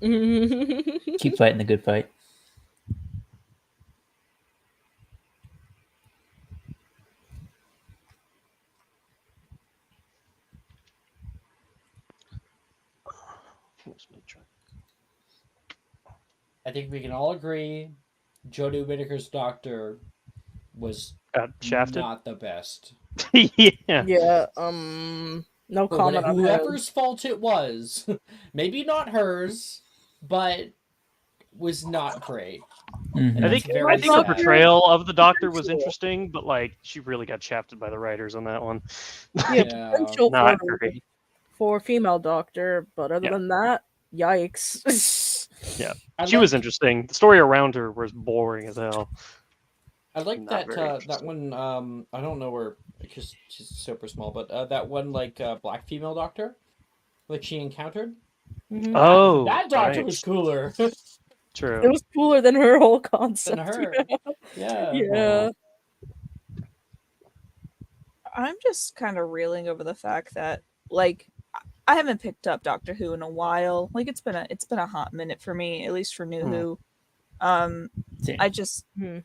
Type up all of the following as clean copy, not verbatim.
Keep fighting the good fight. I think we can all agree Jodie Whittaker's Doctor was Got shafted. not the best. Yeah. Yeah, no Or comment on him. whoever's fault it was, maybe not hers, but was not great. Mhm. And I that's think very her sad. portrayal of the Doctor was Potential. interesting, but like she really got shafted by the writers on that one. Yeah, Yeah. potential Not great. for female Doctor, but other Yeah. than that, yikes. Yeah, I she was like interesting. The story around her was boring as hell. I like Not that very that interesting. one I don't know where because she's super small, but that one like black female doctor like she encountered. Mhm. Oh, That doctor right. was cooler It True. was cooler than her whole than concept. her. Yeah. Yeah. I'm just kind of reeling over the fact that like I haven't picked up Doctor Who in a while. Like it's been a hot minute for me, at least for New Hmm. Who. Same. I just Hmm.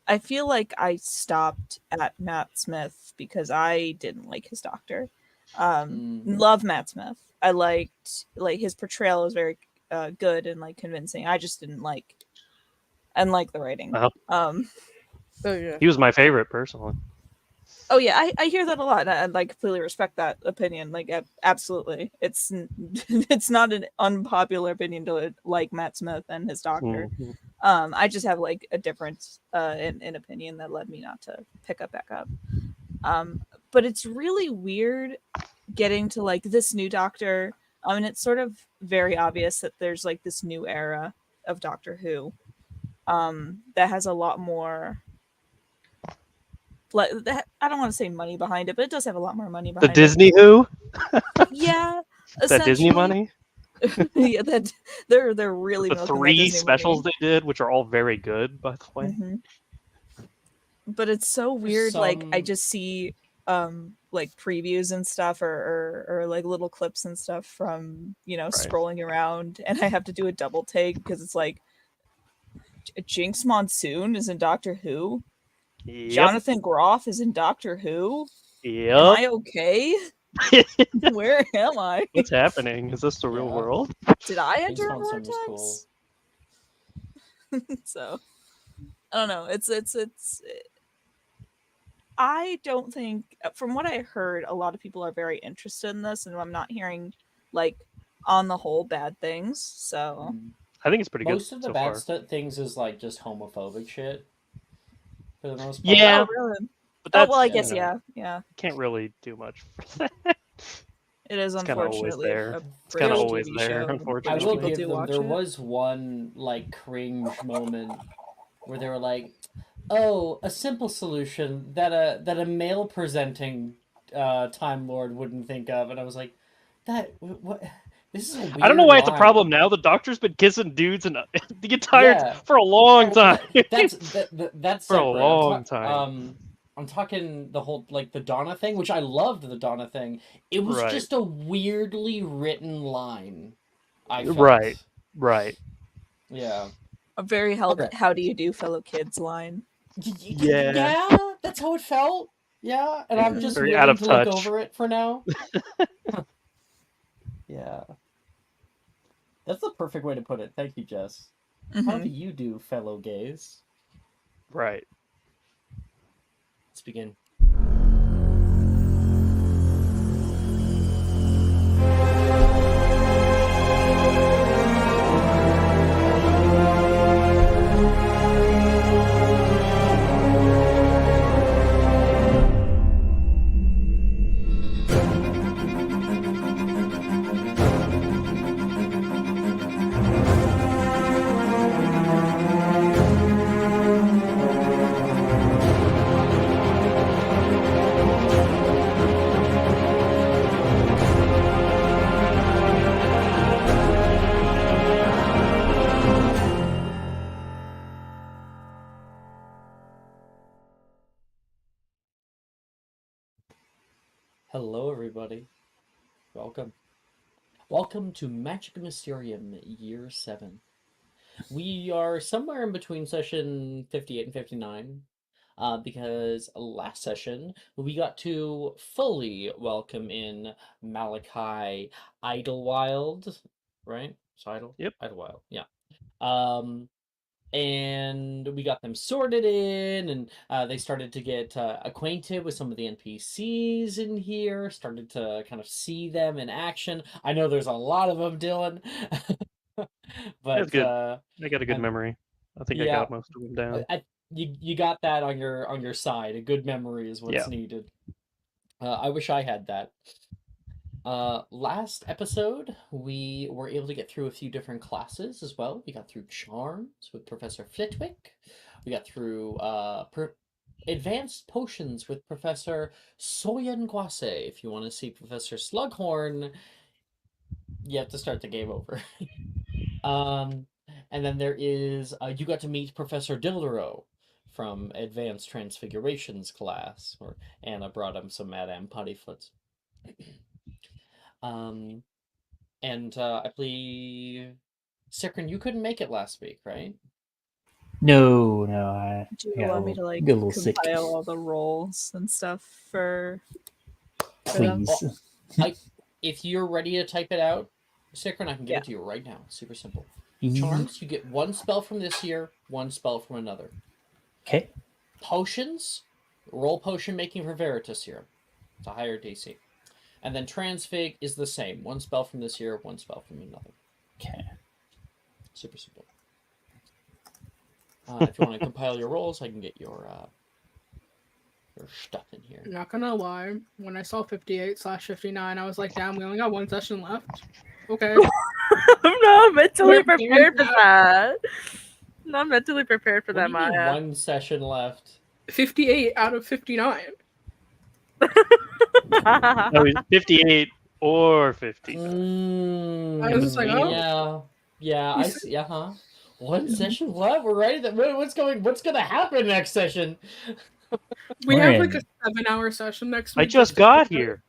I feel like I stopped at Matt Smith because I didn't like his Doctor. Love Matt Smith. I liked like his portrayal was very good and like convincing. I just didn't like and like the writing. Uh-huh. Oh yeah. He was my favorite personally. Oh yeah, I hear that a lot, and I like completely respect that opinion. Like, absolutely, it's it's not an unpopular opinion to like Matt Smith and his Doctor. Mhm. I just have like a difference in opinion that led me not to pick up back up. But it's really weird getting to like this new Doctor. I mean, it's sort of very obvious that there's like this new era of Doctor Who that has a lot more I don't want to say money behind it, but it does have a lot more money The behind it. Disney Who? Yeah, That Disney essentially. money? Yeah, that they're really The milking that 3 Disney specials money. they did, which are all very good, by the way. hmm But it's so There's weird. Like I some just see like previews and stuff, or like little clips and stuff from Right. scrolling around, and I have to do a double take because it's like Jinx Monsoon is in Doctor Who. Yep. Jonathan Groff is in Doctor Who. Am Yep. I okay? Where am I? What's happening? Is this the real Yeah. world? Did I Jinx enter a Monsoon was vortex? cool. So I don't know. It's I don't think from what I heard, a lot of people are very interested in this, and I'm not hearing like on the whole bad things. So I think it's pretty good Most of the so bad far. things is like just homophobic shit for the most part. Yeah, oh really? but Oh that's well, I Yeah. guess yeah. can't really do much for that. It is It's kind of always unfortunately there. a It's kind of British always TV there, show. I British will unfortunately. people give do them. watch There it. was one like cringe moment where they were like, "Oh, a simple solution that a male presenting Time Lord wouldn't think of," and I was like, "That what? This is a weird I don't know why it's a problem line." now. The Doctor's been kissing dudes and the entire Yeah. for a long Oh, time. that's For a separate. long time. I'm talking the whole like the Donna thing, which I loved the Donna thing. It was Right. just a weirdly written line. I Right. felt. Right. Yeah. A very Okay. how do you do, fellow kids line. Yeah. Yeah, that's how it felt. Yeah, and I'm just Very out willing of to look touch. over it for now. Yeah. That's the perfect way to put it. Thank you, Jess. How do you do, fellow gays? Right. Let's begin. Hello, everybody. Welcome. Welcome to Magic Mysterium Year 7. We are somewhere in between session 58 and 59, because last session we got to fully welcome in Malachi Idlewild, right? It's Yep. Idlewild, yeah. And we got them sorted in, and they started to get acquainted with some of the NPCs in here, started to kind of see them in action. I know there's a lot of them, Dylan. That's But good. I got a good and memory. I think I yeah, got most of them down. you got that on your side. A good memory is what's Yeah. needed. I wish I had that. Last episode, we were able to get through a few different classes as well. We got through Charms with Professor Flitwick. We got through Advanced Potions with Professor Soyan Guase. If you want to see Professor Slughorn, you have to start the game over. And then there is you got to meet Professor Dildero from Advanced Transfigurations class, where Anna brought him some Madame Puttyfoot. Um, and I believe Sikrin, you couldn't make it last week, right? No, I Do got you a want me little, to like got a little sick. compile all the roles and stuff for them? Please. If you're ready to type it out, Sikrin, I can give Yeah. it to you right now. It's super simple. Charms, you get one spell from this year, one spell from another. Okay. Potions, roll potion making for Veritas Serum. It's a higher DC. And then Transfig is the same. One spell from this year, one spell from another. Okay. Super simple. If you want to compile your rolls, I can get your stuff in here. Not gonna lie, when I saw 58/59, I was like, damn, we only got one session left. Okay. I'm not mentally We're prepared for doing that. Not mentally prepared for What that, do you mean Maya. one session left? 58 out of 59. No, he's 58 or 50. I was just like, oh. Yeah, I see. One session left. We're ready. What's gonna happen next session? We We're have like in. a 7-hour session next week. I just got here.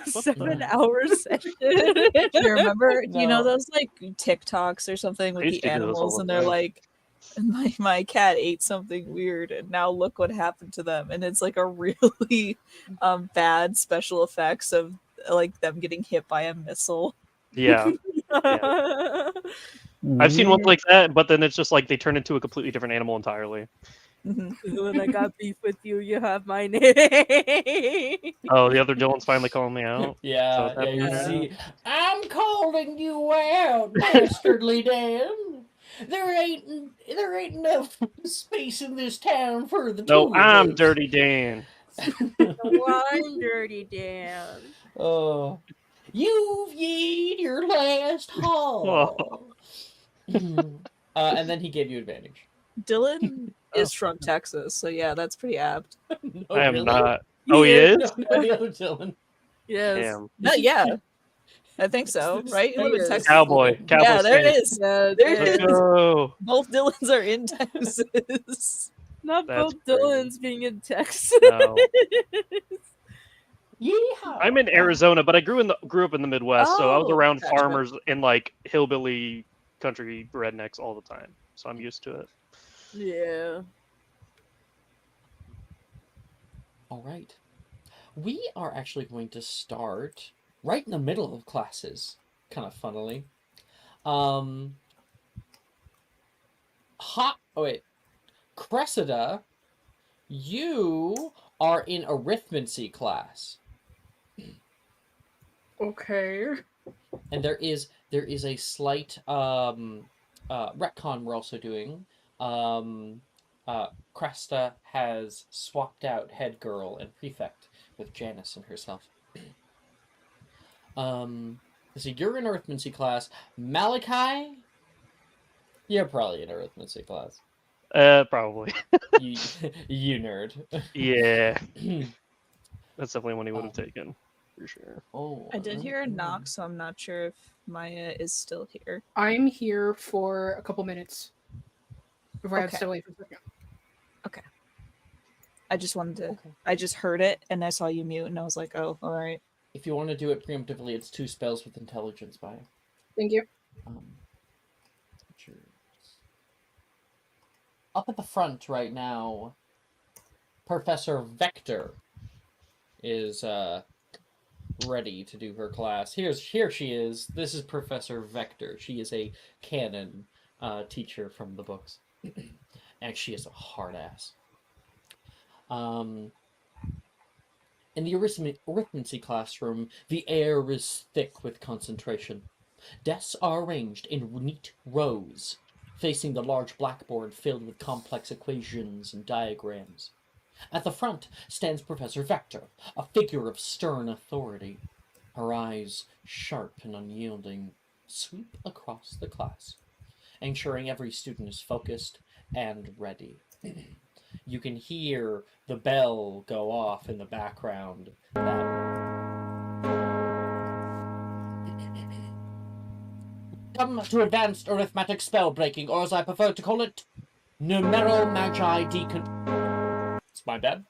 7 hours session. Do you remember? Do you know No. those like TikToks or something with I used the to do those all animals, the and they're time. like, my cat ate something weird, and now look what happened to them. And it's like a really bad special effects of like them getting hit by a missile. Yeah. I've seen ones like that, but then it's just like they turn into a completely different animal entirely. When I got beef with you, you have my name. Oh, the other Dylan's finally calling me out. Yeah, So you that's see, I'm calling you out, dastardly Dan. There ain't enough space in this town for the two No, of I'm us. Dirty Dan. I'm Dirty Dan. Oh, you've yeed your last haul. And then he gave you advantage. Dylan is from Texas, so yeah, that's pretty apt. No, I am really? not. Oh, he is? No, the other Dylan. Yes. Damn. No, yeah, I think so. Right? You live in Yes. Texas. Cowboy. Cowboy Yeah, there State. it is. Yeah, There it Let's is. go. Both Dylans are in Texas. Not That's both crazy. Dylans being in Texas. No. Yeehaw. I'm in Arizona, but I grew up in the Midwest, so I was Oh, around gotcha. farmers and like hillbilly country rednecks all the time. So I'm used to it. Yeah. All right. We are actually going to start right in the middle of classes, kind of funnily. Cressida, you are in arithmancy class. Okay. And there is a slight retcon we're also doing. Cresta has swapped out head girl and prefect with Janice and herself. So you're in arithmancy class. Malachi, you're probably in arithmancy class. Probably. You nerd. Yeah. That's definitely one he would have taken. For sure. Oh, I did hear a knock, so I'm not sure if Maya is still here. I'm here for a couple minutes. Before I have to Okay. step away for a second. I just wanted to. Okay. I just heard it, and I saw you mute, and I was like, "Oh, all right." If you want to do it preemptively, it's 2 spells with intelligence by it. Thank you. Cheers. Up at the front right now, Professor Vector is ready to do her class. Here she is. This is Professor Vector. She is a canon teacher from the books. And she is a hard ass. In the arithmancy classroom, the air is thick with concentration. Desks are arranged in neat rows, facing the large blackboard filled with complex equations and diagrams. At the front stands Professor Vector, a figure of stern authority. Her eyes, sharp and unyielding, sweep across the class, ensuring every student is focused and ready. You can hear the bell go off in the background. Come to advanced arithmetic spell breaking, or as I prefer to call it, numero-magi It's my bad.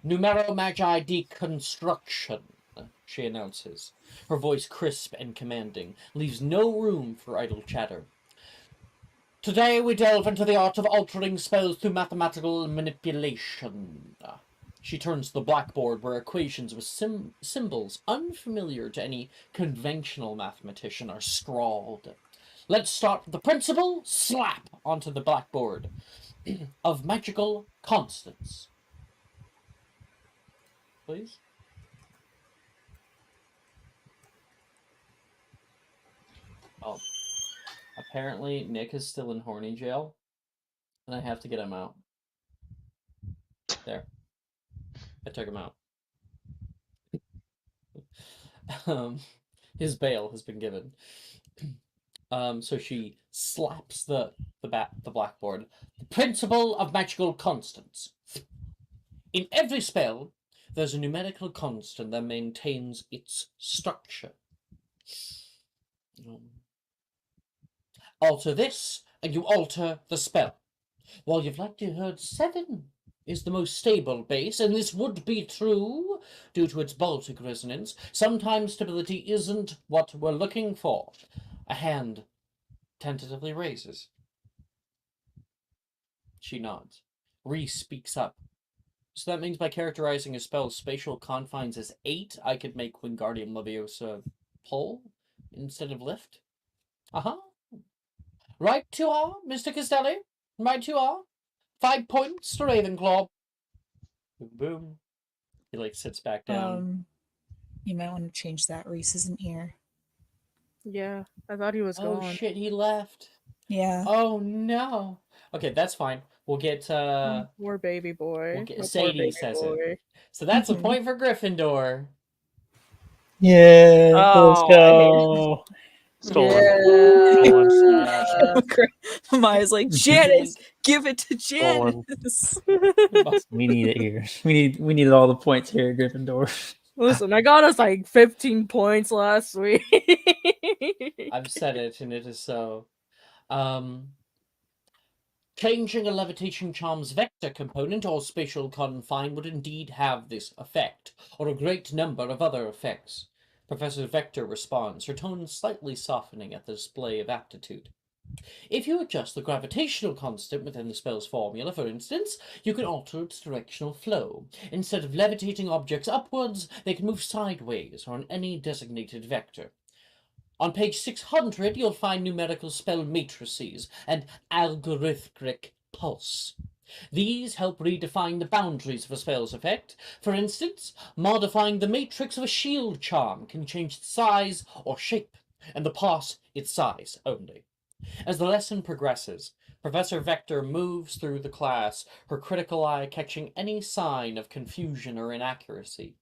Numero-magi deconstruction, she announces. Her voice crisp and commanding, leaves no room for idle chatter. Today we delve into the art of altering spells through mathematical manipulation. She turns to the blackboard where equations with symbols unfamiliar to any conventional mathematician are scrawled. Let's start with the principle, slap, onto the blackboard, of magical constants. Please? Oh. Apparently, Nick is still in horny jail, and I have to get him out. There. I took him out. His bail has been given. So she slaps the blackboard. The principle of magical constants. In every spell, there's a numerical constant that maintains its structure. Alter this, and you alter the spell. While you've likely heard 7 is the most stable base, and this would be true due to its Baltic resonance, sometimes stability isn't what we're looking for. A hand tentatively raises. She nods. Reese speaks up. So that means by characterizing a spell's spatial confines as 8, I could make Wingardium Leviosa pull instead of lift? Uh-huh. Right you are, Mr. Castelli. Right you are. 5 points to Ravenclaw. Boom, boom. He, sits back down. You might want to change that. Reese isn't here. Yeah, I thought he was gone. Oh, shit, he left. Yeah. Oh, no. Okay, that's fine. We'll get, Poor baby boy. We'll get, My poor Sadie baby says boy. it. So that's a point for Gryffindor. Yeah, let's Oh, go. Stolen. Yeah. Maya's like, Janice, give it to Stolen. Janice. We need it here. We needed all the points here at Gryffindor. Listen, I got us 15 points last week. I've said it, and it is so. Changing a levitation charm's vector component or spatial confine would indeed have this effect, or a great number of other effects. Professor Vector responds, her tone slightly softening at the display of aptitude. If you adjust the gravitational constant within the spell's formula, for instance, you can alter its directional flow. Instead of levitating objects upwards, they can move sideways or on any designated vector. On page 600, you'll find numerical spell matrices and algorithmic pulse. These help redefine the boundaries of a spell's effect. For instance, modifying the matrix of a shield charm can change its size or shape, and the pulse its size only. As the lesson progresses, Professor Vector moves through the class, her critical eye catching any sign of confusion or inaccuracy.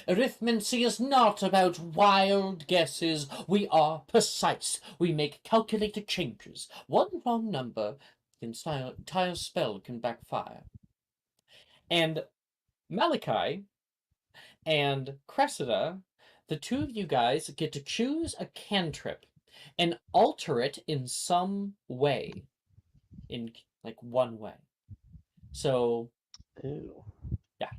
Arithmancy is not about wild guesses. We are precise. We make calculated changes. One wrong number, the entire spell can backfire. And Malachi and Cressida, the 2 of you guys get to choose a cantrip and alter it in some way. In, one way. So, Ew. yeah.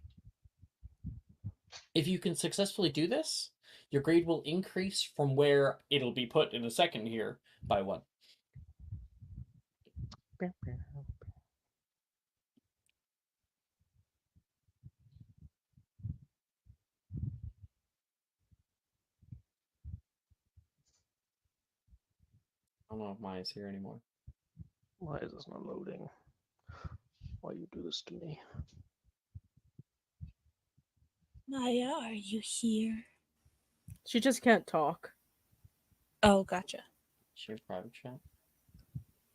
If you can successfully do this, your grade will increase from where it'll be put in a second here by 1. I don't know if Maya's here anymore. Why is this not loading? Why you do this to me? Maya, are you here? She just can't talk. Oh, gotcha. Share private chat.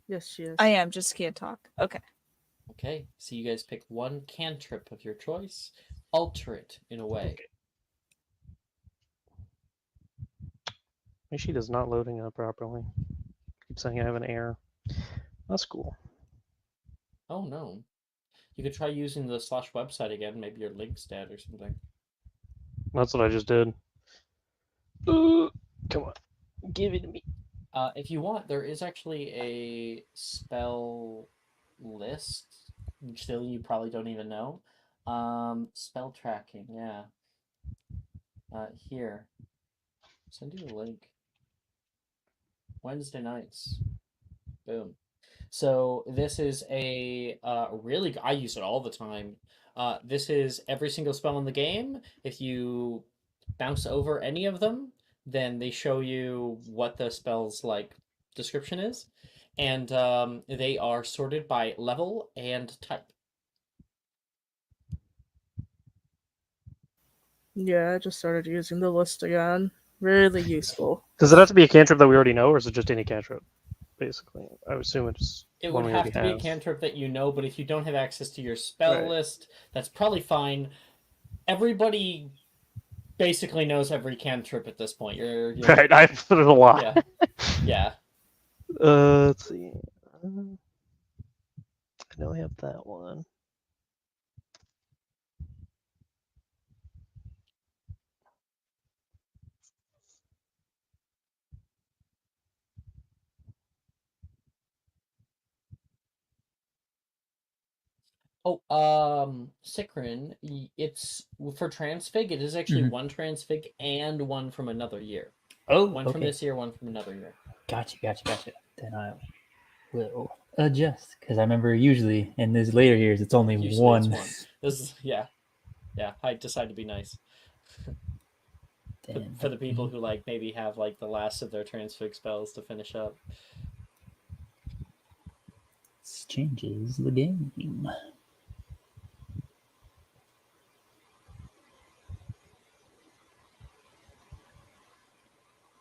Yes, she is. I am, just can't talk. Okay. Okay, so you guys pick one cantrip of your choice, alter it in a way. My sheet is not loading up properly. Keep saying I have an error. That's cool. Oh no. You could try using the slash website again, maybe your link's dead or something. That's what I just did. Come on, give it to me. If you want, there is actually a spell list, which still you probably don't even know. Spell tracking, yeah. Here. Send you the link. Wednesday nights. Boom. So this is a really, I use it all the time. This is every single spell in the game. If you bounce over any of them, then they show you what the spell's like description is, and they are sorted by level and type. Yeah, I just started using the list again. Really useful. Does it have to be a cantrip that we already know, or is it just any cantrip? Basically, I would assume it's It one would we have already to be a have. cantrip that you know, but if you don't have access to your spell Right. list, that's probably fine. Everybody basically knows every cantrip at this point. You're Right, I've put it a lot. yeah, yeah. Let's see. I know I have that one. Oh, Cicrin, it's for transfig. It is actually Mhm. one transfig and one from another year. Oh, One from okay. this year, one from another year. Gotcha. Then I will adjust because I remember usually in these later years it's only Usually one. it's one. This is yeah. I decided to be nice Damn. for the people who like maybe have like the last of their transfig spells to finish up. This changes the game.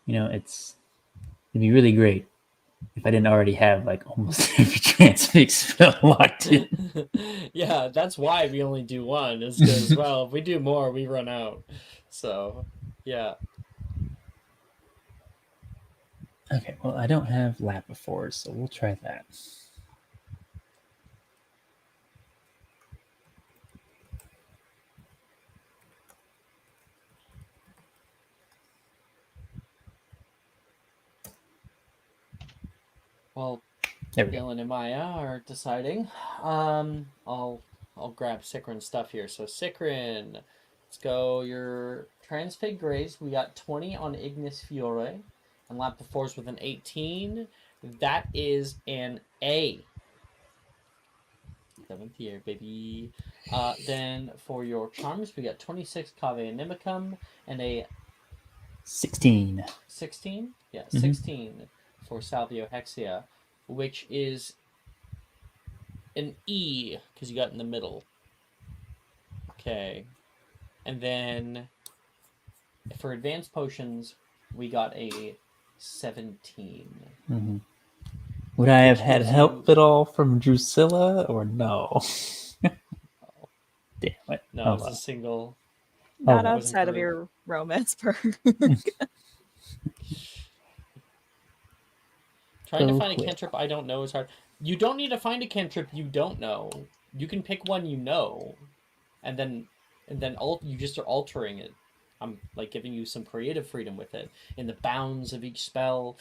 You know, it'd be really great if I didn't already have like almost every transfix spell locked in. Yeah, that's why we only do one. Is because well, if we do more, we run out. So, yeah. Okay, well I don't have Lapifors, so we'll try that. Well, There we go. Dylan and Maya are deciding. I'll grab Cicrin's stuff here. So Cicrin, let's go. Your transfig grades. We got 20 on Ignis Fiore, and Lapifors with an 18. That is an A. 7th year, baby. Then for your charms, we got 26 Cave Inimicum and a 16. 16. Yeah, Mhm. 16 for Salvio Hexia, which is an E because you got in the middle. Okay. And then for advanced potions, we got a 17. Mhm. Would I have Which had gives help you- at all from Drusilla or no? Damn it. No, Oh, it's a well. single. Not well. outside of great. your romance perk. Trying to Oh, find a well. cantrip I don't know is hard. You don't need to find a cantrip you don't know. You can pick one you know, and then you just are altering it. I'm like giving you some creative freedom with it in the bounds of each spell.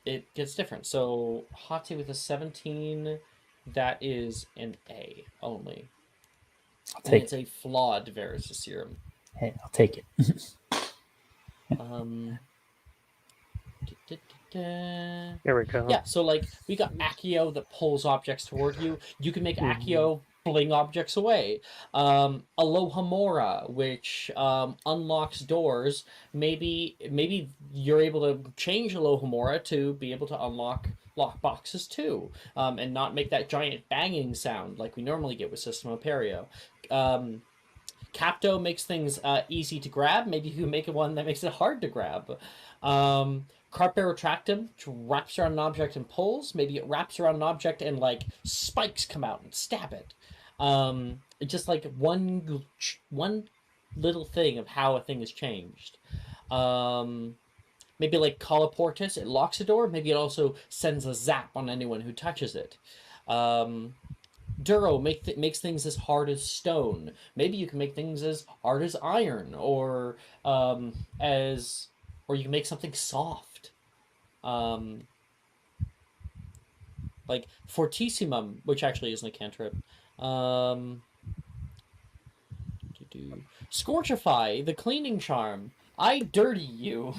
It gets different. So Hati with a 17, that is an A only. I'll And take it's a flawed Varus Serum. Hey, I'll take it. Um, da-da-da-da. Here we go. Yeah, so like we got Accio that pulls objects toward you. You can make Mhm. Accio fling objects away. Alohomora, which unlocks doors. Maybe you're able to change Alohomora to be able to unlock lock boxes too, and not make that giant banging sound like we normally get with System Imperio. Capto makes things easy to grab. Maybe you can make one that makes it hard to grab. Carpero Tractum, which wraps around an object and pulls. Maybe it wraps around an object and like spikes come out and stab it. Just like one little thing of how a thing is changed. Maybe like Colloportus, it locks a door. Maybe it also sends a zap on anyone who touches it. Duro makes things as hard as stone. Maybe you can make things as hard as iron, or as, or you can make something soft. Like Fortissimum, which actually isn't a cantrip. Scorchify, the cleaning charm. I dirty you.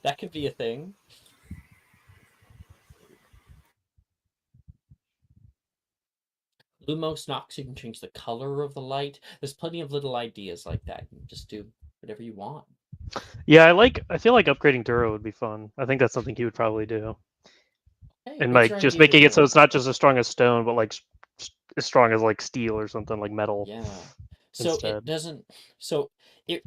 That could be a thing. Lumos Nox, you can change the color of the light. There's plenty of little ideas like that. You can just do whatever you want. Yeah, I feel like upgrading Duro would be fun. I think that's something he would probably do. Hey, And what's like your just idea for making it so Duro? it's not just as strong as stone, but like as strong as like steel or something like metal. Yeah. So Instead. it doesn't. So it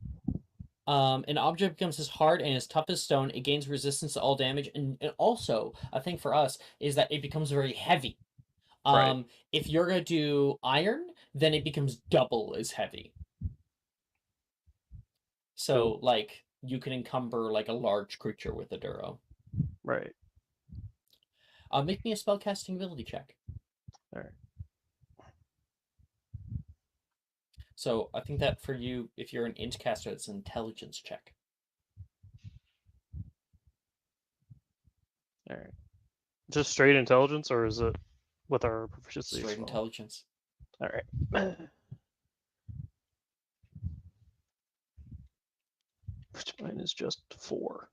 an object becomes as hard and as tough as stone. It gains resistance to all damage, and also a thing for us is that it becomes very heavy. Right. If you're gonna do iron, then it becomes double as heavy. So Cool. like you can encumber like a large creature with a Duro. Right. Make me a spellcasting ability check. All right. So I think that for you, if you're an int caster, it's an intelligence check. All right. Just straight intelligence, or is it with our proficiency? Straight as well? intelligence. All right. Which mine is just 4.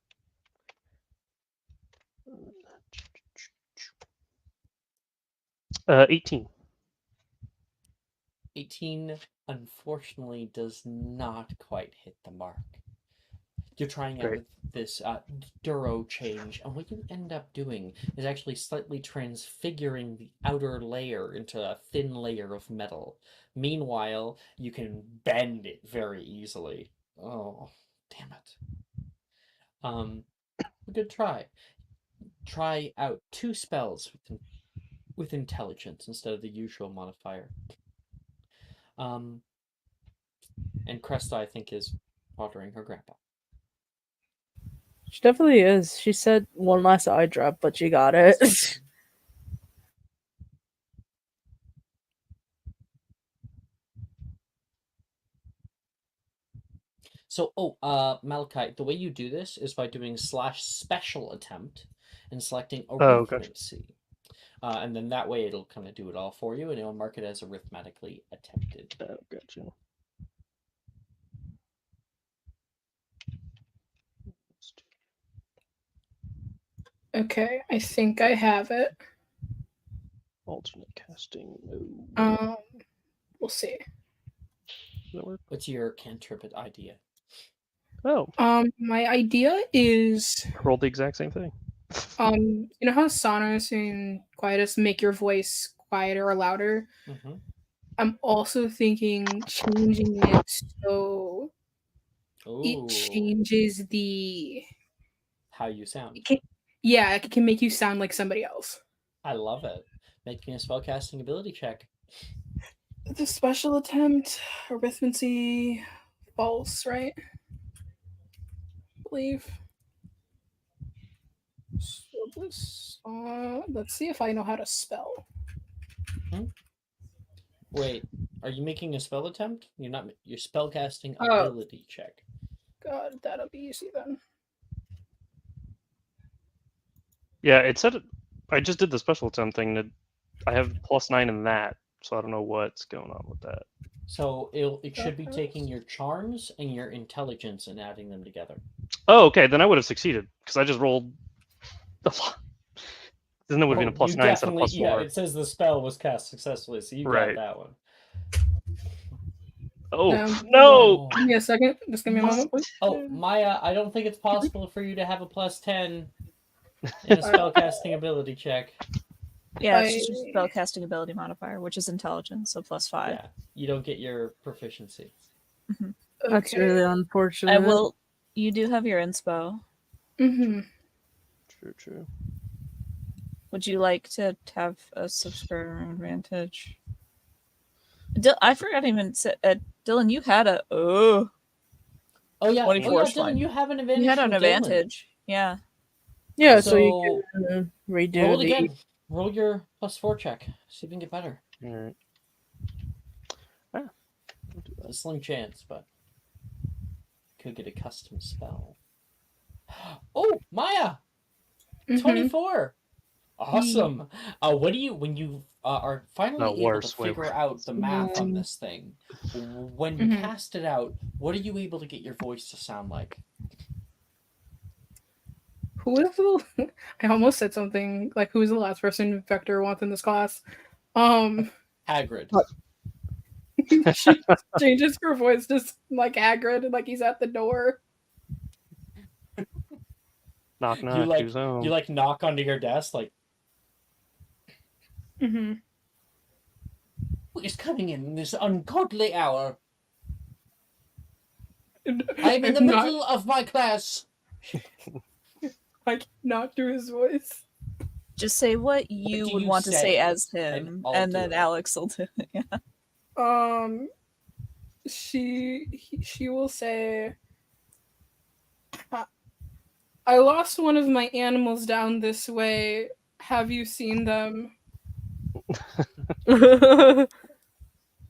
18. 18 unfortunately does not quite hit the mark. You're trying out Great. this Duro change, and what you end up doing is actually slightly transfiguring the outer layer into a thin layer of metal. Meanwhile, you can bend it very easily. Oh, damn it. Good try. Try out 2 spells with intelligence instead of the usual modifier. And Cresta, I think, is bothering her grandpa. She definitely is. She said one last eye drop, but she got it. So, Malachi, the way you do this is by doing /special attempt and selecting Oh, gotcha. arithmancy. And then that way it'll kind of do it all for you, and it'll mark it as arithmetically attempted. Oh, gotcha. Okay, I think I have it. Alternate casting. No. We'll see. Does that work? What's your cantrip idea? Oh, My idea is, roll the exact same thing. you know how Sonos and Quietus make your voice quieter or louder? Mm-hmm. I'm also thinking changing it so Ooh, it changes the. how you sound. It can make you sound like somebody else. I love it. Make me a spellcasting ability check. The special attempt, arithmancy, false, right? I believe. So this, let's see if I know how to spell. Wait, are you making a spell attempt? You're not. You're spellcasting Oh. ability check. God, that'll be easy then. Yeah, it said I just did the special attempt thing. That I have +9 in that, so I don't know what's going on with that. So it should be taking your charms and your intelligence and adding them together. Oh, okay. Then I would have succeeded because I just rolled the. Then it would have been a plus You 9 instead of plus definitely- Yeah, 4. it says the spell was cast successfully, so you Right. got that one. Oh No. no! Give me a second. Just give me a moment, please. Oh, Maya, I don't think it's possible for you to have a plus 10 in a spellcasting ability check. Yeah, it's just your spellcasting ability modifier, which is intelligence, so plus 5. Yeah, you don't get your proficiency. That's Okay. really unfortunate. I will. You do have your inspo. Mm-hmm. True. Would you like to have a subscriber advantage? I forgot to even say, Dylan, you had a Oh yeah, 24 is Dylan, fine. you have an advantage. you had an from Dylan. advantage. Yeah. Yeah, So, so you can redo roll it the. again. Roll your plus 4 check. See if you can get better. All right. A slim chance, but could get a custom spell. Oh, Maya, Mhm. 24. Awesome. What do you when you are finally No, able worse, to way figure worse. out the math on this thing? When you Mhm. cast it out, what are you able to get your voice to sound like? Who is the? I almost said something like, "Who's the last person Vector wants in this class?" Hagrid. She changes her voice just like Hagrid, and like he's at the door. Knock You knock. like Who's home? you like knock onto your desk like, Mm-hmm. who is coming in this ungodly hour? I'm in the middle of my class. I cannot do his voice. Just say what you do would you want to say say? as And him, I'll and do then it. Alex will do it. Yeah. She will say, "I lost one of my animals down this way. Have you seen them?"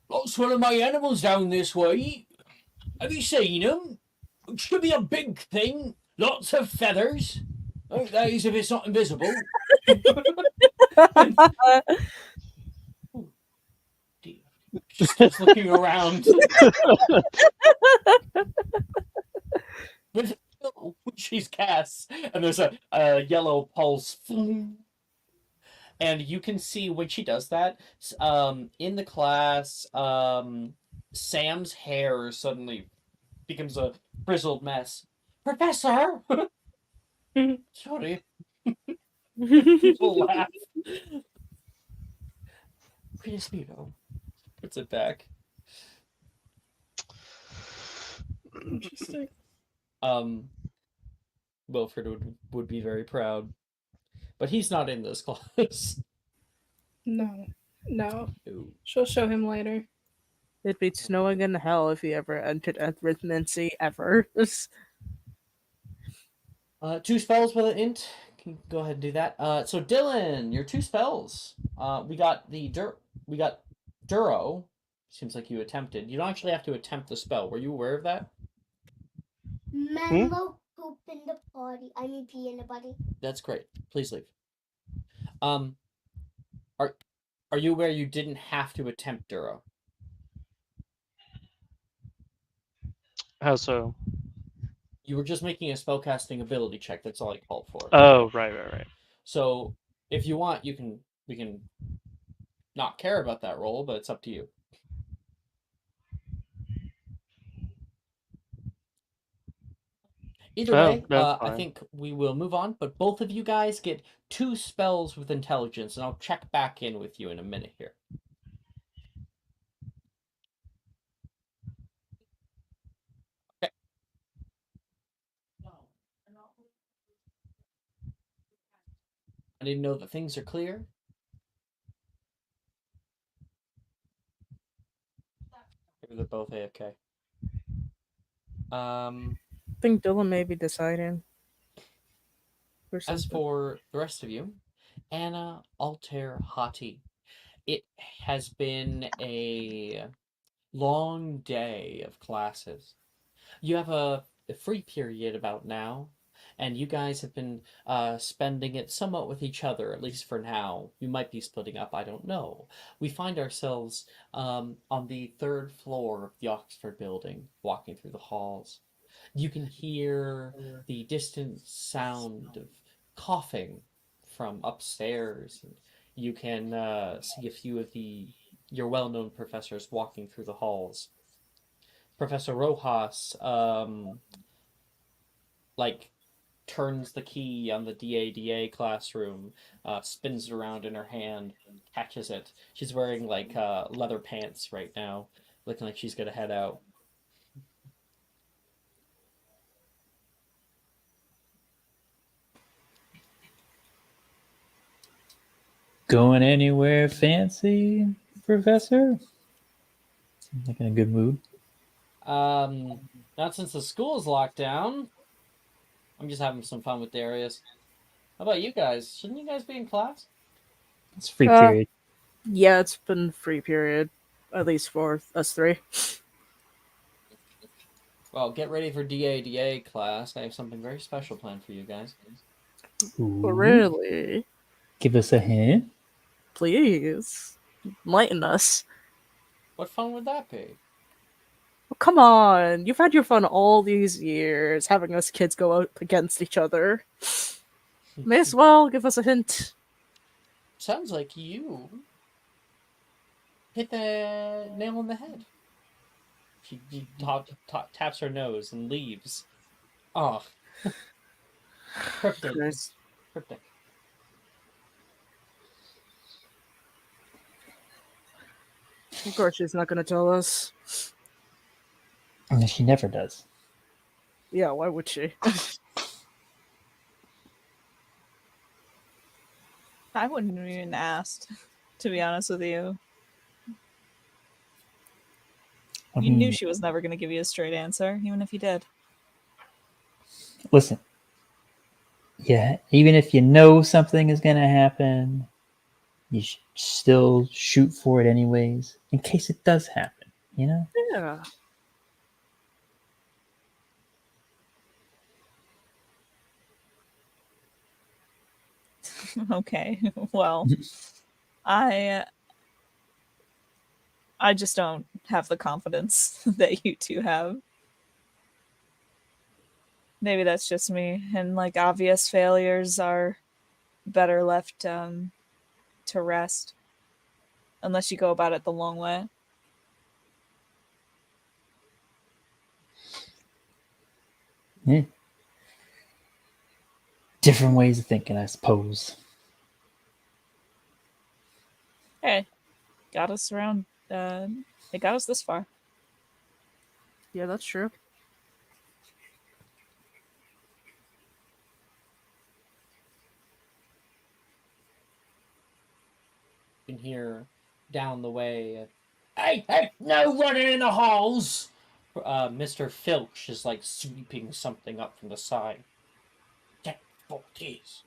Lost one of my animals down this way. Have you seen him? It should be a big thing. Lots of feathers. Oh, that is if it's not invisible. Just looking around. But she's cast, and there's a yellow pulse. And you can see when she does that, in the class, Sam's hair suddenly becomes a frizzled mess. Professor! Sorry. People laugh. Greatest Miro. Puts it back. Interesting. Wilfred would be very proud. But he's not in this class. No. No. She'll show him later. It'd be snowing in hell if he ever entered arithmancy ever. 2 spells with an int. Can go ahead and do that. So Dylan, your 2 spells. We got Duro. Seems like you attempted. You don't actually have to attempt the spell. Were you aware of that? Menlo poop in the potty. I mean pee in the potty. That's great. Please leave. Are you aware you didn't have to attempt Duro? How so? You were just making a spellcasting ability check. That's all I called for. Oh, right. So if you want, we can not care about that roll, but it's up to you. Either way, I think we will move on. But both of you guys get 2 spells with intelligence, and I'll check back in with you in a minute here. Okay. I didn't know that things are clear. Maybe they're both AFK. I think Dylan may be deciding. As for the rest of you, Anna, Altair, Hati, it has been a long day of classes. You have a free period about now, and you guys have been spending it somewhat with each other, at least for now. You might be splitting up, I don't know. We find ourselves on the third floor of the Oxford building, walking through the halls. You can hear the distant sound of coughing from upstairs. And you can see a few of your well-known professors walking through the halls. Professor Rojas, like turns the key on the DADA classroom, spins it around in her hand, catches it. She's wearing like leather pants right now, looking like she's gonna head out. Going anywhere fancy, Professor? Seems like in a good mood. Not since the school's locked down. I'm just having some fun with Darius. How about you guys? Shouldn't you guys be in class? It's free Uh, period. Yeah, it's been free period, at least for us three. Well, get ready for DADA class. I have something very special planned for you guys. Ooh. Really? Give us a hint. Please. Enlighten us. What fun would that be? Oh, come on. You've had your fun all these years, having us kids go out against each other. May as well give us a hint. Sounds like you hit the nail on the head. She taps her nose and leaves. Oh. Cryptic. Nice. Cryptic. Of course, she's not going to tell us. I mean, she never does. Yeah, why would she? I wouldn't have even asked, to be honest with you. You knew she was never going to give you a straight answer, even if you did. Listen. Yeah, even if you know something is going to happen, you should still shoot for it anyways, in case it does happen, you know? Yeah. Okay, well, I just don't have the confidence that you two have. Maybe that's just me, and like obvious failures are better left to rest, unless you go about it the long way. Yeah. Different ways of thinking, I suppose. Hey, got us around. It got us this far. Yeah, that's true. You can hear down the way, hey, no running in the halls! Mr. Filch is like sweeping something up from the side. That fault is.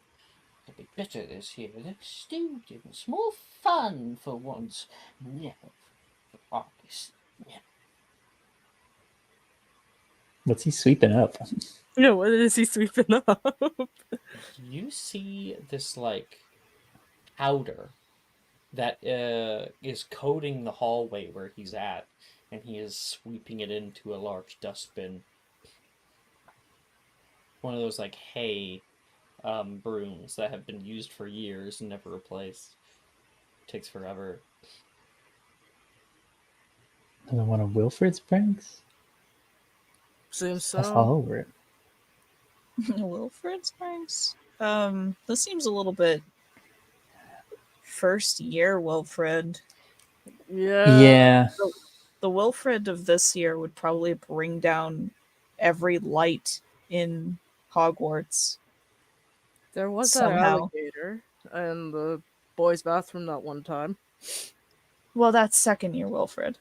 A bit better this year. The students. More fun for once. Yeah. Artists. Yeah. What's he sweeping up? Yeah, what is he sweeping up? You see this like powder that is coating the hallway where he's at, and he is sweeping it into a large dustbin. One of those like hay brooms that have been used for years and never replaced. Takes forever. Another one of Wilfred's pranks? Seems That's all so. over it. Wilfred's pranks? This seems a little bit first year Wilfred. Yeah. Yeah. The Wilfred of this year would probably bring down every light in Hogwarts. There was that Somehow. alligator in the boys' bathroom that one time. Well, that's second year Wilfred.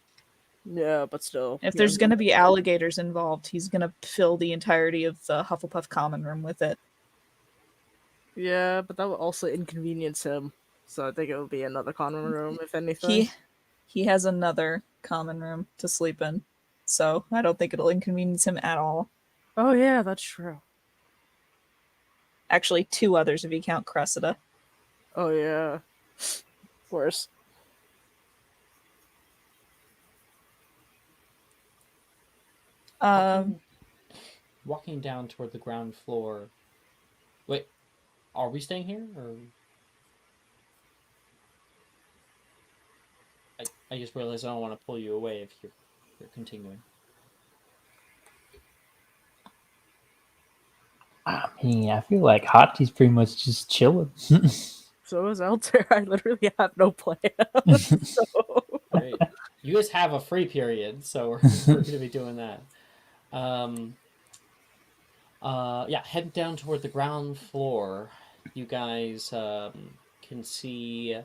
Yeah, but still. If there's going to be alligators involved, he's going to fill the entirety of the Hufflepuff common room with it. Yeah, but that would also inconvenience him. So I think it would be another common room, if anything. He has another common room to sleep in, so I don't think it'll inconvenience him at all. Oh yeah, that's true. Actually, 2 others if you count Cressida. Oh yeah. Of course. Walking down toward the ground floor. Wait, are we staying here or? I just realized I don't want to pull you away if you're continuing. I mean, I feel like Hachi's pretty much just chilling. So is Altair. I literally have no plan. So Great. You guys have a free period, so we're going to be doing that. Yeah, heading down toward the ground floor, you guys can see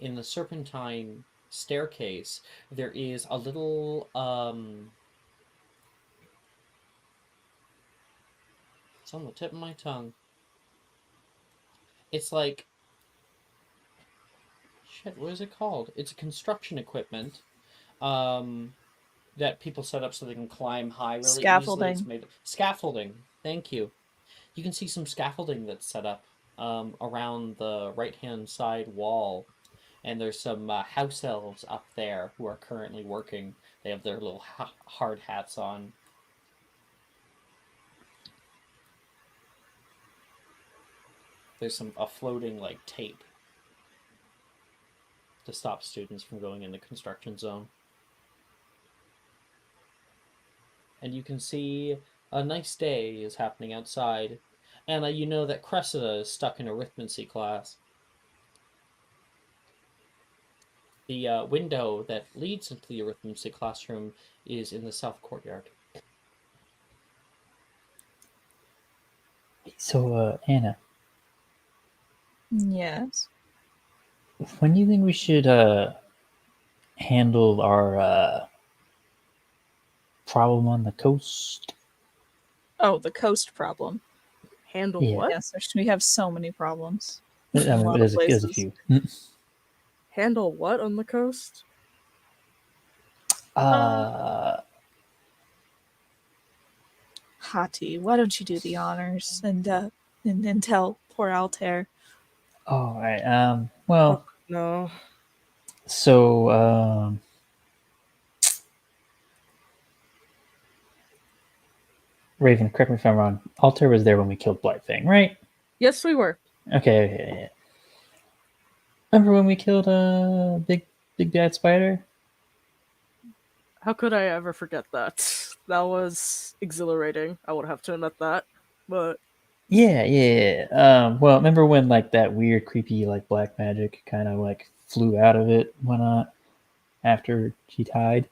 in the serpentine staircase there is a little it's on the tip of my tongue. It's like shit, what is it called? It's a construction equipment that people set up so they can climb high really Scaffolding. easily. It's made of scaffolding. Thank you. You can see some scaffolding that's set up around the right-hand side wall, and there's some house elves up there who are currently working. They have their little hard hats on. There's a floating like tape to stop students from going in the construction zone. And you can see a nice day is happening outside, and you know that Cressida is stuck in arithmancy class. The window that leads into the arithmancy classroom is in the south courtyard. So, Anna, Yes. when do you think we should handle our problem on the coast? Oh, the coast problem. handle Yeah. what? Yes, we have so many problems. I In a mean, lot of there's a places. few. Handle what on the coast? Hati, why don't you do the honors and tell poor Altair? All right. Well, No. so Raven, correct me if I'm wrong. Altair was there when we killed Blightfang, right? Yes, we were. Okay. Yeah. Remember when we killed big bad spider? How could I ever forget that? That was exhilarating. I would have to admit that. But Yeah. Well, remember when like that weird, creepy, like black magic kind of like flew out of it, whatnot, after she died?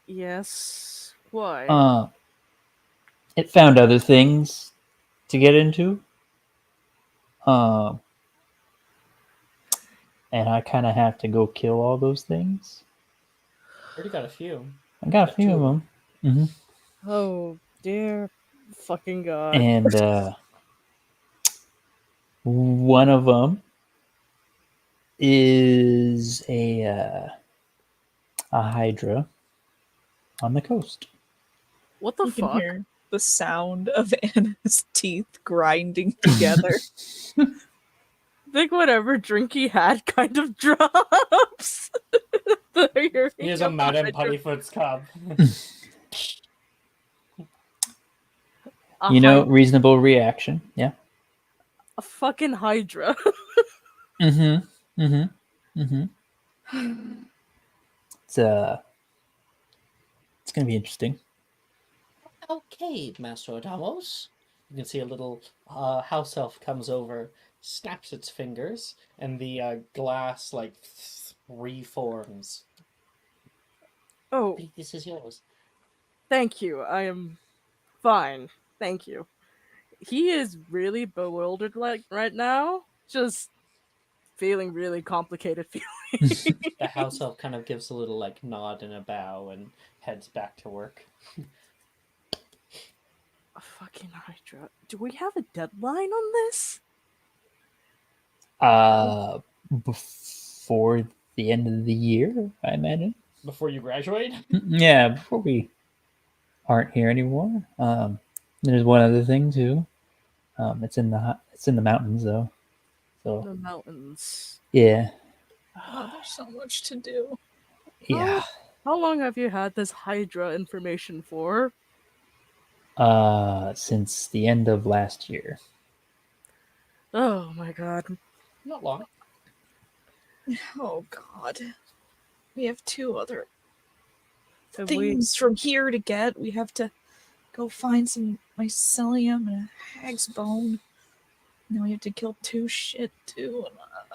yes. Why? It found other things to get into. And I kind of have to go kill all those things. Already got a few. I got a few of them. Mm-hmm. Oh dear fucking god. And one of them is a hydra on the coast. What the You can fuck? hear the sound of Anna's teeth grinding together. Think whatever drink he had kind of drops. Here's a Madame Puttyfoot's cup. You know, reasonable reaction. Yeah. a fucking hydra. Mm-hmm. It's gonna be interesting. Okay, Master Adamos. You can see a little house elf comes over, snaps its fingers, and the glass like reforms. Oh, This is yours. thank you. I am fine. Thank you. He is really bewildered like right now. Just feeling really complicated feelings. The house elf kind of gives a little like nod and a bow and heads back to work. A fucking hydra. Do we have a deadline on this? Before the end of the year, I imagine. Before you graduate? Yeah, before we aren't here anymore. There's one other thing too. It's in the mountains though. So The mountains. yeah, Oh, there's so much to do. yeah. How long have you had this Hydra information for? Since the end of last year. Oh my god. Not long. Oh God. We have 2 other Have we things from here to get. We have to go find some mycelium and a hag's bone. And then we have to kill 2 shit too.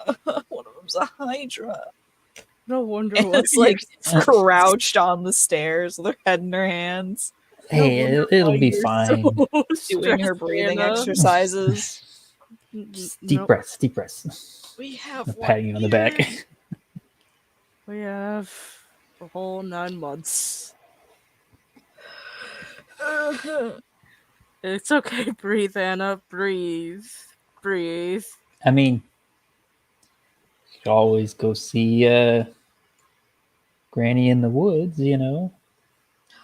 And, one of them's a hydra. no wonder And why it's like crouched on the stairs with her head in her hands, Hey, it'll be fine. doing her breathing exercises. Just deep breaths, deep breaths. We have I'm one patting you on the back. here. We have a whole 9 months. It's okay, breathe, Anna. Breathe. Breathe. I mean, you could always go see Granny in the woods, you know.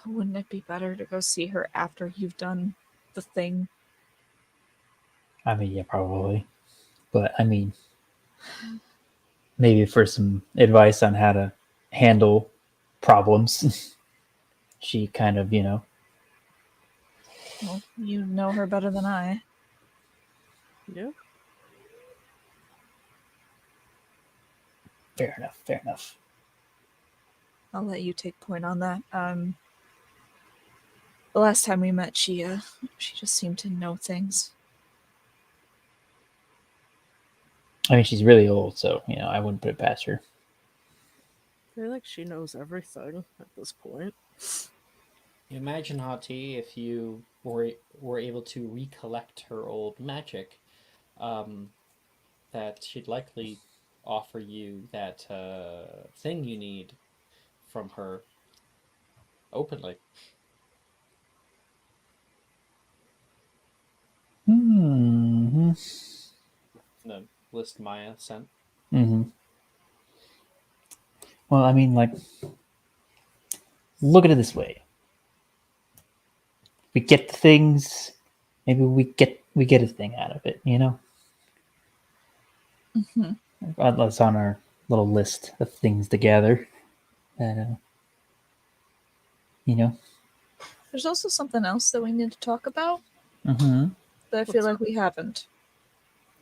Wouldn't it be better to go see her after you've done the thing? I mean, yeah, probably. But I mean, maybe for some advice on how to handle problems. She kind of, you know. Well, you know her better than I. Yeah. Fair enough. Fair enough. I'll let you take point on that. The last time we met, she just seemed to know things. I mean, she's really old, so you know, I wouldn't put it past her. I feel like she knows everything at this point. Imagine, Hati, if you were able to recollect her old magic, that she'd likely offer you that thing you need from her openly. Hmm. The list Maya sent. Hmm. Well, I mean, like, look at it this way: we get the things, maybe we get a thing out of it, you know. Mm-hmm. That's on our little list of things to gather. That, you know. There's also something else that we need to talk about Mm-hmm. that I feel What's like we haven't.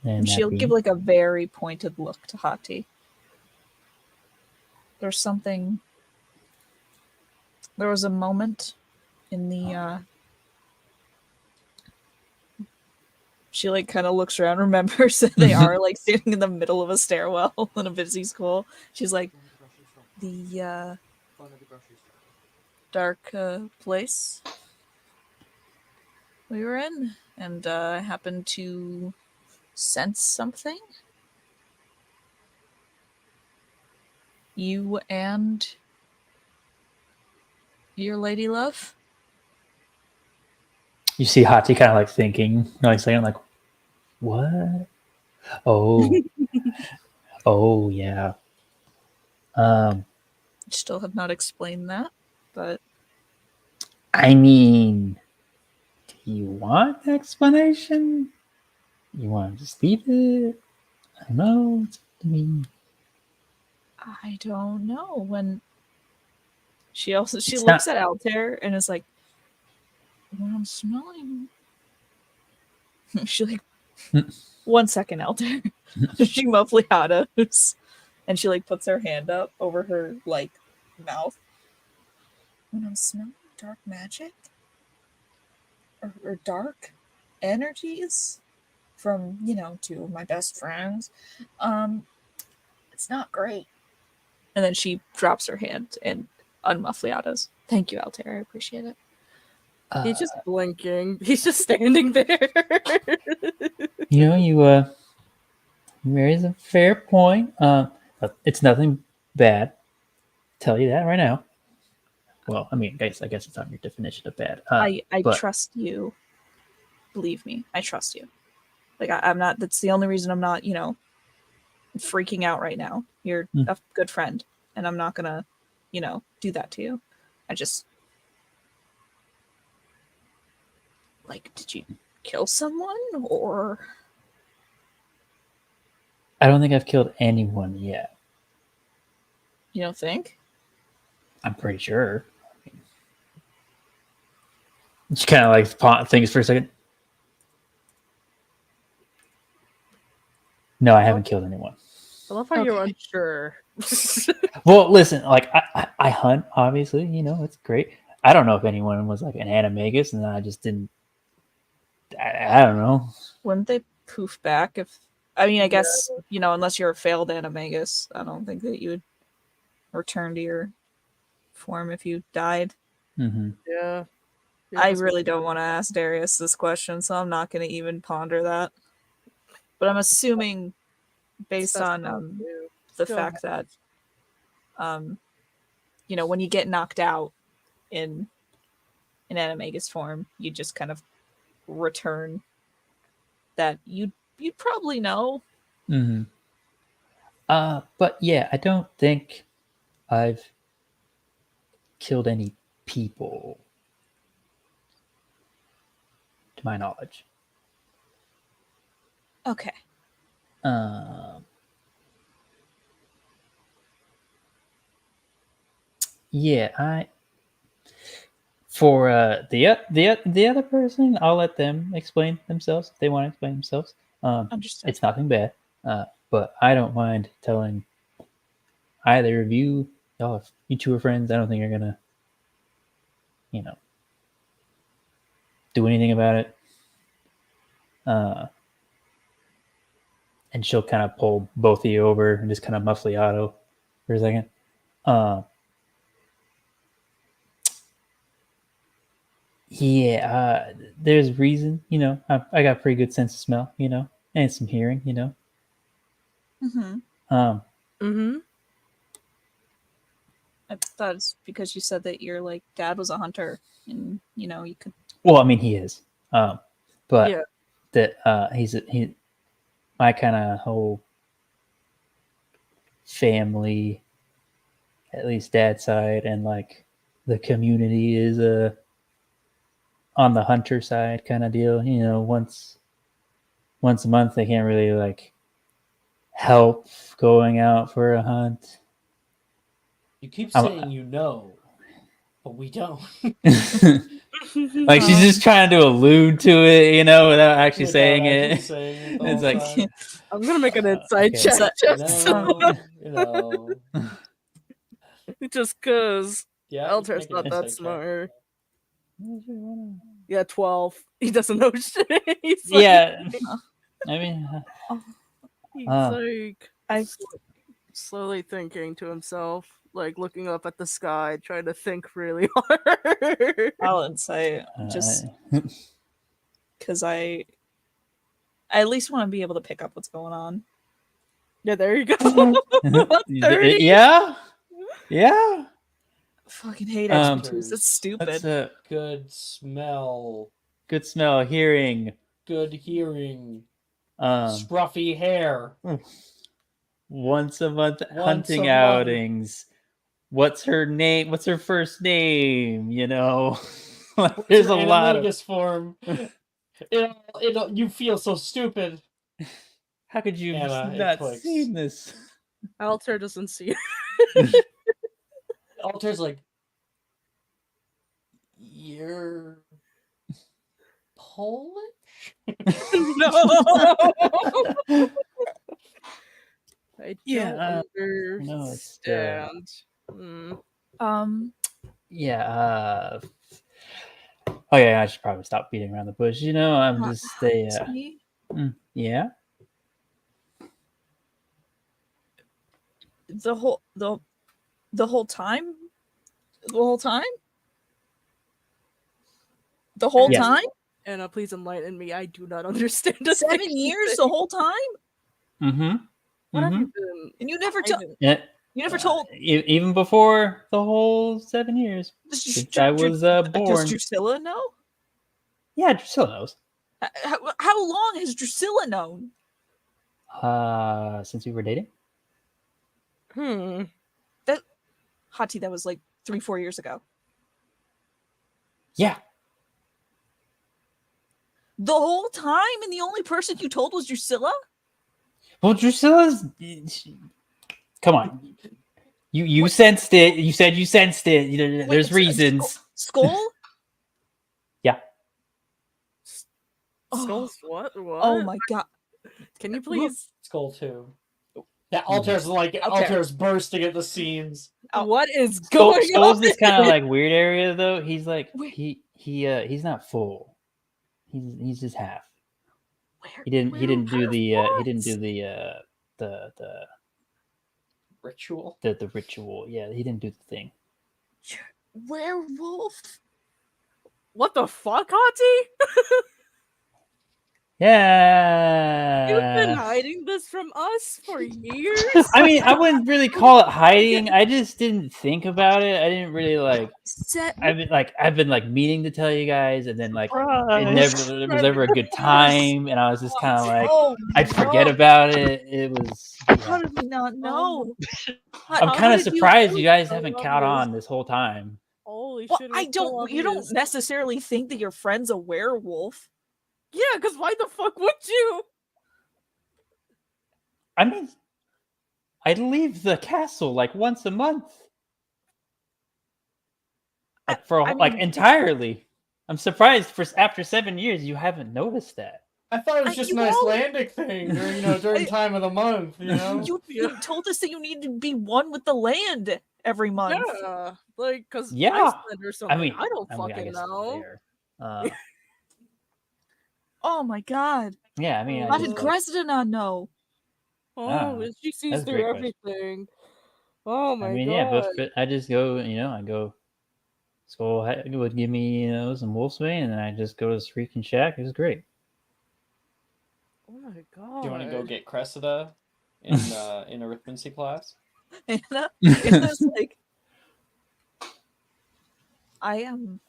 And She'll give like a very pointed look to Hati. There's something. There was a moment in the. She like kind of looks around, remembers that they are like standing in the middle of a stairwell in a busy school. She's like, the dark place we were in, and I happened to sense something. You and your lady love. you see Hati kind of like thinking, like saying, like, "What? Oh, oh yeah." Still have not explained that, but I mean, do you want an explanation? You want to just leave it? I don't know. I mean, I don't know. When she It's looks not- at Altair and is like, "What I'm smelling." She like, Hmm. 1 second, Altair. She muffliatos, and she like puts her hand up over her like mouth. When I'm smelling dark magic or dark energies from 2 of my best friends, it's not great. And then she drops her hand and unmuffliatos. Thank you, Altair. I appreciate it. He's just blinking. He's just standing there. you know, you raise a fair point. It's nothing bad. Tell you that right now. Well, I mean, I guess it's on your definition of bad. I but trust you. Believe me, I trust you. Like I'm not. That's the only reason I'm not, freaking out right now. You're Mm. a good friend, and I'm not gonna, do that to you. I just like. kill someone, or I don't think I've killed anyone yet. you don't think? I'm pretty sure. Just kind of like thinks for a second. No, I haven't killed anyone. I love how you're Okay. unsure. Well, listen, like I hunt, obviously, it's great. I don't know if anyone was like an animagus, and I just didn't. I don't know. Wouldn't they poof back if? I mean, I guess unless you're a failed animagus, I don't think that you would return to your form if you died. Mm-hmm. Yeah. I really don't want to ask Darius this question, so I'm not going to even ponder that. But I'm assuming, based on the Go fact that, when you get knocked out in an animagus form, you just kind of return. That you'd probably know. Mm-hmm. But yeah, I don't think I've killed any people, to my knowledge. Okay. Yeah, for the other person, I'll let them explain themselves if they want to explain themselves. Understood. It's nothing bad, but I don't mind telling either of you. Y'all, if you two are friends, I don't think you're gonna, do anything about it. And she'll kind of pull both of you over and just kind of muffliato for a second. Yeah, there's reason, I got pretty good sense of smell, and some hearing, Mm-hmm. Mm-hmm. I thought it's because you said that your dad was a hunter, and you could. Well, I mean, he is, but Yeah. that he my kind of whole family, at least dad's side, and like the community is on the hunter side kind of deal. Once a month they can't really like help going out for a hunt. You keep saying but we don't. Like she's just trying to allude to it, without actually saying it. Saying it It's like time. I'm gonna make an inside okay. check No, just cause Yeah, Alter's not that smart. Yeah, 12. He doesn't know shit. He's like, Yeah, I mean, he's like I slowly thinking to himself, like looking up at the sky, trying to think really hard. I'll insight just because I at least want to be able to pick up what's going on. Yeah, there you go. 30. yeah. I fucking hate Um, expertise. That's stupid. That's good smell, good smell, hearing, good hearing, um, scruffy hair. once a month Once hunting a month. outings. What's her name? What's her first name? Like, there's a lot of. form. You feel so stupid. How could you Anna, it not clicks. seen this? Alter doesn't see it. Alter's like, you're Polish? No. I Yeah, don't no, it's, understand. Yeah. Oh yeah, I should probably stop beating around the bush. I'm just yeah. The whole time. The whole time. The whole Yes. time. Anna, please enlighten me. I do not understand. 7 years. The whole time. Mm-hmm. What have you been? And you never told. Yeah. You never told. Even before the whole 7 years since I was born. Does Drusilla know? Yeah, Drusilla knows. How long has Drusilla known? Since we were dating. Hati, that was like 3-4 years ago. Yeah. The whole time, and the only person you told was Drusilla? Well, Drusilla's. Come on. You sensed it. You said you sensed it. There's reasons. Skull? Yeah. Skulls, what? Oh my god. Can you please? Skull 2. Yeah, Altair's bursting at the seams. What is going Skull's on? this kind of like weird area though. He's like Where- he's not full. He's just half. Where? He didn't do the what? he didn't do the Ritual. the ritual. Yeah, he didn't do the thing. Werewolf? What the fuck, Hati? Yeah. You've been hiding this from us for years. I mean, I wouldn't really call it hiding. I just didn't think about it. I didn't really like. I've been like meaning to tell you guys, and then like it was never a good time, and I was just kind of like I'd forget about it. It was. How did we not know? I'm How kind of did you surprised do you guys so haven't long caught as- on this whole time. Holy Well, shit! I it's so don't. You don't obvious. necessarily think that your friend's a werewolf. Yeah, because why the fuck would you? I mean, I leave the castle like once a month, like like mean, entirely. I'm surprised for after 7 years you haven't noticed that. I thought it was just you an all- Icelandic thing during time of the month, you know? You told us that you need to be one with the land every month. Yeah, like because Yeah. Iceland or something. I don't I fucking guess it's know. there. Oh my god. Yeah, I mean, How I did just, Cressida not know? Oh, Ah, she sees that's a through great question. everything. Oh my I mean, god. yeah, but I just go, I go. Skull would give me, some wolfsbane, and then I just go to this freaking shack. It was great. Oh my god. Do you want to go get Cressida in arithmetic class? Anna's like, I am.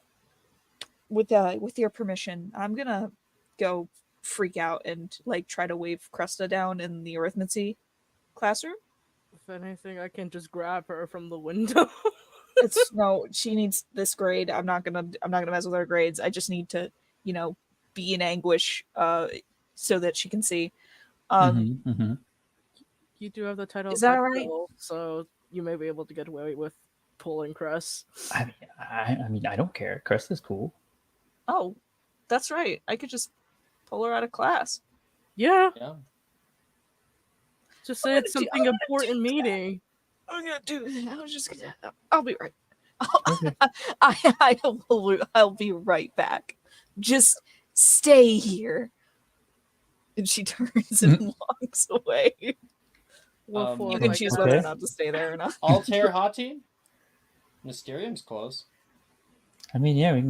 With your permission, I'm gonna go freak out and like try to wave Cresta down in the arithmetic classroom. If anything, I can just grab her from the window. It's no, she needs this grade. I'm not gonna mess with her grades. I just need to, be in anguish, so that she can see. You do have the title. Is of that Pet right? Girl, so you may be able to get away with pulling Cress. I mean, I don't care. Crest is cool. Oh, that's right. I could just pull her out of class. Yeah, Yeah. just say it's something important meeting. I'm gonna do that. I was just gonna. I'll be right. Okay. I'll be right back. Just stay here. And she turns and walks away. Woof, woof, You can I choose guess. whether or Okay. not to stay there or not. Altair Hati? Mysterium's close. I mean, yeah,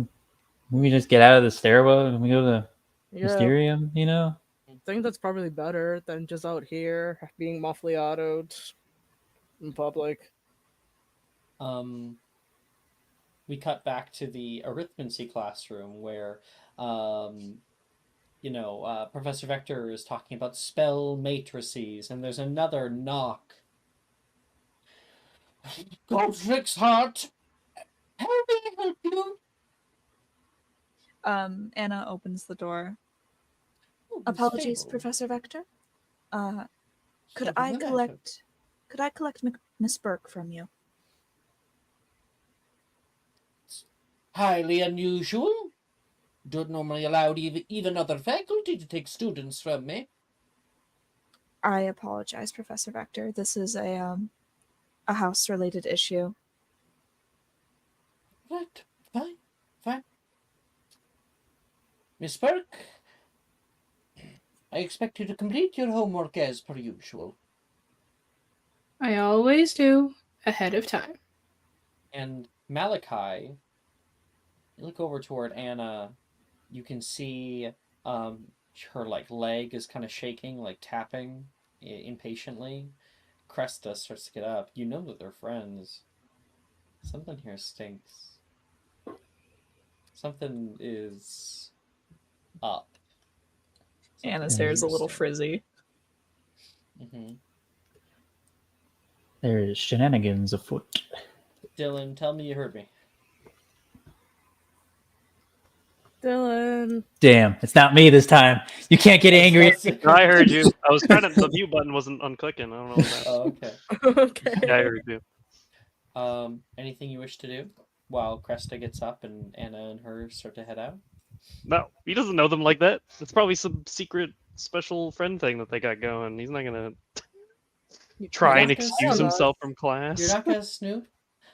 we just get out of the stairwell and we go to Yeah, Mysterium, I think that's probably better than just out here being muffly autoed in public. We cut back to the arithmetic classroom where, Professor Vector is talking about spell matrices, and there's another knock. Godric's heart, how may I help you? Anna opens the door. Oh, Miss Apologies, Fable. Professor Vector. Could Something I the matter? collect Miss Burke from you? Highly unusual. Don't normally allow even other faculty to take students from me. I apologize, Professor Vector. This is a house-related issue. Right, fine. Miss Burke, I expect you to complete your homework as per usual. I always do ahead of time. And Malachi, you look over toward Anna, you can see her leg is kind of shaking, like tapping impatiently. Cresta starts to get up. You know that they're friends. Something here stinks. Something is up. Anna's hair is a little frizzy. Mm-hmm. There's shenanigans afoot. Dylan, tell me you heard me. Dylan. Damn, it's not me this time. You can't get angry. No, I heard you. I was trying to. The mute button wasn't unclicking. I don't know what that. Oh, okay. Okay. Yeah, I heard you. Anything you wish to do while Cresta gets up and Anna and her start to head out? No, he doesn't know them like that. It's probably some secret special friend thing that they got going. He's not gonna try and not gonna excuse snoop. himself from class. You're not gonna snoop?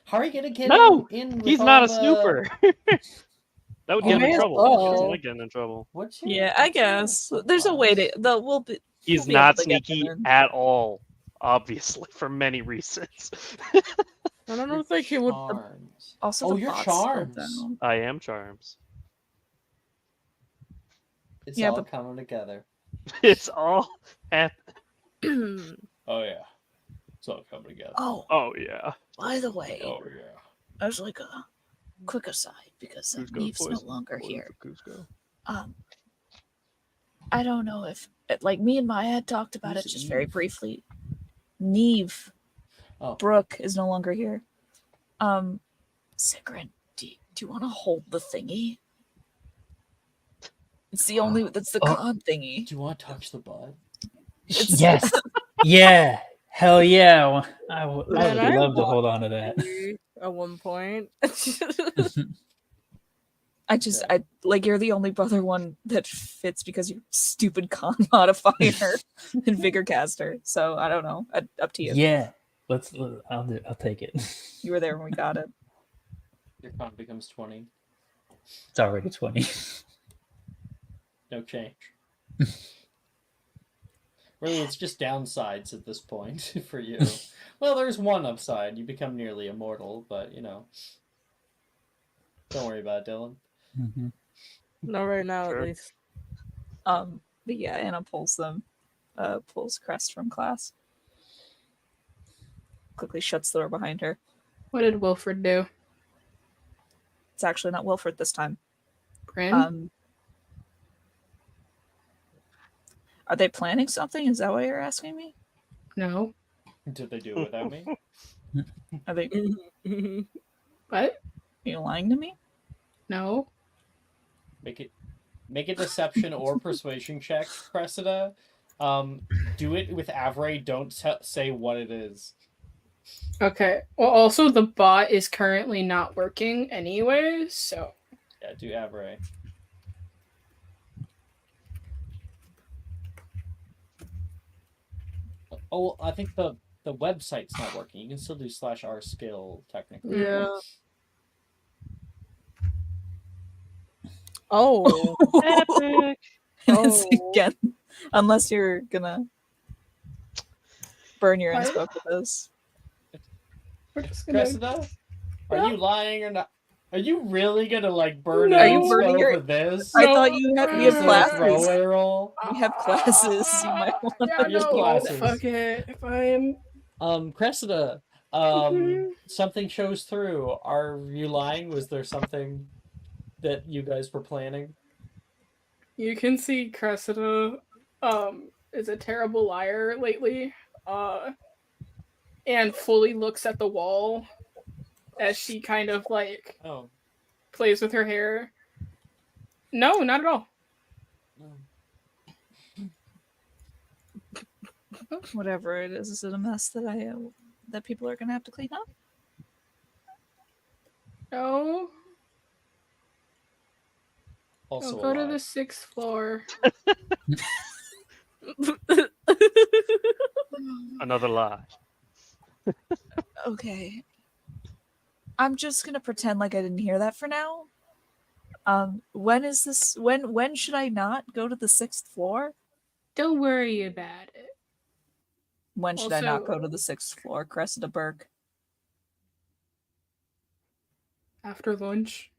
How are you gonna get No, in with he's all not a the... snooper. That would You get him may in as trouble. He doesn't well. like getting in trouble. What's your, Yeah, I guess there's a way to. We'll be. He's we'll be able not to get sneaky them in. at all, obviously, for many reasons. I don't think he would. Charms. Also, Oh, the you're bot's still Charms. down. I am Charms. It's Yeah, all but- coming together. It's all happening. Oh yeah. It's all coming together. Oh, Oh yeah. by the way, Oh yeah. as like a quick aside, because Cusco Neve's no poison. longer Poison here. for Cusco. I don't know if, like, me and Maya had talked about Who's it just very Eve? briefly. Neve, Oh. Brooke is no longer here. Sigrid, do you want to hold the thingy? It's the only. That's the Oh. con thingy. Do you want to touch the bud? It's- Yes. Yeah. Hell yeah. I would Man, I love to want hold on to that. At one point. I just, Okay. like, you're the only other one that fits because you're stupid con modifier and vigor caster. So I don't know. Up to you. Yeah. I'll take it. You were there when we got it. Your con becomes 20. It's already 20. No change. Really, it's just downsides at this point for you. Well, there's one upside. You become nearly immortal, but, you know. Don't worry about it, Dylan. Mhm. Not right now, Sure. at least. But yeah, Anna pulls Crest from class. Quickly shuts the door behind her. What did Wilfred do? It's actually not Wilfred this time. Bryn? Are they planning something? Is that what you're asking me? No. Did they do it without me? Are they? Are What? you lying to me? No. Make a deception or persuasion check, Cressida. Do it with Avray. Don't say what it is. Okay. Well, also, the bot is currently not working anyway, so. Yeah, do Avray. Oh, I think the website's not working. You can still do /r skill technically. Yeah. Oh. Epic. And it's Oh. again, unless you're gonna burn your What? inspo for this. We're just gonna. Cressida, are you lying or not? Are you really gonna like burn No. an Are you burning inspo your- for this? I No. thought you have Is there a classes. throwaway roll? You have classes. You might want Yeah, to You have no, classes. fuck it. If I'm. Cressida, Mhm. something shows through. Are you lying? Was there something that you guys were planning? You can see Cressida is a terrible liar lately. And fully looks at the wall as she kind of like Oh, plays with her hair. No, not at all. whatever it is it a mess that that people are gonna have to clean up? No. also I'll go to alive. the 6th floor. Another lie. Okay. I'm just gonna pretend like I didn't hear that for now. When is this? When should I not go to the 6th floor? Don't worry about it. When should I not Also- go to the 6th floor, Cressida Burke? After lunch.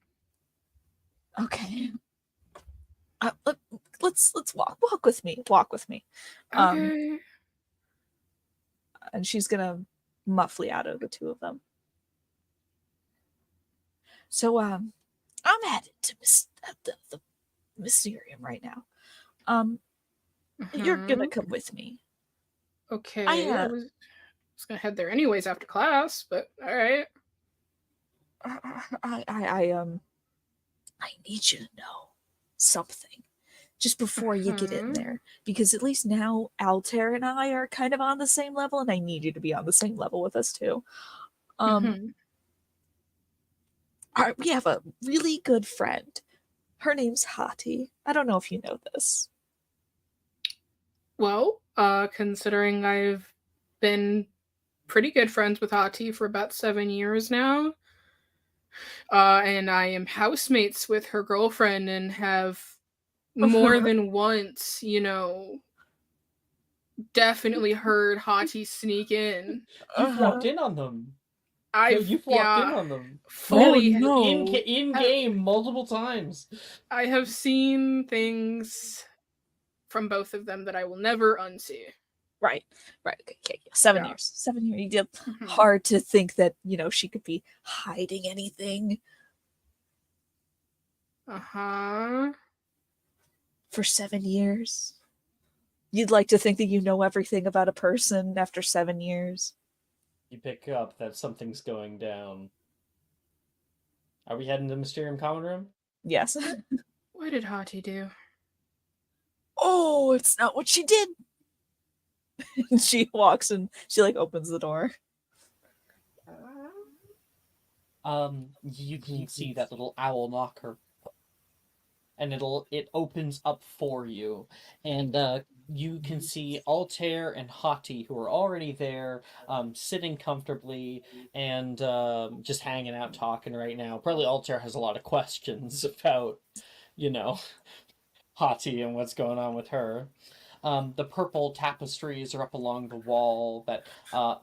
Okay. Let's walk with me. Walk with me. Okay. And she's gonna muffly out of the two of them. So I'm headed to the Mysterium right now. You're gonna come with me. Okay. I, I was gonna head there anyways after class, but alright. I need you to know something just before you get in there, because at least now Altair and I are kind of on the same level, and I need you to be on the same level with us too. Mhm. We have a really good friend. Her name's Hati. I don't know if you know this. Well, considering I've been pretty good friends with Hati for about 7 years now, and I am housemates with her girlfriend and have more than once, definitely heard Hati sneak in. You've walked in on them. No, I've you've walked in yeah, on them. fully In game multiple times. I have seen things from both of them that I will never unsee. Right. Okay. 7 Yeah. years. 7 years. You did Mhm. hard to think that, she could be hiding anything Uh-huh. for 7 years. You'd like to think that you know everything about a person after 7 years. You pick up that something's going down. Are we heading to the Mysterium common room? Yes. What did Hati do? Oh, it's not what she did. And she walks and she opens the door. You can see that little owl knocker, and it opens up for you, and you can see Altair and Hati, who are already there, sitting comfortably and just hanging out, talking right now. Probably Altair has a lot of questions about, Hati and what's going on with her. The purple tapestries are up along the wall. That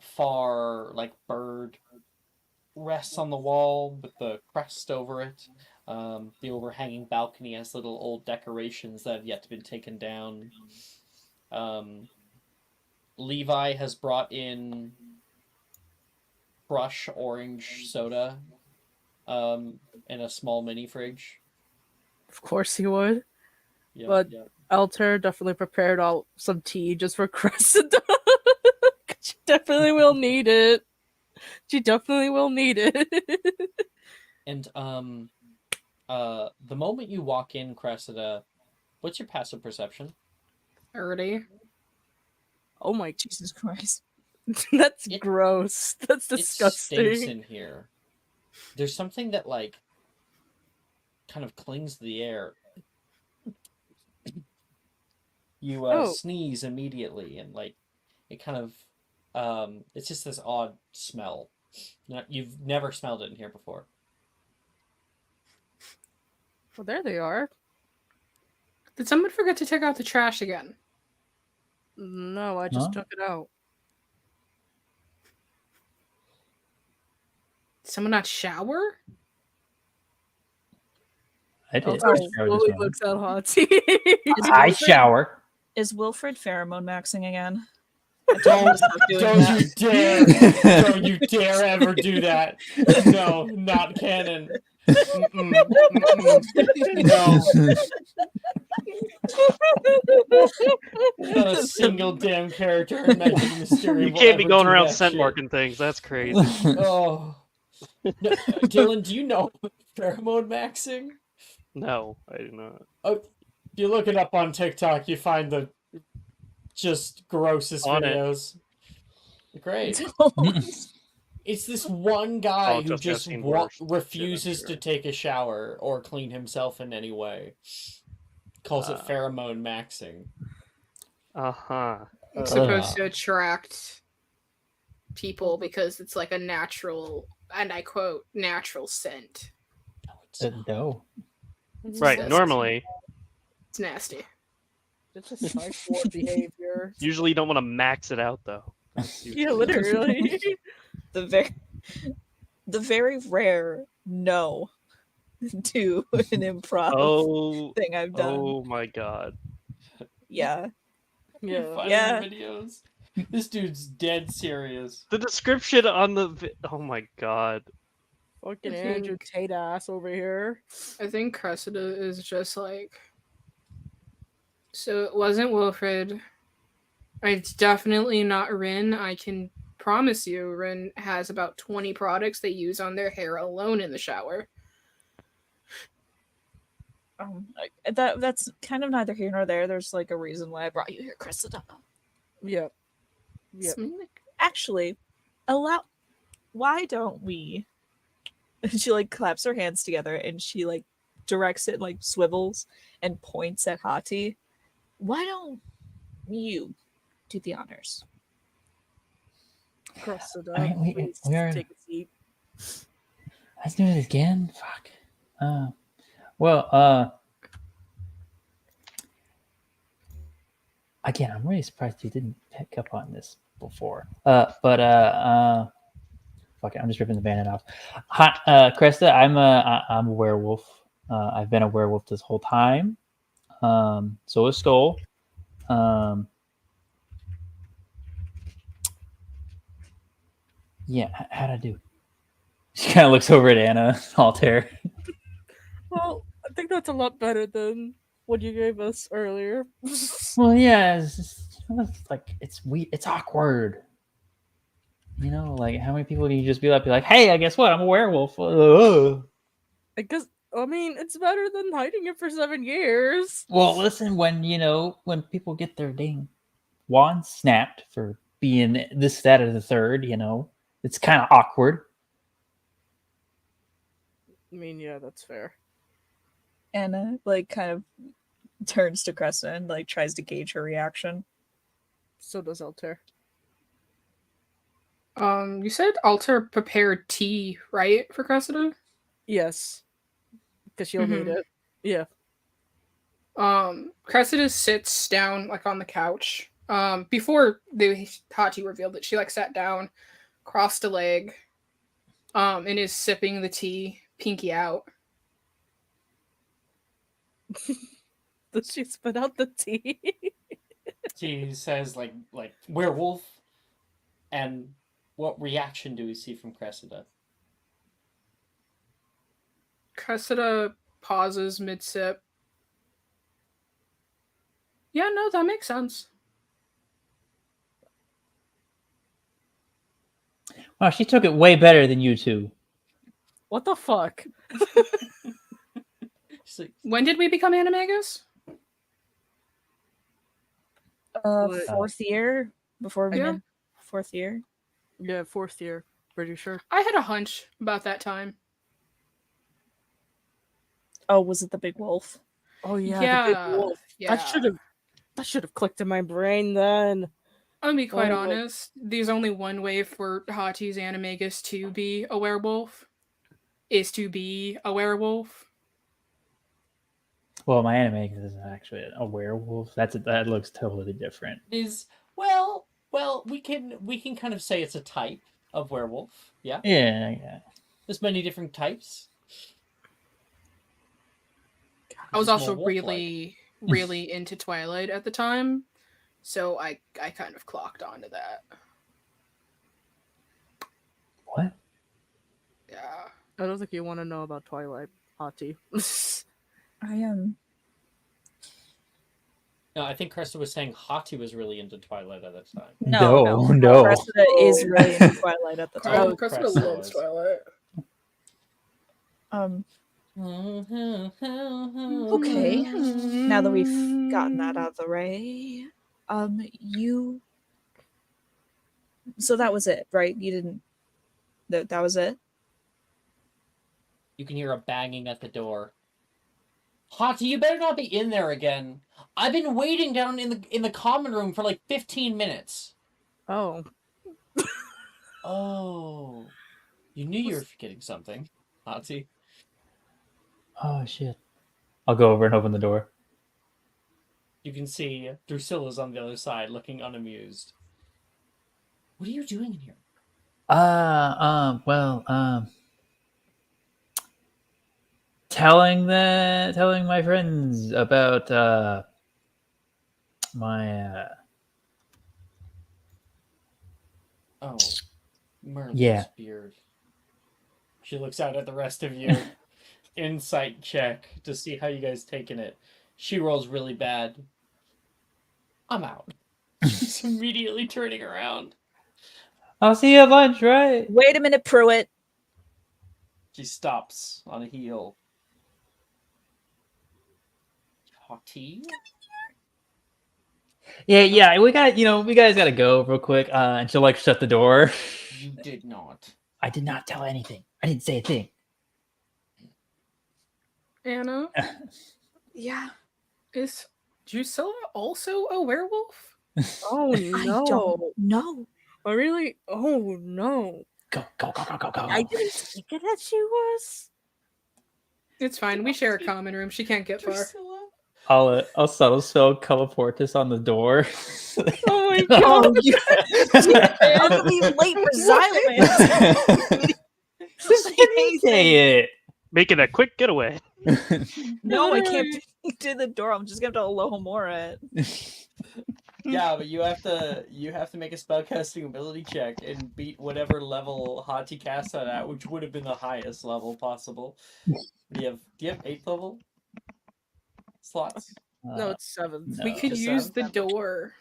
far bird rests on the wall with the crest over it. The overhanging balcony has little old decorations that have yet to be taken down. Levi has brought in crush orange soda in a small mini fridge. Of course he would. Yeah, But yeah. Altair definitely prepared some tea just for Cressida. She definitely will need it. She definitely will need it. And the moment you walk in, Cressida, what's your passive perception? 30. Oh my, Jesus Christ. that's It- gross. That's It stinks disgusting. in here. There's something that kind of clings to the air. You Oh. sneeze immediately, and it kind of it's just this odd smell. You've never smelled it in here before. Well, there they are. Did someone forget to take out the trash again? No, I just Huh? took it out. Did someone not shower? I did. Oh, I showered this Willie morning. looks at Hati. I shower. Is Wilfred pheromone maxing again? Don't, Stop doing don't that. you dare! Don't you dare ever do that! No, not canon. Mm-mm, mm-mm. No, not a single damn character in Magic Mysterium. You will can't be ever going do around that scent shit. marking things. That's crazy. Oh, no, Dylan, do you know pheromone maxing? No, I do not. Oh, if you look it up on TikTok, you find the just grossest On it. videos. Great. It's this one guy Oh, who just just seen worse shit, I'm refuses sure. to take a shower or clean himself in any way. Calls it pheromone maxing. Uh-huh. It's supposed to attract people because it's like a natural, and I quote, natural scent. No. Right, Yes. normally, It's nasty. It's a psycho behavior. usually you don't want to max it out, though. Yeah, literally. The very rare no to an improv Oh, thing I've done. oh my god. Yeah. You're Yeah. finding Yeah. the videos. This dude's dead serious. The description on the oh my god. Fucking I Andrew think- Tate ass over here. I think Cressida is just like, so it wasn't Wilfred. It's definitely not Rin. I can promise you, Rin has about 20 products they use on their hair alone in the shower. That's kind of neither here nor there. There's like a reason why I brought you here, Cressida. Yep. Yep. Actually, why don't we? And she like claps her hands together and she like directs it, like swivels and points at Hati. Why don't you do the honors? Cressida, I mean, please we are. take a seat. Let's do it again. Fuck. Well, again, I'm really surprised you didn't pick up on this before. Fuck it, I'm just ripping the bandit off. Hi, Krista, I'm a werewolf. I've been a werewolf this whole time. So is Skull. Yeah, how'd I do? She kind of looks over at Anna, Altair. Well, I think that's a lot better than what you gave us earlier. Well, yeah, it's just, it's like it's awkward. You know, like how many people do you just be like, hey, I guess what? I'm a werewolf. I guess. I mean, it's better than hiding it for 7 years. Well, listen, when people get their dang wand snapped for being this, that, or the third, it's kind of awkward. I mean, yeah, that's fair. Anna like kind of turns to Cressida and like tries to gauge her reaction. So does Altair. You said Alter prepared tea, right, for Cressida? Yes, because she'll need it. Yeah. Cressida sits down like on the couch. Before the Hati revealed that she like sat down, crossed a leg, and is sipping the tea, pinky out. Does she spit out the tea? She says like werewolf, and what reaction do we see from Cressida? Cressida pauses mid sip. Yeah, no, that makes sense. Wow, she took it way better than you two. What the fuck? She's like, When did we become animagus? What? Fourth year before we Yeah. did fourth year. Yeah, 4th year. Pretty sure. I had a hunch about that time. Oh, was it the big wolf? Oh yeah, Yeah, the big wolf. yeah. That should have clicked in my brain then. I'll be quite Oh, honest. There's only one way for Hati's animagus to be a werewolf. Is to be a werewolf. Well, my anime is actually a werewolf. That looks totally different. is we can kind of say it's a type of werewolf. Yeah. Yeah. There's many different types. I was This is also more wolf-like. really into Twilight at the time, so I kind of clocked onto that. What? Yeah. I don't think you want to know about Twilight, Hati. I am. No, I think Cressida was saying Hati was really into Twilight at that time. No. Cressida is really into Twilight at the time. Cressida loves Twilight. Okay. Now that we've gotten that out of the way, you. So that was it, right? You didn't. That was it. You can hear a banging at the door. Hati, you better not be in there again. I've been waiting down in the common room for like 15 minutes. Oh. Oh. You knew you were forgetting something, Hati. Oh shit! I'll go over and open the door. You can see Drusilla's on the other side, looking unamused. What are you doing in here? Telling my friends about my Oh, Merlin's Yeah. beard. She looks out at the rest of you. Insight check to see how you guys taking it. She rolls really bad. I'm out. She's immediately turning around. I'll see you at lunch, right? Wait a minute, Pruitt. She stops on a heel. Hati? Yeah. We guys gotta go real quick. And she'll like shut the door. You did not. I did not tell anything. I didn't say a thing. Anna, Yeah. is Drusilla also a werewolf? Oh I no. don't know. I really. Oh no. Go. I didn't think that she was. It's fine. We share a common room. She can't get far. Drusilla? I'll subtle spell Caliportus on the door. Oh my Oh, god. you I'm gonna be late for Xyloman. Say it. Making a quick getaway. No, I can't do the door. I'm just gonna have to Alohomora it. Yeah, but you have to make a spellcasting ability check and beat whatever level Hati cast that at, which would have been the highest level possible. Do you have 8th level slots? No, it's 7th. We No. could Just use seven? the door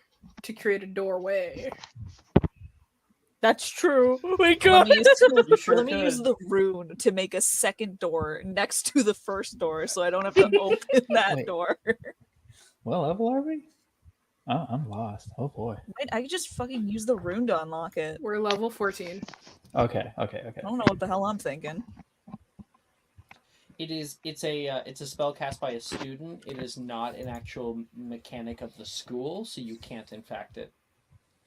to create a doorway. That's true. Oh my Let god. me, You sure let me use could. the rune to make a second door next to the first door, so I don't have to open that Wait. door. What level are we? Oh, I'm lost. Oh boy. Wait, I could just fucking use the rune to unlock it. We're level 14. Okay. I don't know what the hell I'm thinking. It's a spell cast by a student. It is not an actual mechanic of the school, so you can't infect it.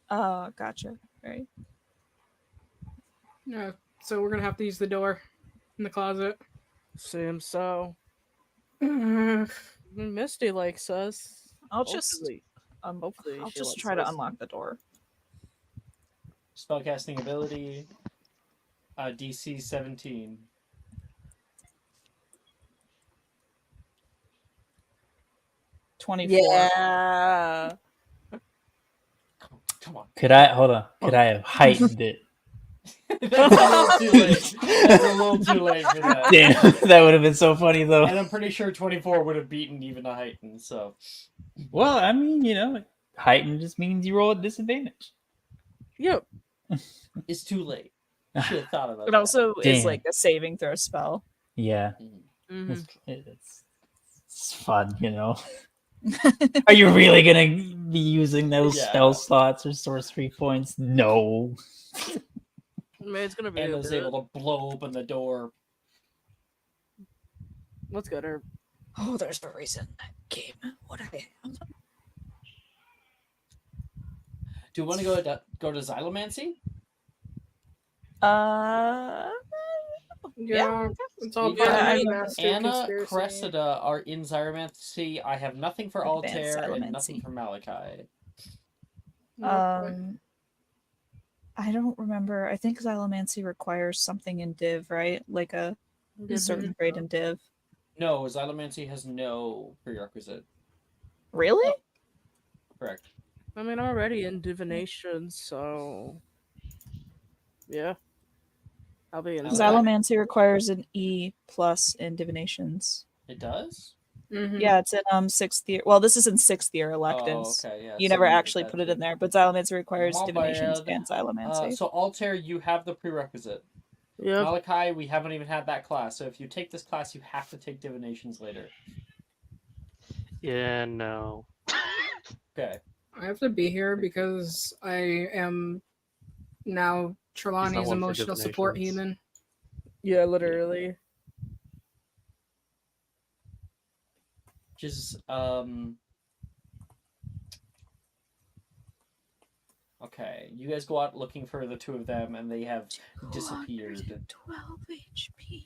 Gotcha. Right. Yeah, so we're gonna have to use the door in the closet. Seems so. Uh, Misty likes us. I'll just Hopefully. Hopefully I'll she just likes try to us. unlock the door. Spellcasting ability, DC 17. Yeah. Come on. Could I have heightened it? That's a little too late. That's a little too late for that. Damn, that would have been so funny though. And I'm pretty sure 24 would have beaten even a heightened, so. Well, I mean, heightened just means you roll at disadvantage. Yep. It's too late. Should have thought about It that. also is Damn. like a saving throw spell. Yeah, Mhm. it's fun. Are you really gonna be using those Yeah. spell slots or sorcery points? No. I mean, it's gonna be. Anna's able to blow open the door. Let's get her. Oh, there's the reason that game. What I am. Do you want to go to Xylomancy? yeah, it's all You part got of the I- master Anna, conspiracy. Cressida are in Xylomancy. I have nothing for Advanced Altair and Xylomancy. nothing for Malachi. I don't remember. I think Xylomancy requires something in Div, right? Like a certain grade in Div. No, Xylomancy has no prerequisite. Really? Correct. I mean, I'm already in divination, so yeah, I'll be in. Okay. Xylomancy requires an E plus in divinations. It does? Mhm. Yeah, it's in 6th year. Well, this is in 6th year electives. Oh, okay, yeah. You so never did actually that put it too. in there, but Xylomancy requires My divinations bad. and Xylomancy. So Altair, you have the prerequisite. Yep. Malachi, we haven't even had that class. So if you take this class, you have to take divinations later. Yeah, no. Okay. I have to be here because I am now Trelawney's one for emotional support divinations. human. Yeah, literally. Just Okay, you guys go out looking for the two of them, and they have disappeared. 12 HP.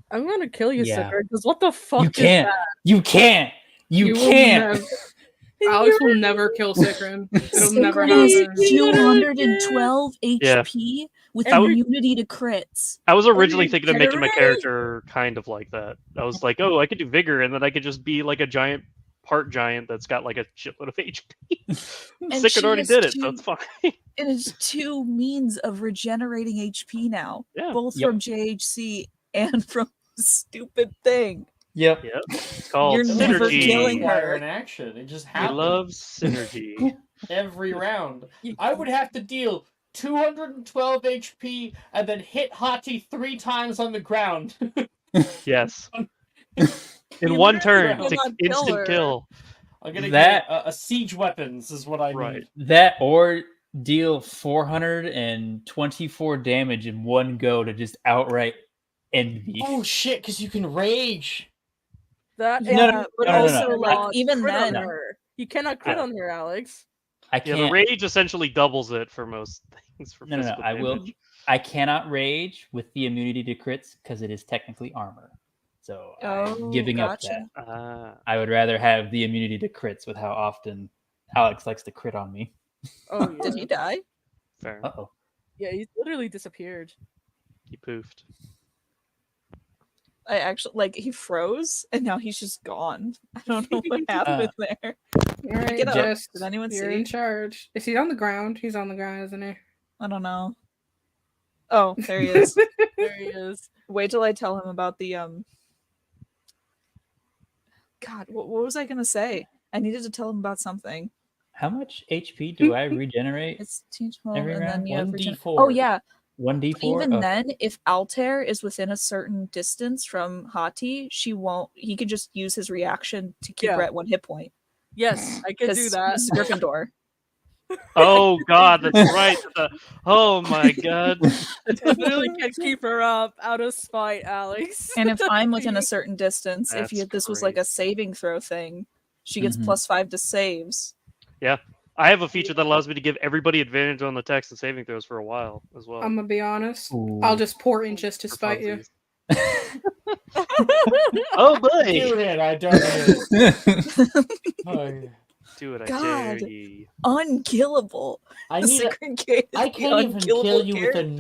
I'm gonna kill you, Yeah. sucker. Because what the fuck You is can't. that? You can't. You will can't. never- Alex will never kill Sikrin. It'll never Sikrin is happen. 212 Yeah. HP with And immunity to crits. I was originally you thinking of making my kidding me? character kind of like that. I was like, oh, I could do vigor, and then I could just be like a giant part giant that's got like a shitload of HP. And she Sickard already has did it, so two- it's fine. It is 2 means of regenerating HP now, Yeah. both Yep. from JHC and from the stupid thing. Yep. Yep. It's called You're never synergy. killing her. Fire in action. It just He happens loves synergy. every round. I would have to deal 212 HP and then hit Hati 3 times on the ground. Yes. in You one literally turn to cannot kill instant her. kill. I'm gonna That- get a siege weapons is what I Right. need. That or deal 424 damage in one go to just outright end me. Oh shit! Because you can rage. That No, Yeah, but no, no, also no. like cannot even crit on then, her. You cannot crit Yeah. on her, Alex. I Yeah, can't. the rage essentially doubles it for most things for No. physical I will. damage. I cannot rage with the immunity to crits because it is technically armor. So I'm giving gotcha. up that. Ah. I would rather have the immunity to crits with how often Alex likes to crit on me. Oh yeah. Did he die? Fair. Uh-oh. Yeah, he's literally disappeared. He poofed. I actually like he froze and now he's just gone. I don't know what happened there. All right, get up? Jess, Did anyone you're see? in charge. Is he on the ground? He's on the ground, isn't he? I don't know. Oh, there he is. There he is. Wait till I tell him about the God, what was I gonna say? I needed to tell him about something. How much HP do I regenerate? It's teach home Every and round? then you have 1d4. Oh yeah. 1d4? Even Oh, then, if Altair is within a certain distance from Hati, he could just use his reaction to keep her Yeah. at 1 hit point. Yes, I can do Because that. Mrs. Gryffindor. Oh god, that's right. Oh my god. I literally can keep her up out of spite, Alex. And if I'm within a certain distance, if That's this was like a great. saving throw thing, she gets Mhm. +5 to saves. I have a feature that allows me to give everybody advantage on the text and saving throws for a while as well. I'm gonna be honest. Ooh. I'll just pour in just to for spite you. funsies. Oh boy! Do it! I don't know. Oh, Do it, I God. dare ye. Unkillable. I The need. Secret Gate is I the can't even unkillable kill you with a character.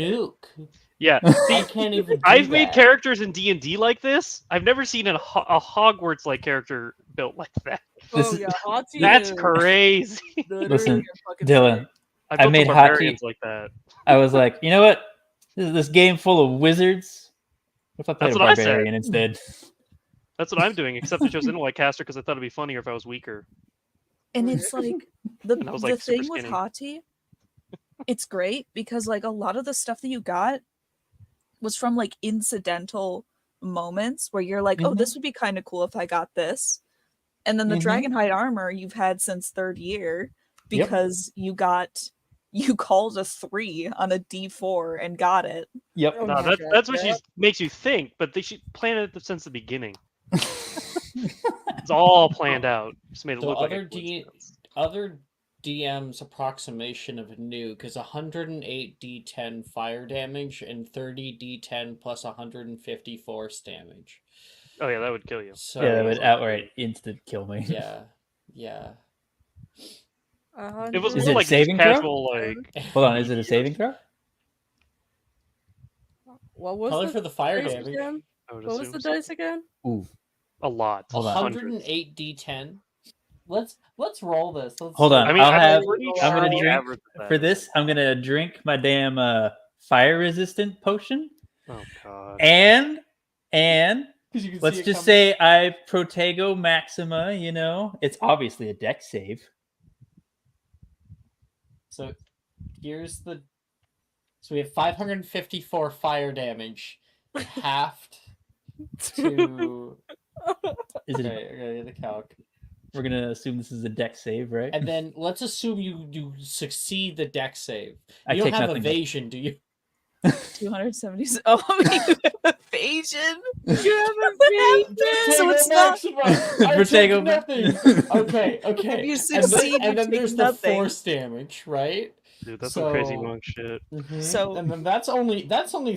nuke. Yeah, I can't even. Do I've made that. characters in D&D like this. I've never seen a Hogwarts-like character built like that. Oh yeah, Hati That's is crazy. literally Listen, a fucking Dylan, saint. I I built made the Haki- barbarians like that. I was like, you know what? This game full of wizards. What if I played That's a what I said. barbarian instead? That's what I'm doing, except I chose Intellect Caster because I thought it'd be funnier if I was weaker. And it's like the And I was, like, super thing with skinny. Hati, it's great because like a lot of the stuff that you got was from like incidental moments where you're like, oh, Mhm. this would be kind of cool if I got this. And then the Mhm. Dragonhide armor you've had since 3rd year Yep. because you called a 3 on a D4 and got it. Yep. Oh No, my that's God, that's what yeah. she makes you think, but they should plan it since the beginning. It's all planned out. Just made it So look like other a coincidence. other DM's approximation of a nuke is 108 D10 fire damage and 30 D10 plus 150 force damage. Oh yeah, that would kill you. So Yeah, that would outright instant kill me. yeah, yeah. If it was Is more it like saving just throw? casual, like Hold on, is it a saving throw? What was Probably the for the fire dice damage. again? I would What was assume the so. dice again? Ooh. A lot. Hold on. Hundreds. 108 D10. Let's roll this. Let's Hold see. on. I mean, I'll I'm have. pretty I'm sure gonna the drink average of that for is this. I'm gonna drink my damn fire resistant potion, Oh god. and 'Cause you can let's see it just coming. say I Protego Maxima. You know, it's obviously a deck save. So here's the. So we have 554 fire damage, halved to. Is it? Okay, the calc. We're gonna assume this is a deck save, right? And then let's assume you succeed the deck save. I You don't take have nothing. evasion, do you? 270. Oh, I mean, evasion. You have a So it's not- Protego nothing. Okay. If you And succeed, then you take there's the nothing. force damage, right? Dude, that's some crazy So- monk shit. So- and then that's only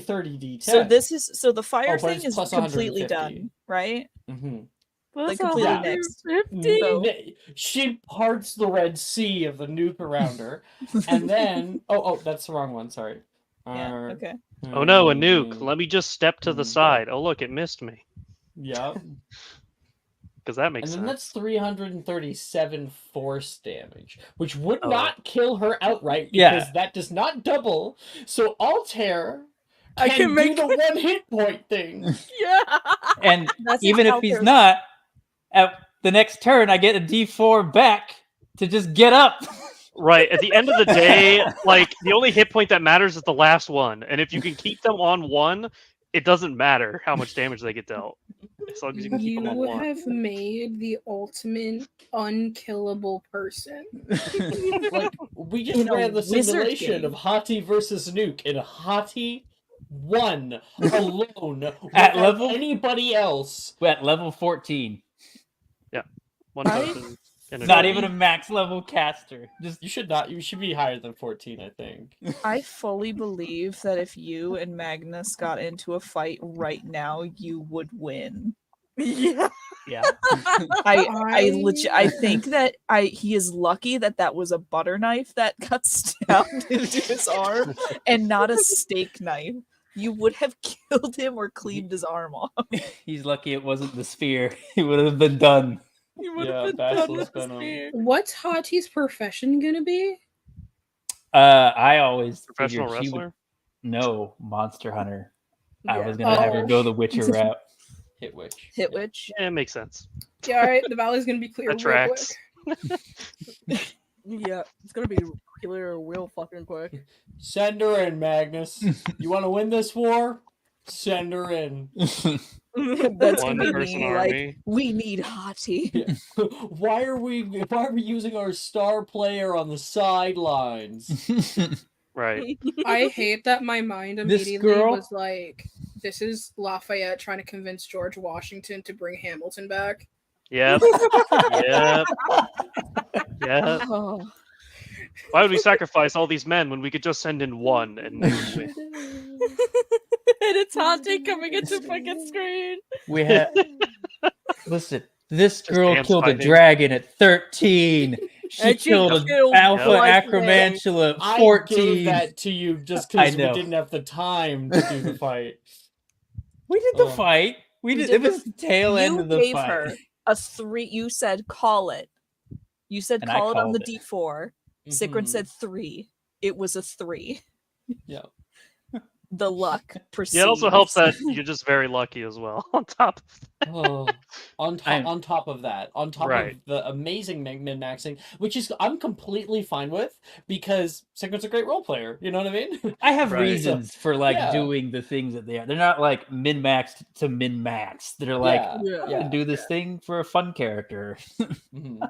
30 D10. So the fire Oh, but thing it's is plus completely 150. done, right? Mhm. like, completely Yeah. next. 50? So- She parts the Red Sea of the nuke around her, and then oh, that's the wrong one. Sorry. Yeah. Okay. Oh no, a nuke. Let me just step to the Mm. side. Oh look, it missed me. Yeah. Because that And makes then sense. that's 337 force damage, which would Oh. not kill her outright Yeah. because that does not double. So Altair I can can do make- the one hit point thing. Yeah. And That's even if how he's they're- not, at the next turn, I get a D4 back to just get up. Right. At the end of the day, like the only hit point that matters is the last one. And if you can keep them on one, it doesn't matter how much damage they get dealt, as long as you can keep them on You one. have made the ultimate unkillable person. Like, we just In a ran the wizard simulation game. of Hati versus Nuke, and Hati won alone At without level- anybody else. At level 14. One I- potion and a Not gold. even a max level caster. Just You should not. You should be higher than 14, I think. I fully believe that if you and Magnus got into a fight right now, you would win. Yeah. yeah. I think that he is lucky that was a butter knife that got stabbed into his arm and not a steak knife. You would have killed him or cleaved his arm off. He's lucky it wasn't the spear. He would have been done. He would Yeah, have been done Basilisk with the Venom. spear. What's Hati's profession gonna be? I always Professional figured she would wrestler. no monster hunter. I Yeah. was gonna have her Oh. go the Witcher route. Hit witch. Hit witch. Yeah, it makes sense. Yeah, alright, the valley's gonna be clear That real quick. tracks. Yeah, it's gonna be clear real fucking quick. Send her in, Magnus. You want to win this war? Send her in. That's One gonna person be army. like, we need Hati. Why are we using our star player on the sidelines? Right. I hate that my mind This immediately girl- was like, this is Lafayette trying to convince George Washington to bring Hamilton back. Yep. Yep. Yep. Oh. Why would we sacrifice all these men when we could just send in one and they would win? And it's Hati coming into fucking screen. We had listen. This Just girl dance killed a fighting. dragon at 13. She And she killed killed an alpha Life acromantula at I 14. gave that to you just I because we know. didn't have the time to do the fight. We did the Oh. fight. We We did. did It was the tail end You of the gave fight. her a 3. You said call it. You said And I call it on called the it. D4. Sigrun Mhm. said 3. It was a 3. Yeah. The luck proceeds. Yeah, it also helps that you're just very lucky as well. On top of Oh, on I'm- top of that, on top Right. of the amazing min-maxing, which is I'm completely fine with because Sigrun's a great role player. You know what I mean? I have Right. reasons for like Yeah. doing the things that they are. They're not like min maxed to min max. They're like yeah, Yeah. I'm gonna do this thing for a fun character. Mhm.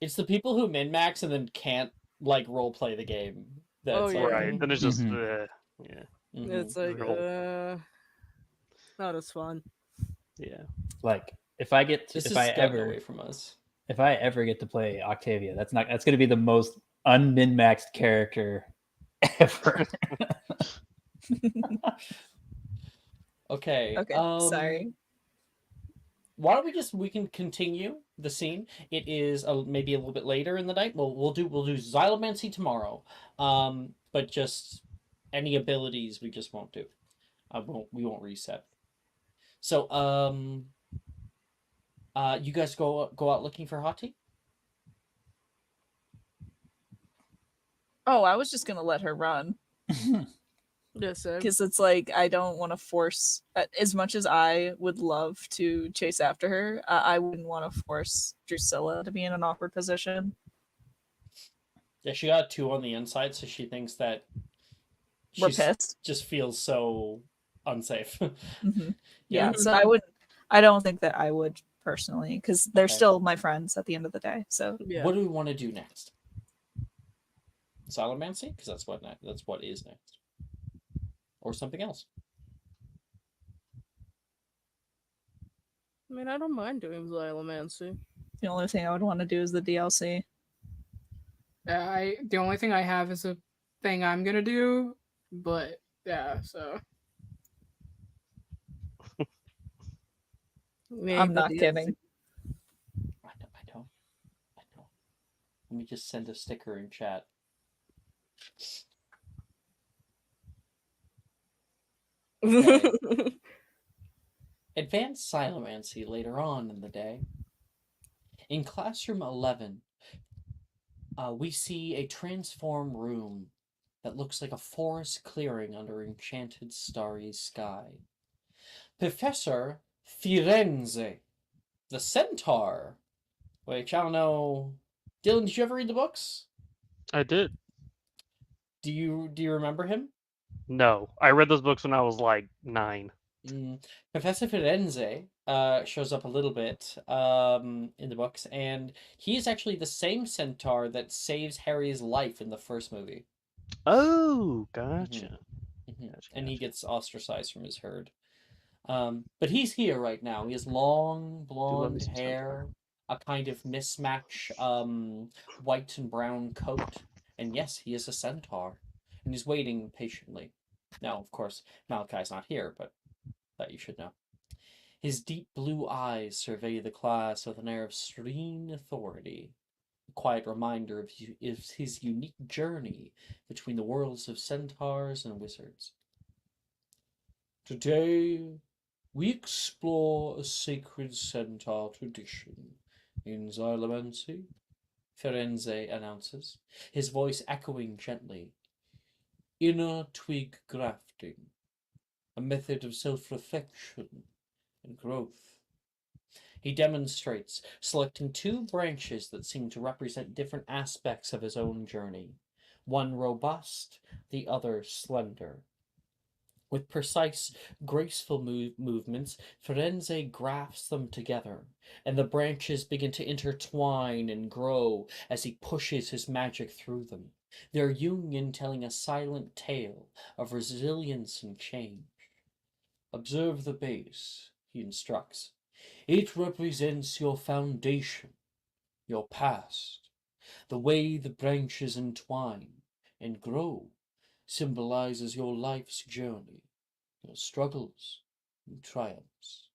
It's the people who min-max and then can't like role play the game. That's Oh, like, yeah. right. Then it's just Mhm. yeah. mhm. It's like, Real. not as fun. Yeah. Like if I get to, This is if I gotten ever away from us. if I ever get to play Octavia, that's gonna be the most unmin maxed character ever. Okay. Okay, sorry. Why don't we can continue the scene. It is maybe a little bit later in the night. We'll do Xylomancy tomorrow. But just any abilities we just won't do. We won't reset. So you guys go out looking for Hati? Oh, I was just gonna let her run Yes, sir. because it's like I don't want to force. As much as I would love to chase after her, I wouldn't want to force Drusilla to be in an awkward position. Yeah, she got a 2 on the inside, so she thinks that We're she's pissed. just feels so unsafe. hmm Yeah. Yeah, so I don't think that I would personally because they're Okay. still my friends at the end of the day. So Yeah. What do we want to do next? Xylomancy? Because that's what is next. Or something else. I mean, I don't mind doing Xylomancy. the only thing I would want to do is the DLC. The only thing I have is a thing I'm gonna do, but yeah, so I'm not kidding. I don't. Let me just send a sticker in chat. Okay. Advanced Xylomancy later on in the day. In classroom 11, we see a transform room that looks like a forest clearing under enchanted starry sky. Professor Firenze, the centaur, which I don't know. Dylan, did you ever read the books? I did. Do you remember him? No, I read those books when I was like 9. Professor Firenze shows up a little bit in the books, and he is actually the same centaur that saves Harry's life in the first movie. Oh, Mm-hmm. gotcha. Mm-hmm. Gotcha, And he gotcha. gets ostracized from his herd. But he's here right now. He has long Do love me blonde some Centaur. hair, a kind of mismatch white and brown coat, and yes, he is a centaur, and he's waiting patiently. Now, of course, Malachi's not here, but that you should know. His deep blue eyes survey the class with an air of serene authority, a quiet reminder of his unique journey between the worlds of centaurs and wizards. Today, we explore a sacred centaur tradition in Xylomancy, Firenze announces, his voice echoing gently. Inner twig grafting, a method of self-reflection and growth. He demonstrates, selecting 2 branches that seem to represent different aspects of his own journey, one robust, the other slender. With precise, graceful movements, Firenze grafts them together, and the branches begin to intertwine and grow as he pushes his magic through them, their union telling a silent tale of resilience and change. Observe the base, he instructs. It represents your foundation, your past. The way the branches entwine and grow symbolizes your life's journey, your struggles and triumphs.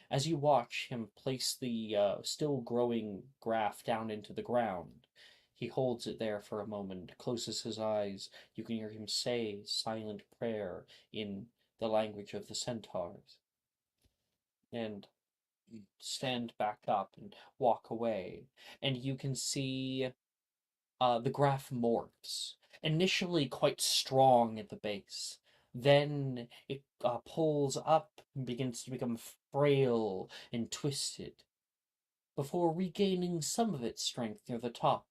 As you watch him place the still growing graft down into the ground, he holds it there for a moment, closes his eyes. You can hear him say silent prayer in the language of the centaurs. And stand back up and walk away, and you can see the graph morphs. Initially quite strong at the base, then it pulls up and begins to become frail and twisted, before regaining some of its strength near the top,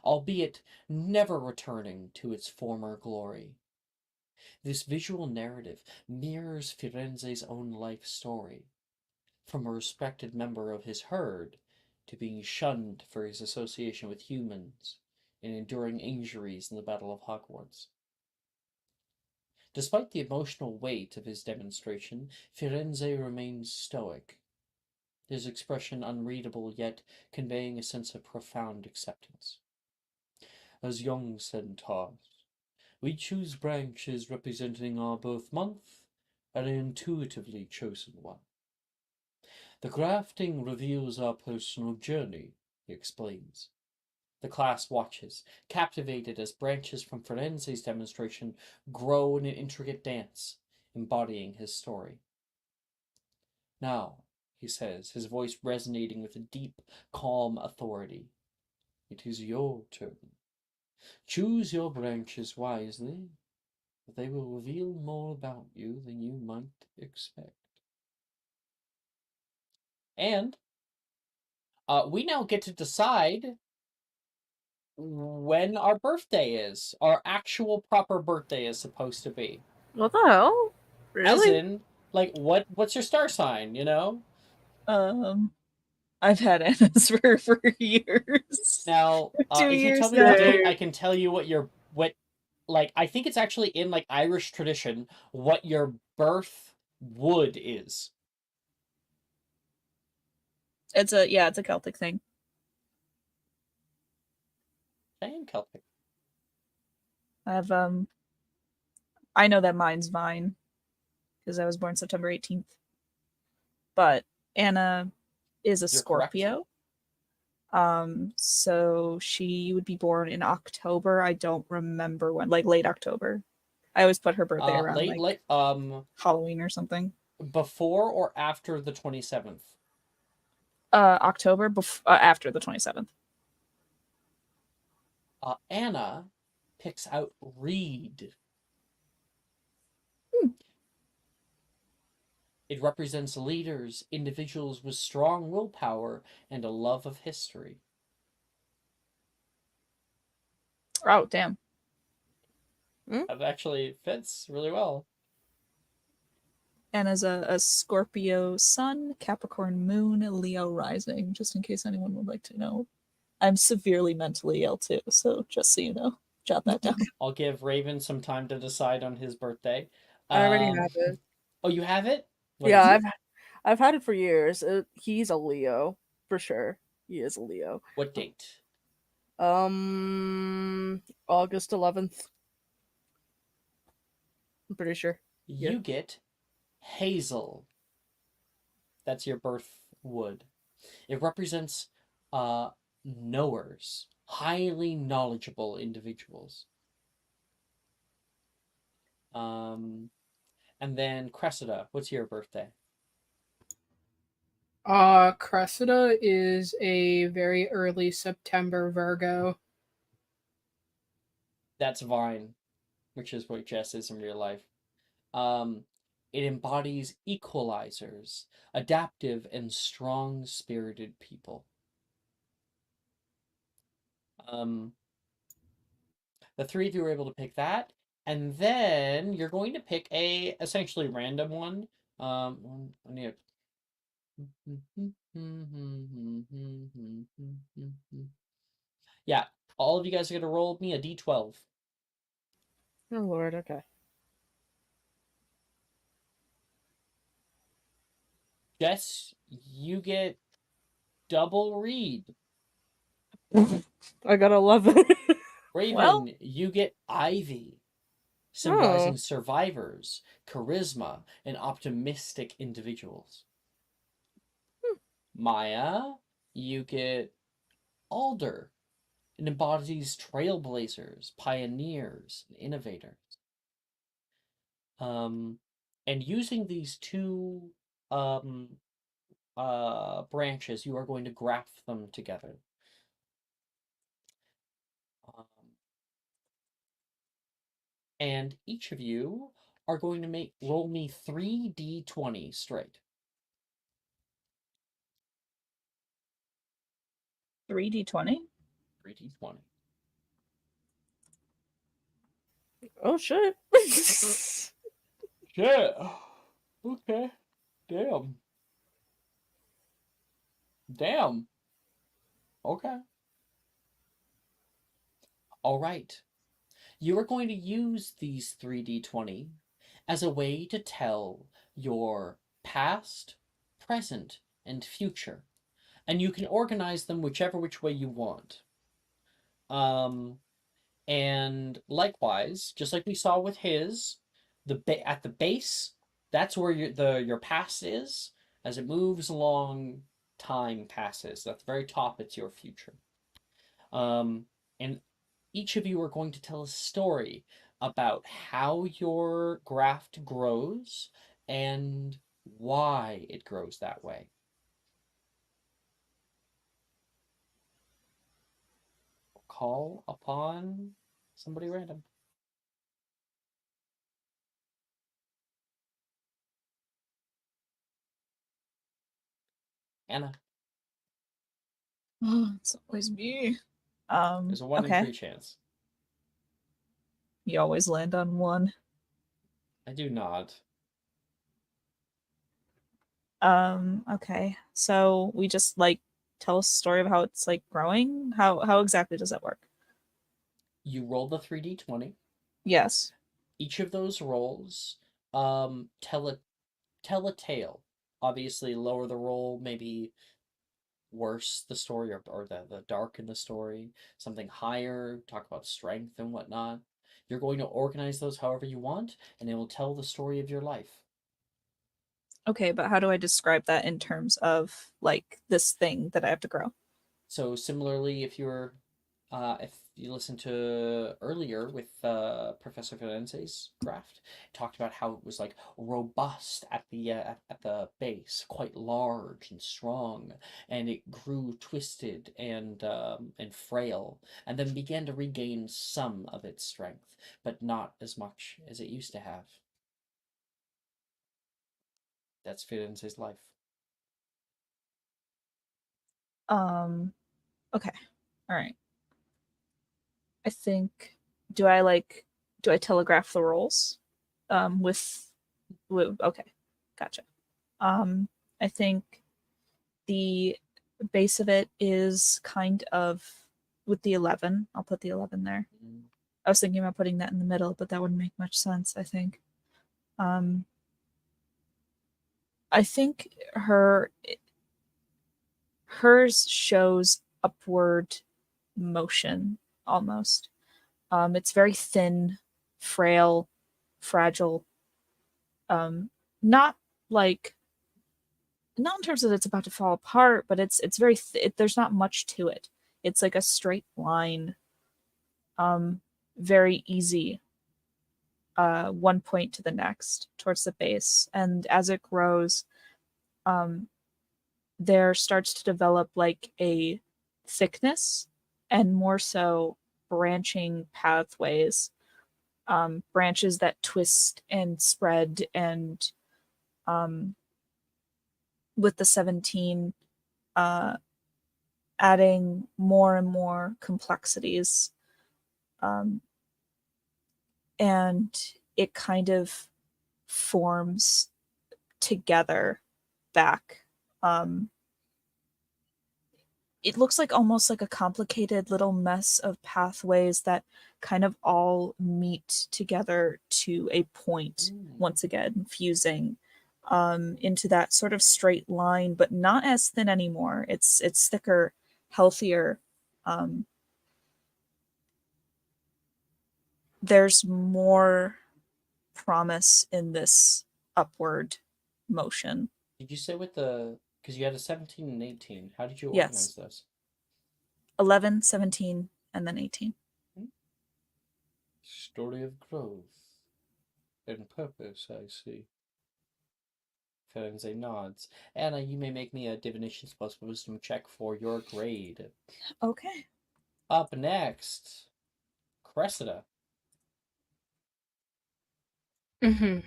albeit never returning to its former glory. This visual narrative mirrors Firenze's own life story, from a respected member of his herd to being shunned for his association with humans and enduring injuries in the Battle of Hogwarts. Despite the emotional weight of his demonstration, Firenze remains stoic, his expression unreadable yet conveying a sense of profound acceptance. As young centaurs, we choose branches representing our birth month and an intuitively chosen one. The grafting reveals our personal journey, he explains. The class watches, captivated as branches from Firenze's demonstration grow in an intricate dance, embodying his story. Now, he says, his voice resonating with a deep, calm authority, it is your turn. Choose your branches wisely, but they will reveal more about you than you might expect. And we now get to decide when our birthday is. Our actual proper birthday is supposed to be. What the hell? As Really? in, like, what's your star sign, you know? I've had Anna's for years. Now, 2 if you tell years me the now. date, I can tell you what like I think it's actually in like Irish tradition what your birth wood is. It's a Celtic thing. I am Celtic. I have I know that mine's Vine because I was born September 18th. But Anna is a You're correct. Scorpio. So she would be born in October. I don't remember when, like late October. I always put her birthday around late Halloween or something. before or after the 27th? October after the 27th. Anna picks out Reed. It represents leaders, individuals with strong willpower and a love of history. Oh, damn. That actually fits really well. And as a Scorpio sun, Capricorn moon, Leo rising, just in case anyone would like to know. I'm severely mentally ill too, so just so you know, jot that down. I'll give Raven some time to decide on his birthday. I already Um, have it. oh, you have it? What Yeah, is it? I've had it for years. He's a Leo for sure. He is a Leo. What date? August 11th. I'm pretty sure. Yeah. You get Hazel. That's your birth wood. It represents knowers, highly knowledgeable individuals. Um, and then Cressida, what's your birthday? Cressida is a very early September Virgo. That's Vine, which is what Jess is in real life. Um, it embodies equalizers, adaptive and strong-spirited people. Um, the three of you were able to pick that, and then you're going to pick a essentially random one. I need yeah, all of you guys are gonna roll me a d12. Oh lord, okay. Jess, you get double read. I got 11. Raven, Well- you get Ivy, Oh. symbolizing survivors, charisma, and optimistic individuals. Maya, you get Alder. It embodies trailblazers, pioneers, and innovators. And using these two um, branches, you are going to graph them together. Um, and each of you are going to roll me 3d20 straight. 3d20. 3d20. Oh shit. Yeah. Okay. Damn. Damn. Okay. All right. You are going to use these 3d20 as a way to tell your past, present, and future. And you can organize them which way you want. And likewise, just like we saw with his, at the base, that's where your past is. As it moves along, time passes. At the very top, it's your future. And each of you are going to tell a story about how your graft grows and why it grows that way. Call upon somebody random. Anna. Oh, it's always me. There's a 1 in Okay. 3 chance. You always land on one. I do not. Okay. So we just like tell a story of how it's like growing. How exactly does that work? You roll the 3d20. Yes. Each of those rolls tell a tale. Obviously, lower the roll, maybe worse the story, or the dark in the story. Something higher, talk about strength and whatnot. You're going to organize those however you want, and it will tell the story of your life. Okay, but how do I describe that in terms of like this thing that I have to grow? So similarly, if you listen to earlier with Professor Firenze's craft, it talked about how it was like robust at the base, quite large and strong, and it grew twisted and frail, and then began to regain some of its strength, but not as much as it used to have. That's Firenze's life. Okay. All right. I think do I like Do I telegraph the rolls? Okay, gotcha. I think the base of it is kind of with the 11. I'll put the 11 there. I was thinking about putting that in the middle, but that wouldn't make much sense, I think. I think hers shows upward motion almost. It's very thin, frail, fragile. Not like not in terms of it's about to fall apart, but it's very there's not much to it. It's like a straight line, very easy, one point to the next towards the base, and as it grows, there starts to develop like a thickness and more so branching pathways, branches that twist and spread and with the 17 adding more and more complexities, and it kind of forms together back. It looks like almost like a complicated little mess of pathways that kind of all meet together to a point, once again, fusing into that sort of straight line, but not as thin anymore. It's thicker, healthier. There's more promise in this upward motion. Did you say with the, because you had a 17 and 18, how did you Yes. organize those? 11, 17, and then 18. Story of growth and purpose, I see. Ferenze nods. Anna, you may make me a divination plus wisdom check for your grade. Okay. Up next, Cressida. Mm-hmm.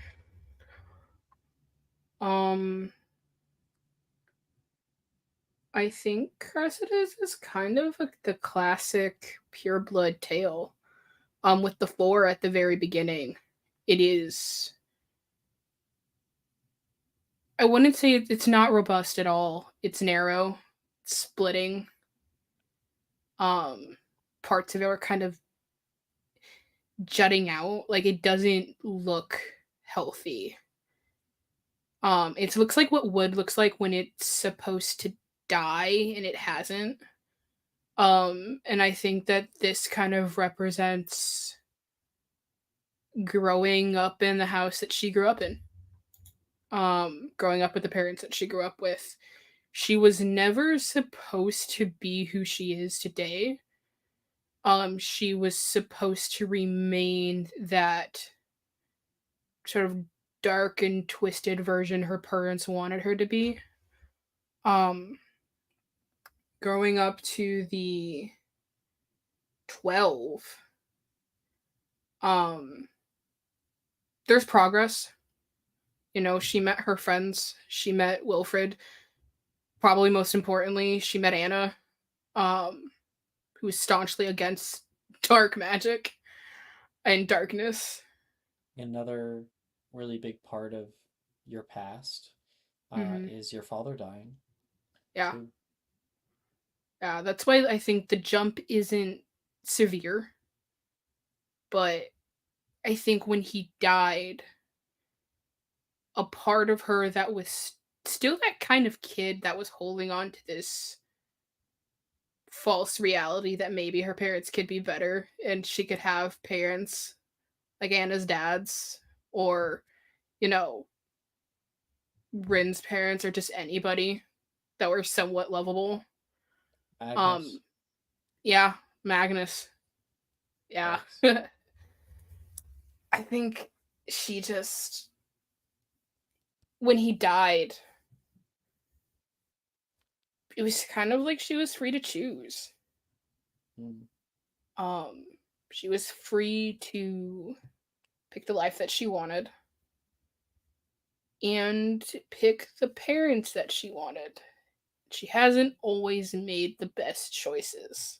I think Cressida's is kind of the classic pureblood tale. With the 4 at the very beginning. It is. I wouldn't say it's not robust at all. It's narrow, it's splitting. Parts of it are kind of jutting out. Like it doesn't look healthy. It looks like what wood looks like when it's supposed to die and it hasn't. And I think that this kind of represents growing up in the house that she grew up in. Growing up with the parents that she grew up with. She was never supposed to be who she is today. She was supposed to remain that sort of dark and twisted version her parents wanted her to be. Growing up to the 12, there's progress. You know, she met her friends. She met Wilfred. Probably most importantly, she met Anna, who was staunchly against dark magic and darkness. Another really big part of your past is your father dying. Yeah. Too. Yeah, that's why I think the jump isn't severe. But I think when he died, a part of her that was still that kind of kid that was holding on to this false reality that maybe her parents could be better and she could have parents like Anna's dad's or, you know, Rin's parents or just anybody that were somewhat lovable. Agnes. Yeah, Magnus. Yeah. I think she just, when he died, it was kind of like she was free to choose. She was free to pick the life that she wanted and pick the parents that she wanted. She hasn't always made the best choices.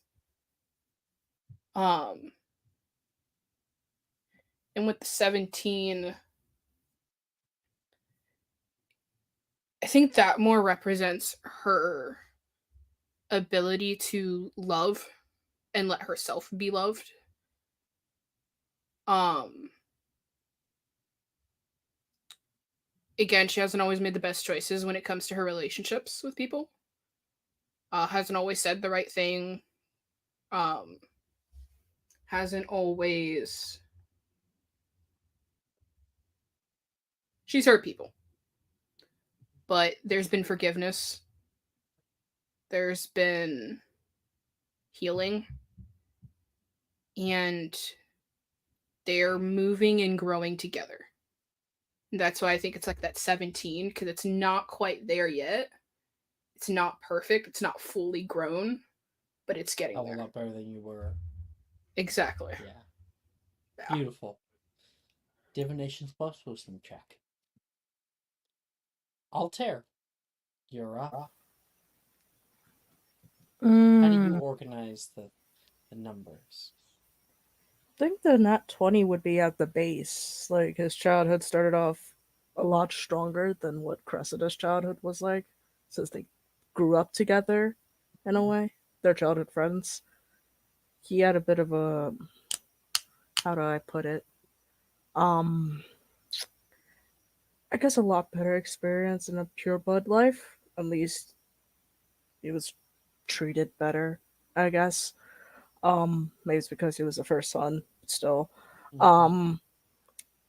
And with the 17, I think that more represents her ability to love and let herself be loved. Um Again, she hasn't always made the best choices when it comes to her relationships with people. Hasn't always said the right thing. Um hasn't always she's hurt people. But there's been forgiveness. There's been healing, and they're moving and growing together. That's why I think it's like that 17, because it's not quite there yet. It's not perfect. It's not fully grown, but it's getting Oh, a there. lot better than you were. Exactly. Yeah. Yeah. Beautiful. Divinations plus wisdom check. Altair, you're up. How do you organize the numbers? I think the nat 20 would be at the base. Like, his childhood started off a lot stronger than what Cressida's childhood was like, since they grew up together in a way. They're childhood friends. He had a bit of a. How do I put it? Um, I guess a lot better experience in a pure blood life. At least he was treated better, I guess. Maybe it's because he was the first son, but still. Um,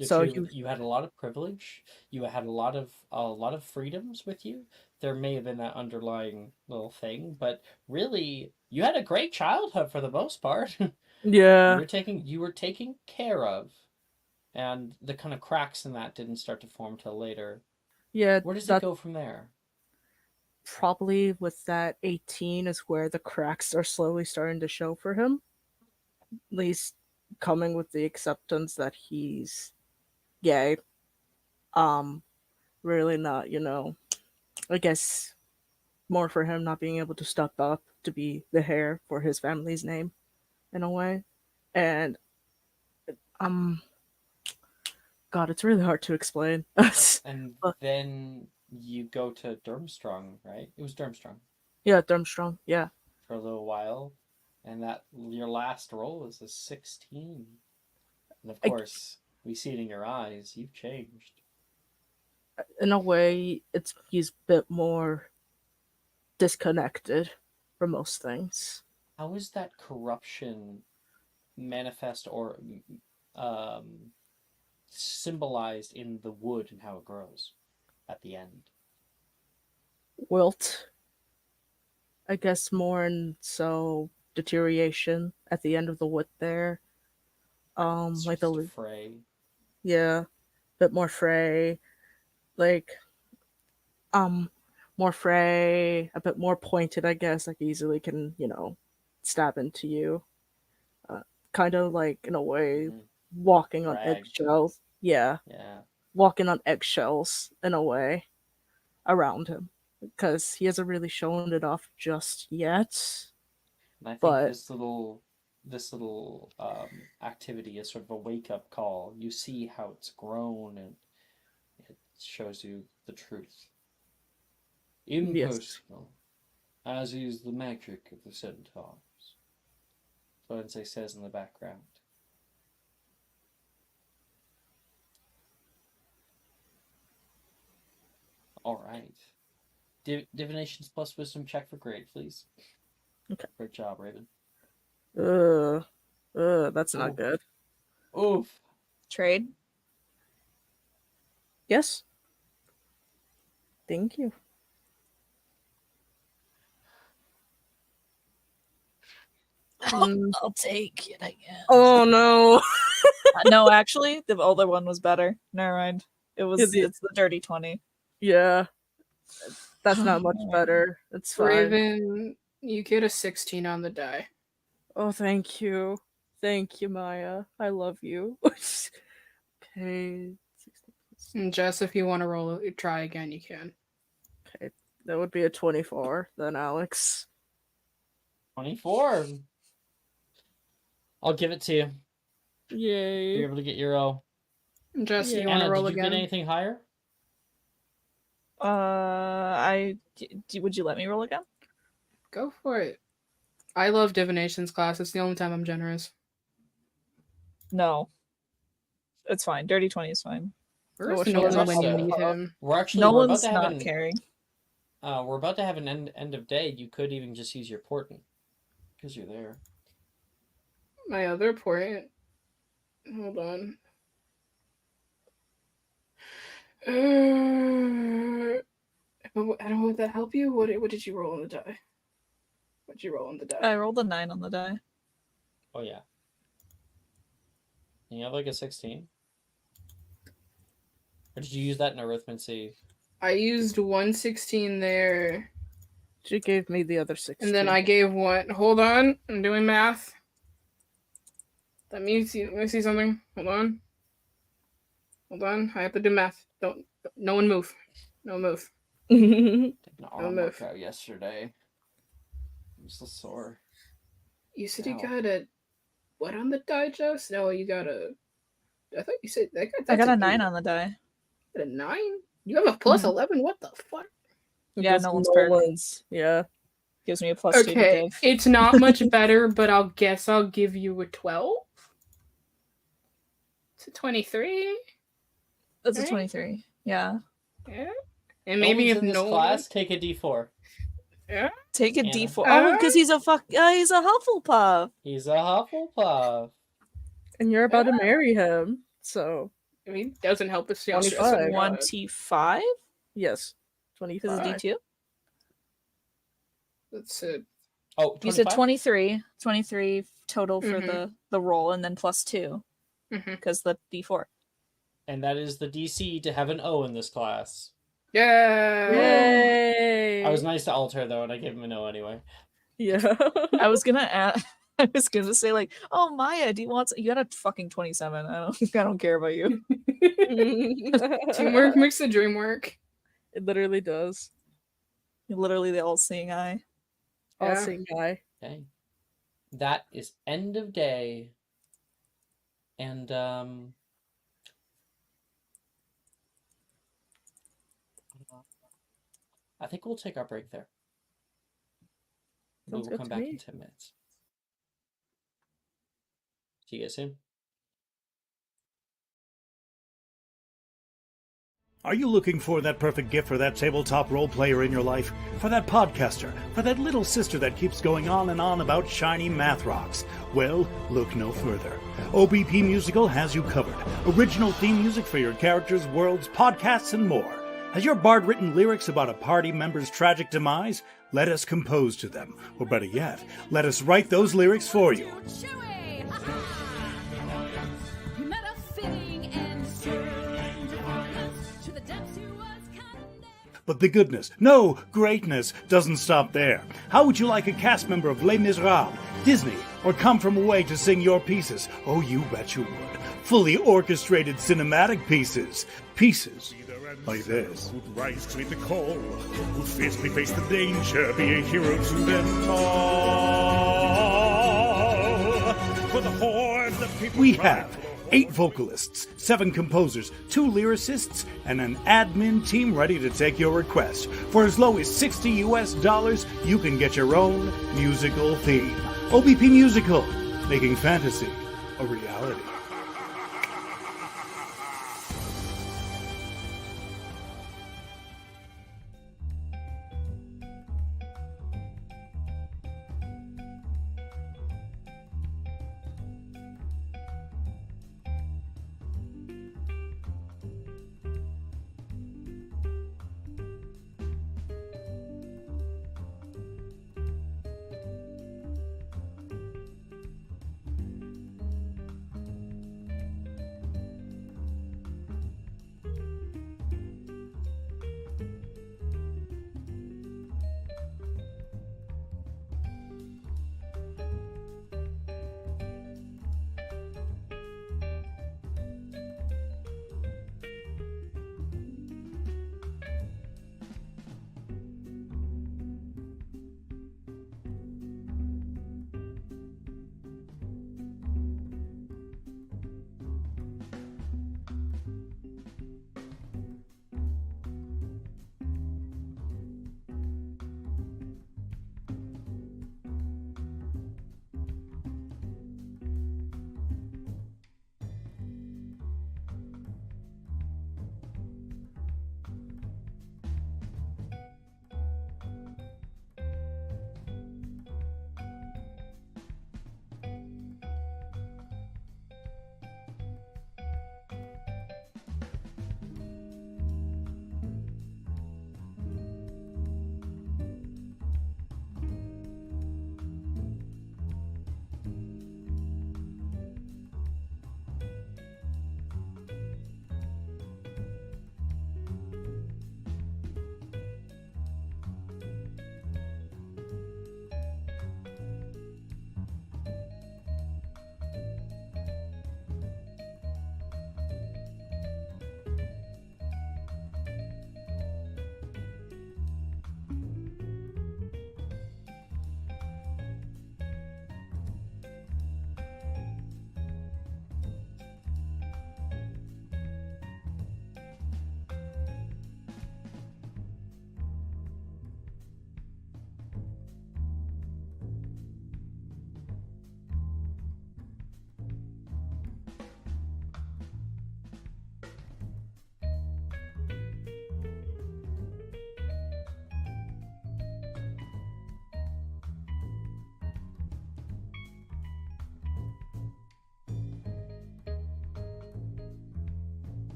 so You had a lot of privilege. You had a lot of freedoms with you. There may have been that underlying little thing, but really, you had a great childhood for the most part. yeah, You were taken care of, and the kind of cracks in that didn't start to form till later. yeah, Where does it that go from there? probably with that 18 is where the cracks are slowly starting to show for him. At least coming with the acceptance that he's gay. Um, really not, I guess more for him not being able to step up to be the heir for his family's name in a way. And um God, it's really hard to explain. And But then you go to Durmstrang, right? It was Durmstrang yeah, Durmstrang, yeah. for a little while, and that your last roll was a 16. And of I, course, we see it in your eyes. You've changed. in a way, he's a bit more disconnected from most things. How is that corruption manifest or um, symbolized in the wood and how it grows at the end? Wilt, I guess more and so deterioration at the end of the wood there. It Like starts to the fray. yeah, bit more fray, like um, more fray, a bit more pointed. I guess like easily can stab into you. Uh, kind of like in a way Mm-hmm. walking on Frag. eggshells. Yeah, Yeah. walking on eggshells in a way around him because he hasn't really shown it off just yet. And I think But this little activity is sort of a wake up call. You see how it's grown, and it shows you the truth. yes, Impersonal, as is the magic of the centaurs. That's what it says in the background. All right. Divinations plus wisdom check for grade, please. okay. Great job, Raven. Uh, that's not Ooh. good. Oof. Trade. Yes, thank you. Mm. I'll take it, I guess. Oh no. No, actually, the older one was better. Never mind. It's the dirty 20. Yeah, that's not much better. It's fine. Raven, you get a 16 on the die. Oh, thank you. Thank you, Maya. I love you. Okay. 16 plus- And Jess, if you want to roll it, try again, you can. Okay. That would be a 24 then, Alex. 24. I'll give it to you. Yay. You're able to get your O. Jesse, Yeah. you want to Anna, roll did you again? get anything higher? Would you let me roll again? Go for it. I love divinations class. It's the only time I'm generous. No. It's fine. Dirty 20 is fine. Where's wish I was Nolan just, when you uh, need him? We're about Nolan's to have not an caring. we're about to have an end of day. You could even just use your portent because you're there. My other point. Hold on. I don't know, would that help you? What did you roll on the die? What did you roll on the die? I rolled a 9 on the die. Oh yeah. And you have like a 16? Or did you use that in arithmancy? I used 116 there, She gave me the other 16. and then I gave one. Hold on, I'm doing math. Let me see something. Hold on. I have to do math. No one move. No move. Did an arm move. workout yesterday. I'm so sore. You said Ow. you got a what on the digest? No, you got a. I thought you said that. I got a 9 on the die. You got a 9. You have a plus Mhm. 11. What the fuck? Yeah, Because Nolan's paired. Yeah. Gives me a +2 to Okay, give. it's not much better, but I'll give you a 12. It's a 23. That's a Right? 23. Yeah. Yeah. And maybe if in this no class, take a D4. Yeah. Take a Anna. D4. Oh, because he's a he's a Hufflepuff. He's a Hufflepuff. And you're about to marry him, so I mean, it doesn't help if Sean's 25. 25? yes. Because 25. it's D2? That's it. Oh, 25? You said 23. 23 total for Mhm. the roll, and then +2 Mm-hmm. because the D4. And that is the DC to have an O in this class. Yeah. Yay! I was nice to Alter though, and I gave him an O anyway. Yeah. I was gonna add. I was gonna say like, oh Maya, do you want? You got a fucking 27. I don't care about you. Teamwork makes the dream work. It literally does. You're literally the all-seeing eye. All Yeah. seeing guy. Okay. That is end of day. And I think we'll take our break there. We Sounds will good come to back me. in 10 minutes. See you guys soon. Are you looking for that perfect gift for that tabletop role player in your life? For that podcaster? For that little sister that keeps going on and on about shiny math rocks? Well, look no further. OBP Musical has you covered. Original theme music for your characters, worlds, podcasts, and more. Has your bard written lyrics about a party member's tragic demise? Let us compose to them. Or better yet, let us write those lyrics for you. But the goodness, no, greatness, doesn't stop there. How would you like a cast member of Les Miserables, Disney, or Come From Away to sing your pieces? Oh, you bet you would. Fully orchestrated cinematic pieces. Pieces like this. Who'd rise to meet the call, who'd fiercely face the danger, be a hero to them all. For the horde of people We have 8 vocalists, 7 composers, 2 lyricists, and an admin team ready to take your request. For as low as $60 US, you can get your own musical theme. OBP Musical, making fantasy a reality.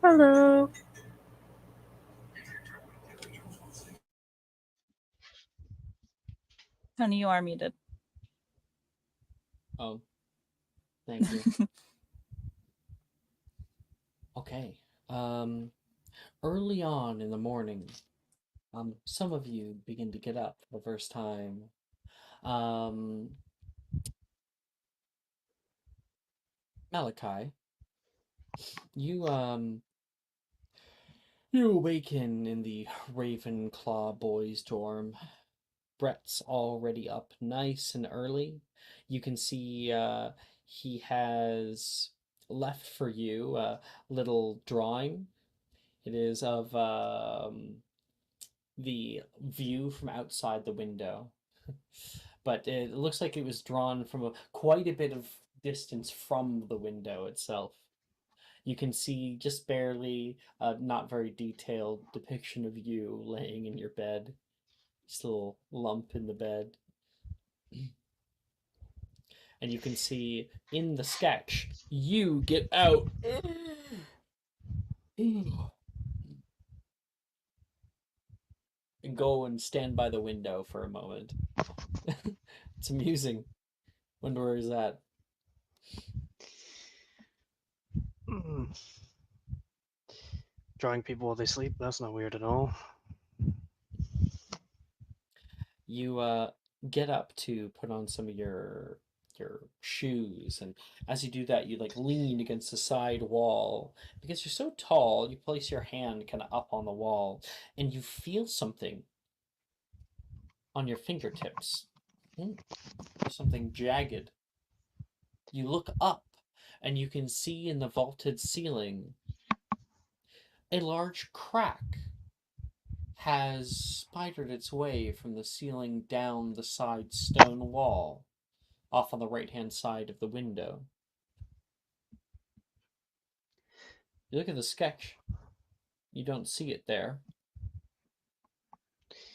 Hello. Honey, you are muted. Oh, thank you. Okay. Early on in the morning, some of you begin to get up for the first time. Um, Malachi, you you awaken in the Ravenclaw boys' dorm. Brett's already up nice and early. You can see he has left for you a little drawing. It is of the view from outside the window. But it looks like it was drawn from quite a bit of distance from the window itself. You can see just barely a not very detailed depiction of you laying in your bed. Just a little lump in the bed. And you can see in the sketch, you get out and go and stand by the window for a moment. It's amusing. Wonder where he's at. Drawing people while they sleep, that's not weird at all. You get up to put on some of your shoes, and as you do that, you like lean against the side wall. Because you're so tall, you place your hand kind of up on the wall, and you feel something on your fingertips. There's something jagged. You look up, and you can see in the vaulted ceiling a large crack has spidered its way from the ceiling down the side stone wall, off on the right-hand side of the window. You look at the sketch, you don't see it there.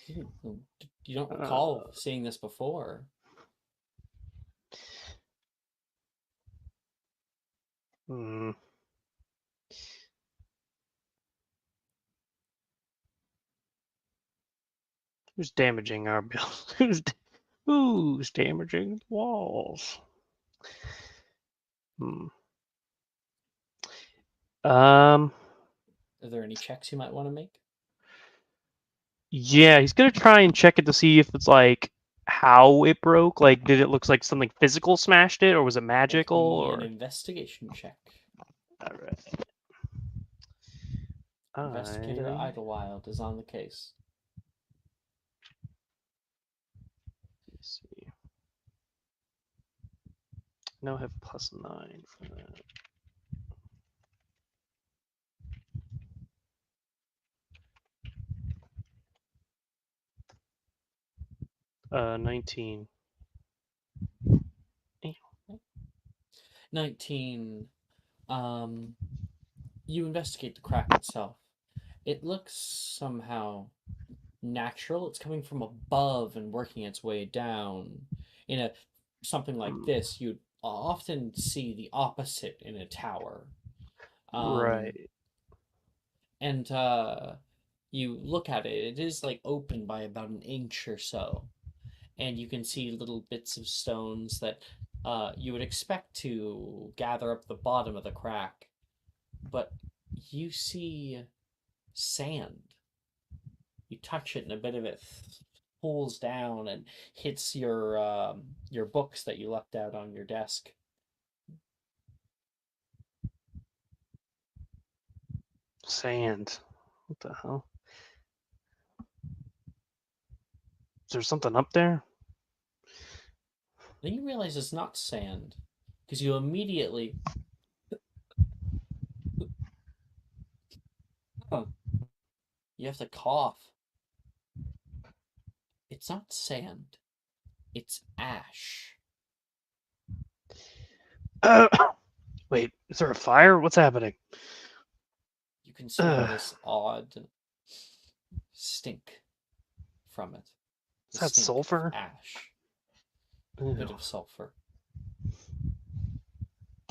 You don't recall seeing this before. Who's damaging our building? Who's damaging the walls? Are there any checks you might want to make? Yeah, he's gonna try and check it to see if it's like how it broke. Like, did it look like something physical smashed it, or was it magical? Make me an Or investigation check. all right. Investigator Idlewild is on the case. Let's see. Now I have +9 for that. 19. 19. You investigate the crack itself. It looks somehow natural. It's coming from above and working its way down. In something like this, you'd often see the opposite in a tower. Right. And you look at it, it is like open by about an inch or so. And you can see little bits of stones that you would expect to gather up the bottom of the crack. But you see sand. You touch it and a bit of it pulls down and hits your books that you left out on your desk. Sand. What the hell? Is there something up there? Then you realize it's not sand, because you immediately you have to cough. It's not sand. It's ash. Wait, is there a fire? What's happening? You can smell this odd stink from it. Is that sulfur? Ash. Ew. A bit of sulfur.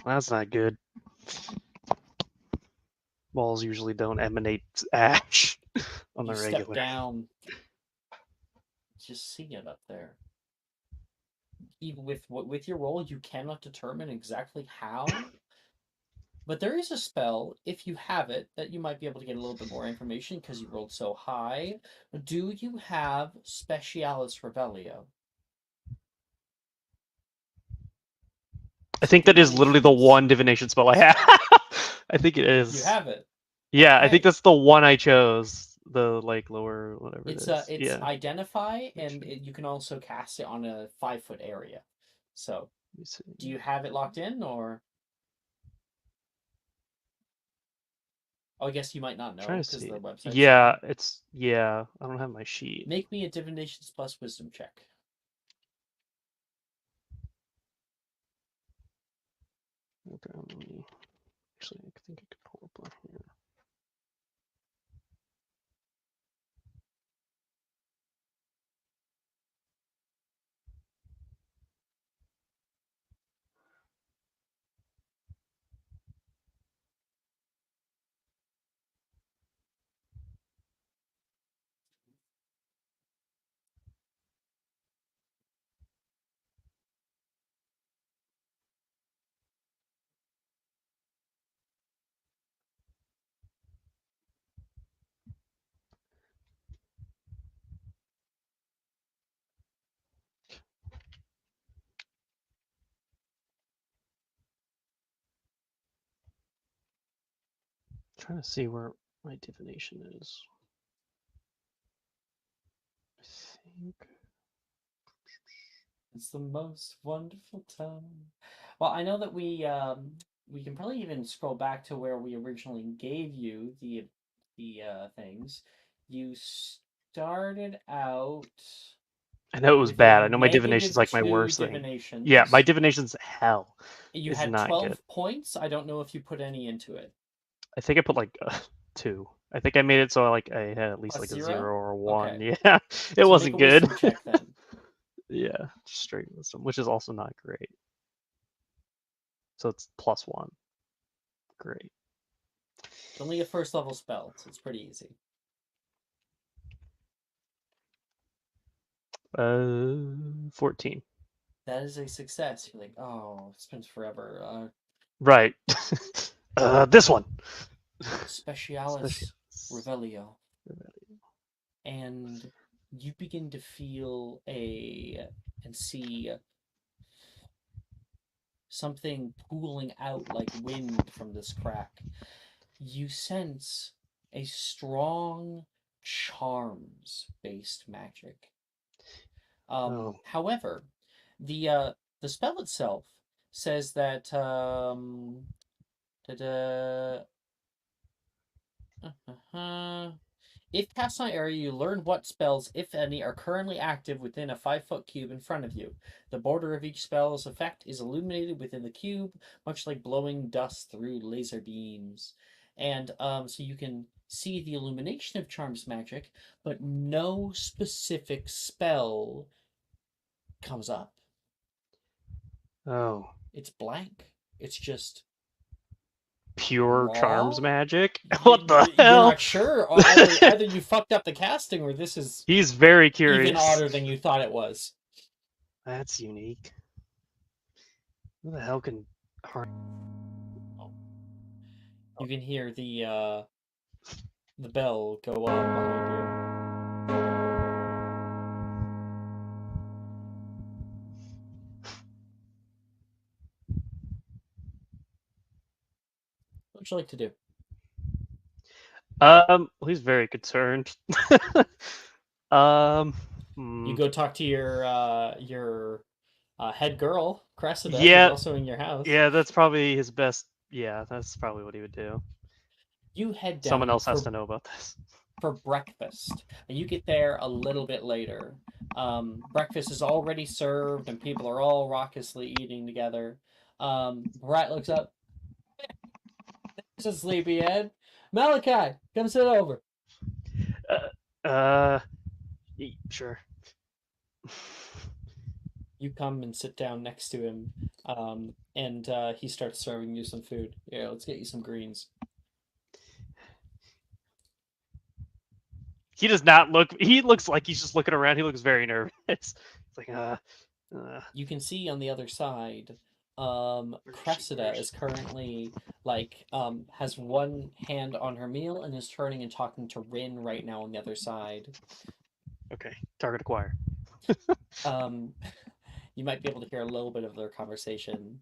That's not good. walls usually don't emanate ash on the You regular. step down, just see it up there. Even with your roll, you cannot determine exactly how. But there is a spell, if you have it, that you might be able to get a little bit more information because you rolled so high. Do you have Specialis Revelio? I think that is literally the one divination spell I have. I think it is. You have it. Yeah, I Okay. think that's the one I chose. The like lower whatever It's it is. it's Yeah. identify, and you can also cast it on a 5-foot area. So, Let me see. do you have it locked in, or? Oh, I guess you might not know Trying to because see. the website's Yeah, down. it's I don't have my sheet. Make me a Divinations plus Wisdom check. Okay, let me actually I think I could pull up on here. Trying to see where my divination is. I think It's the most wonderful time. Well, I know that we can probably even scroll back to where we originally gave you the things. You started out I know it was with a bad. I know my divination's like my -2 worst thing. divination. Yeah, my divination's hell. You It's had not 12 good. points. I don't know if you put any into it. I think I put like 2. I think I made it so like I had at least Plus like a 0? 0 or a 1. Okay. Yeah, it So wasn't make a good. wisdom check then. Yeah, just straight wisdom, which is also not great. So it's +1. Great. It's only a first level spell, so it's pretty easy. 14. That is a success. You're like, oh, it's been forever. Right. This one. Specialis Revelio. And you begin to feel and see something pooling out like wind from this crack. You sense a strong charms-based magic. Oh. However, the spell itself says that if cast on area, you learn what spells, if any, are currently active within a 5-foot cube in front of you. The border of each spell's effect is illuminated within the cube, much like blowing dust through laser beams. And so you can see the illumination of Charms magic, but no specific spell comes up. Oh. It's blank. It's just Pure raw? charms magic? What the You're hell? not sure, or either you fucked up the casting, or this is He's very curious. even odder than you thought it was. That's unique. Who the hell can harm? You can hear the bell go off behind you. What would you like to do? Well, he's very concerned. You go talk to your head girl, Cressida, who's Yeah. also in your house. Yeah, that's probably his best. Yeah, that's probably what he would do. You head down. Someone else has to know about this. For breakfast, and you get there a little bit later. Breakfast is already served, and people are all raucously eating together. Brat looks up. There's a sleepyhead. Malachi, come sit over. Sure. You come and sit down next to him, and he starts serving you some food. Yeah, let's get you some greens. He does not look. He looks like he's just looking around. He looks very nervous. It's like, You can see on the other side, Cressida is currently has one hand on her meal and is turning and talking to Rin right now on the other side. Okay, target acquire. You might be able to hear a little bit of their conversation.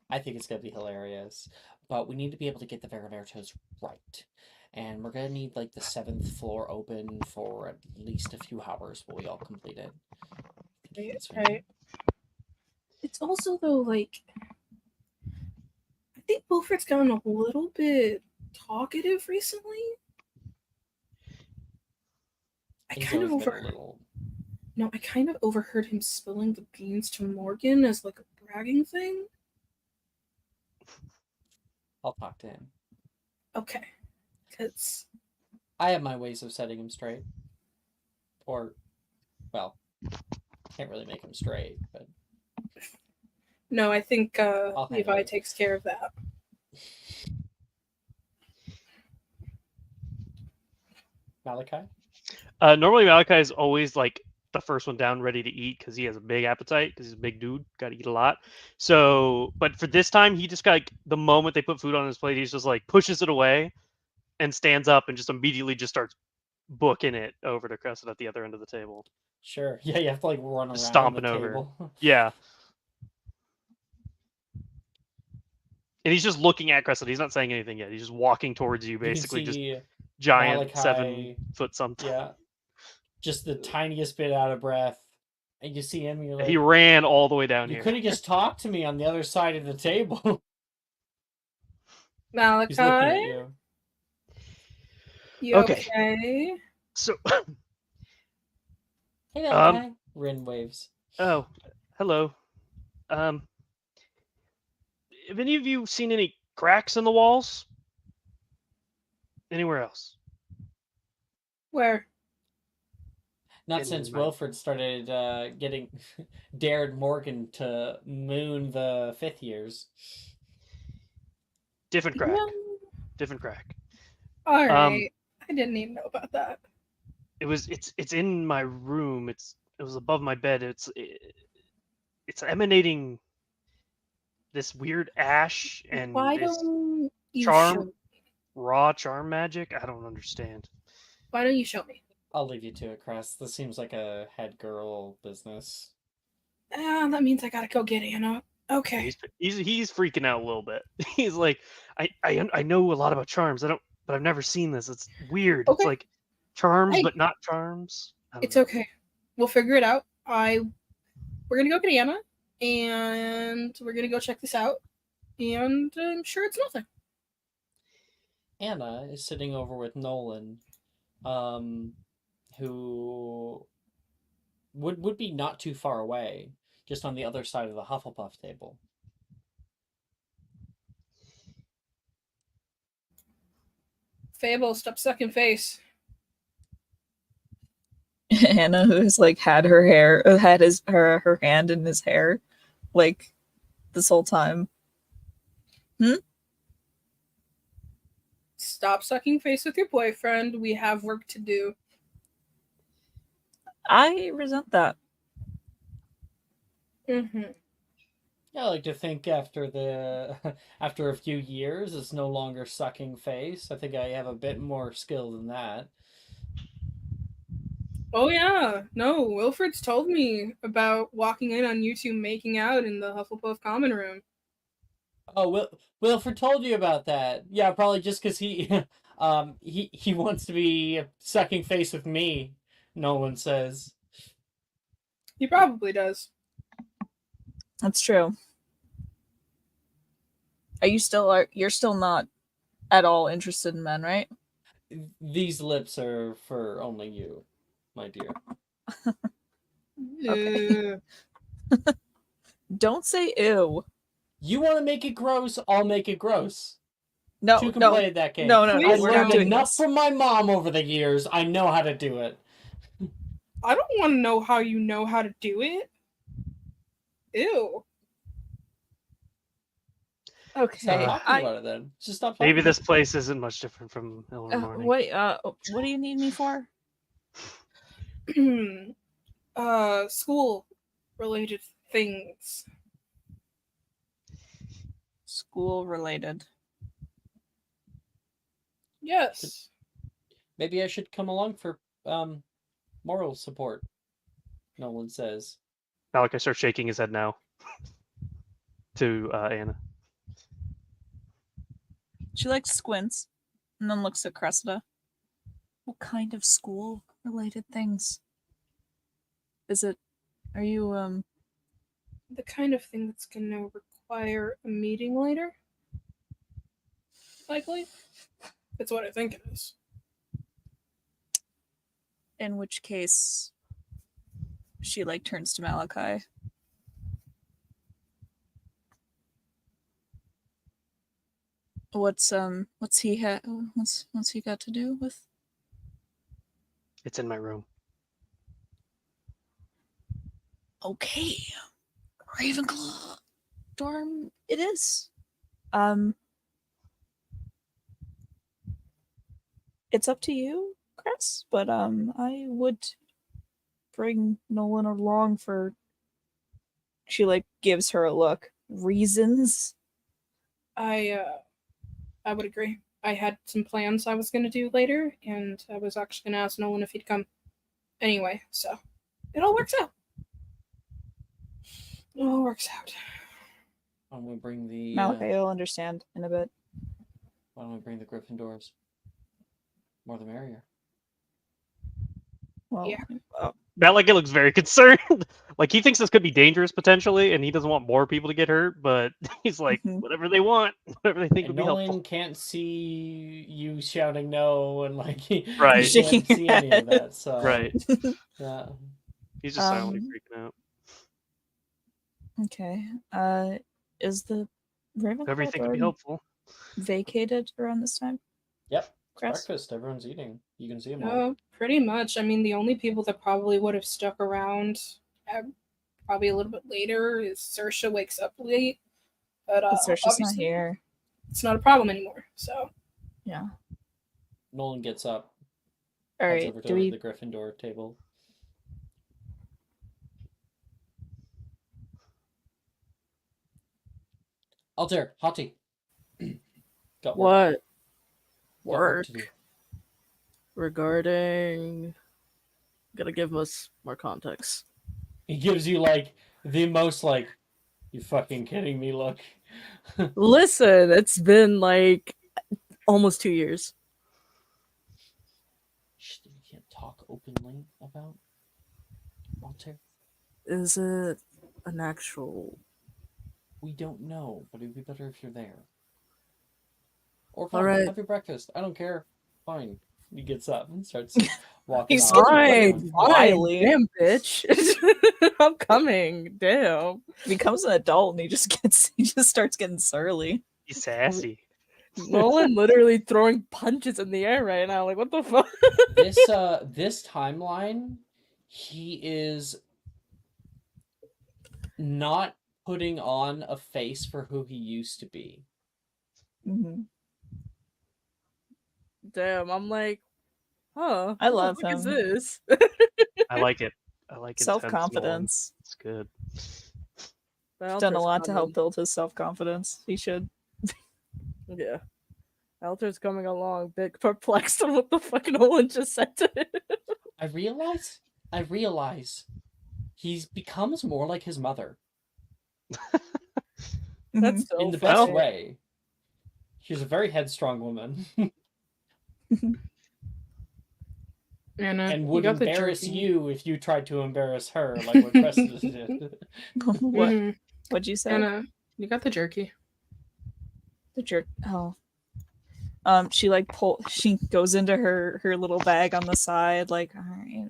I think it's gonna be hilarious, but we need to be able to get the Verivertos right, and we're gonna need like the 7th floor open for at least a few hours while we all complete it. Right. It's also though like I think Wilfred's gotten a little bit talkative recently. I He's kind of always been a little. No, I kind of overheard him spilling the beans to Morgan as like a bragging thing. I'll talk to him. Okay, because I have my ways of setting him straight. Or, well, can't really make him straight, but no, I think handle Levi it. takes care of that. Malachi? Normally Malachi is always like the first one down, ready to eat because he has a big appetite because he's a big dude, got to eat a lot. So, but for this time, he just got like, the moment they put food on his plate, he's just like pushes it away and stands up and just immediately just starts booking it over to Crescent at the other end of the table. Sure. Yeah, you have to like run around Stomping the over. table. Yeah. And he's just looking at Crescent. He's not saying anything yet. He's just walking towards you, basically, You can see just giant Malachi, 7 foot something. Yeah. Just the tiniest bit out of breath. And you see him, and you're like, He ran all the way down you here. could have just talked to me on the other side of the table. Malachi, He's looking at you. You okay? So, Hey, Malachi. Rin waves. Oh, hello. Have any of you seen any cracks in the walls? Anywhere else? Where? Not since Wilfred started getting dared Morgan to moon the 5th years. Different crack. Yeah. Different crack. All right. I didn't even know about that. It's in my room. It was above my bed. It's emanating this weird ash and Why this don't you charm, raw charm magic. I don't understand. Why don't you show me? I'll leave you to it, Cress. This seems like a head girl business. That means I gotta go get Anna. Okay. He's freaking out a little bit. He's like, I know a lot about charms. But I've never seen this. It's weird. Okay. It's like charms, Hey. but not charms. It's okay. We'll figure it out. We're gonna go get Anna, and we're gonna go check this out. And I'm sure it's nothing. Anna is sitting over with Nolan, who would be not too far away, just on the other side of the Hufflepuff table. Fable, stop sucking face. Anna, who's like had her hand in his hair, like this whole time. Stop sucking face with your boyfriend. We have work to do. I resent that. Mm-hmm. Yeah, I like to think after a few years, it's no longer sucking face. I think I have a bit more skill than that. Oh yeah, no. Wilfred's told me about walking in on you two making out in the Hufflepuff common room. Oh, Wilfred told you about that. Yeah, probably just because he wants to be sucking face with me. Nolan says. He probably does. That's true. You're still not at all interested in men, right? These lips are for only you, my dear. Okay. Don't say ew. You want to make it gross? I'll make it gross. No, Two can no, play that game. no, I've we're not learned doing enough this. from my mom over the years. I know how to do it. I don't want to know how you know how to do it. Ew. Okay. Stop talking about it then. Just stop talking. Maybe this place isn't much different from Ilvermorny. What do you need me for? School related things. School related. Yes. Maybe I should come along for moral support. Nolan says. Malachi starts shaking his head now to Anna. She like squints and then looks at Cressida. What kind of school related things? Is it are you The kind of thing that's gonna require a meeting later. Likely. That's what I think it is. in which case she like turns to Malachi. What's he what's he got to do with? It's in my room. Okay. Ravenclaw dorm it is. It's up to you, Chris, but I would bring Nolan along for she like gives her a look. Reasons. I would agree. I had some plans I was gonna do later, and I was actually gonna ask Nolan if he'd come anyway, so it all works out. It all works out. Why don't we bring the Malachi will understand in a bit. why don't we bring the Gryffindors? More the merrier. Well, Yeah. Malachi looks very concerned. Like he thinks this could be dangerous potentially, and he doesn't want more people to get hurt. But he's like, Mhm. whatever they want, whatever they think And would be Nolan helpful. can't see you shouting no, and like he Right. Shaking can't see your any of head. that. So Right. yeah. He's just silently freaking out. Okay. Is the Ravenclaw Whatever you think would be dorm helpful. vacated around this time? Yep. It's Chris? breakfast. Everyone's eating. You can see them all. Oh, pretty much. I mean, the only people that probably would have stuck around probably a little bit later is Saoirse wakes up late. But But Saoirse's not obviously, here. it's not a problem anymore. So Yeah. Nolan gets up, All heads right. over Do to we the Gryffindor table. Altair, Hati. Got work. What? Got work to do. Regarding. Gotta give us more context. He gives you like the most like, you fucking kidding me look. Listen, it's been like almost 2 years. You can't talk openly about Altair. Is it an actual? We don't know, but it'd be better if you're there. Or fine, Alright. have your breakfast. I don't care. Fine. He gets up and starts walking He's off. fucking wily. Damn, bitch. I'm coming. Damn. becomes an adult and he just starts getting surly. He's sassy. Nolan literally throwing punches in the air right now. Like, what the fuck? This timeline, he is not putting on a face for who he used to be. Mm-hmm. Damn, I'm like, huh. I what love the fuck is him. this? I like it. I like it. Self-confidence. It's good. Done a lot to help build his self-confidence. He should. Yeah. Altair's coming along, big perplexed on what the fuck Nolan just said to him. I realize he becomes more like his mother That's so in the funny. best way. She's a very headstrong woman Anna, and you would got the embarrass jerky. you if you tried to embarrass her, like what Cressida did. What? Mhm. What'd you say? Anna, you got the jerky. The jerk. Oh. She she goes into her little bag on the side, like, all right,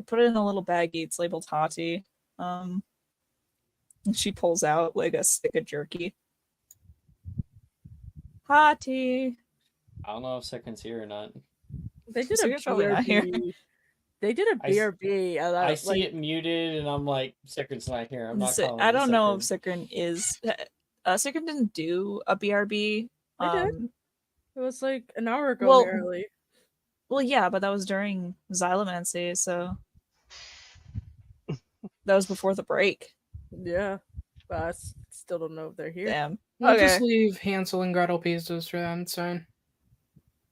put it in a little baggie. It's labeled Hati. And she pulls out like a stick of jerky. Hati. I don't know if Second's here or not. They did So a you're probably not here. BRB. They did a BRB. And I see it muted, and I'm like, Second's not here. I'm not calling I don't know if Second. Sikrin is. Sikrin didn't do a BRB. They did. It was like an hour ago Well, nearly. Well, yeah, but that was during Xylomancy, so that was before the break. Yeah, but I still don't know if they're here. Damn. We'll Okay. just leave Hansel and Gretel pieces for them. It's fine.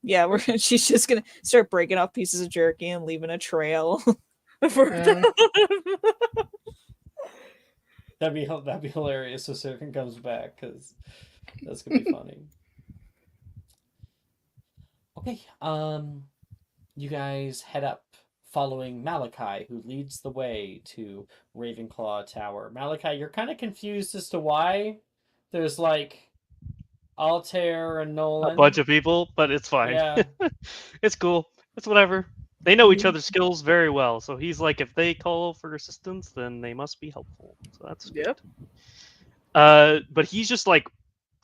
Yeah, she's just gonna start breaking off pieces of jerky and leaving a trail. For Yeah. them. That'd be hilarious if Sifkin comes back, because that's gonna be funny. Okay, you guys head up following Malachi, who leads the way to Ravenclaw Tower. Malachi, you're kind of confused as to why there's like Altair and Nolan. A bunch of people, but it's fine. Yeah. It's cool. It's whatever. They know each other's skills very well, so he's like, if they call for assistance, then they must be helpful. So that's Yep. good. But he's just like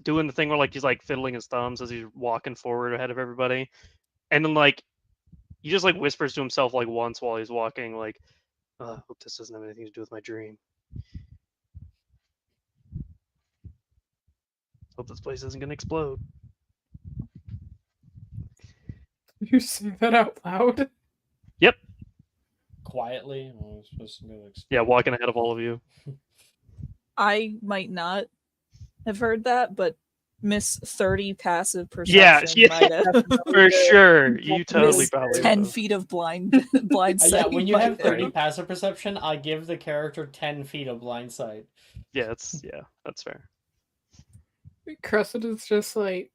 doing the thing where like he's like fiddling his thumbs as he's walking forward ahead of everybody, and then like he just like whispers to himself like once while he's walking, like, "Hope this doesn't have anything to do with my dream. Hope this place isn't gonna explode." You say that out loud? Yep. Quietly. Oh, it's supposed to be like... Yeah, walking ahead of all of you. I might not have heard that, but Miss 30 passive Yeah, perception might have. for sure. You totally Miss probably 10 will. feet of blind Yeah, sight. when you might have 30 Right. passive perception, I give the character 10 feet of blind sight. Yeah, that's fair. Crescent is just like,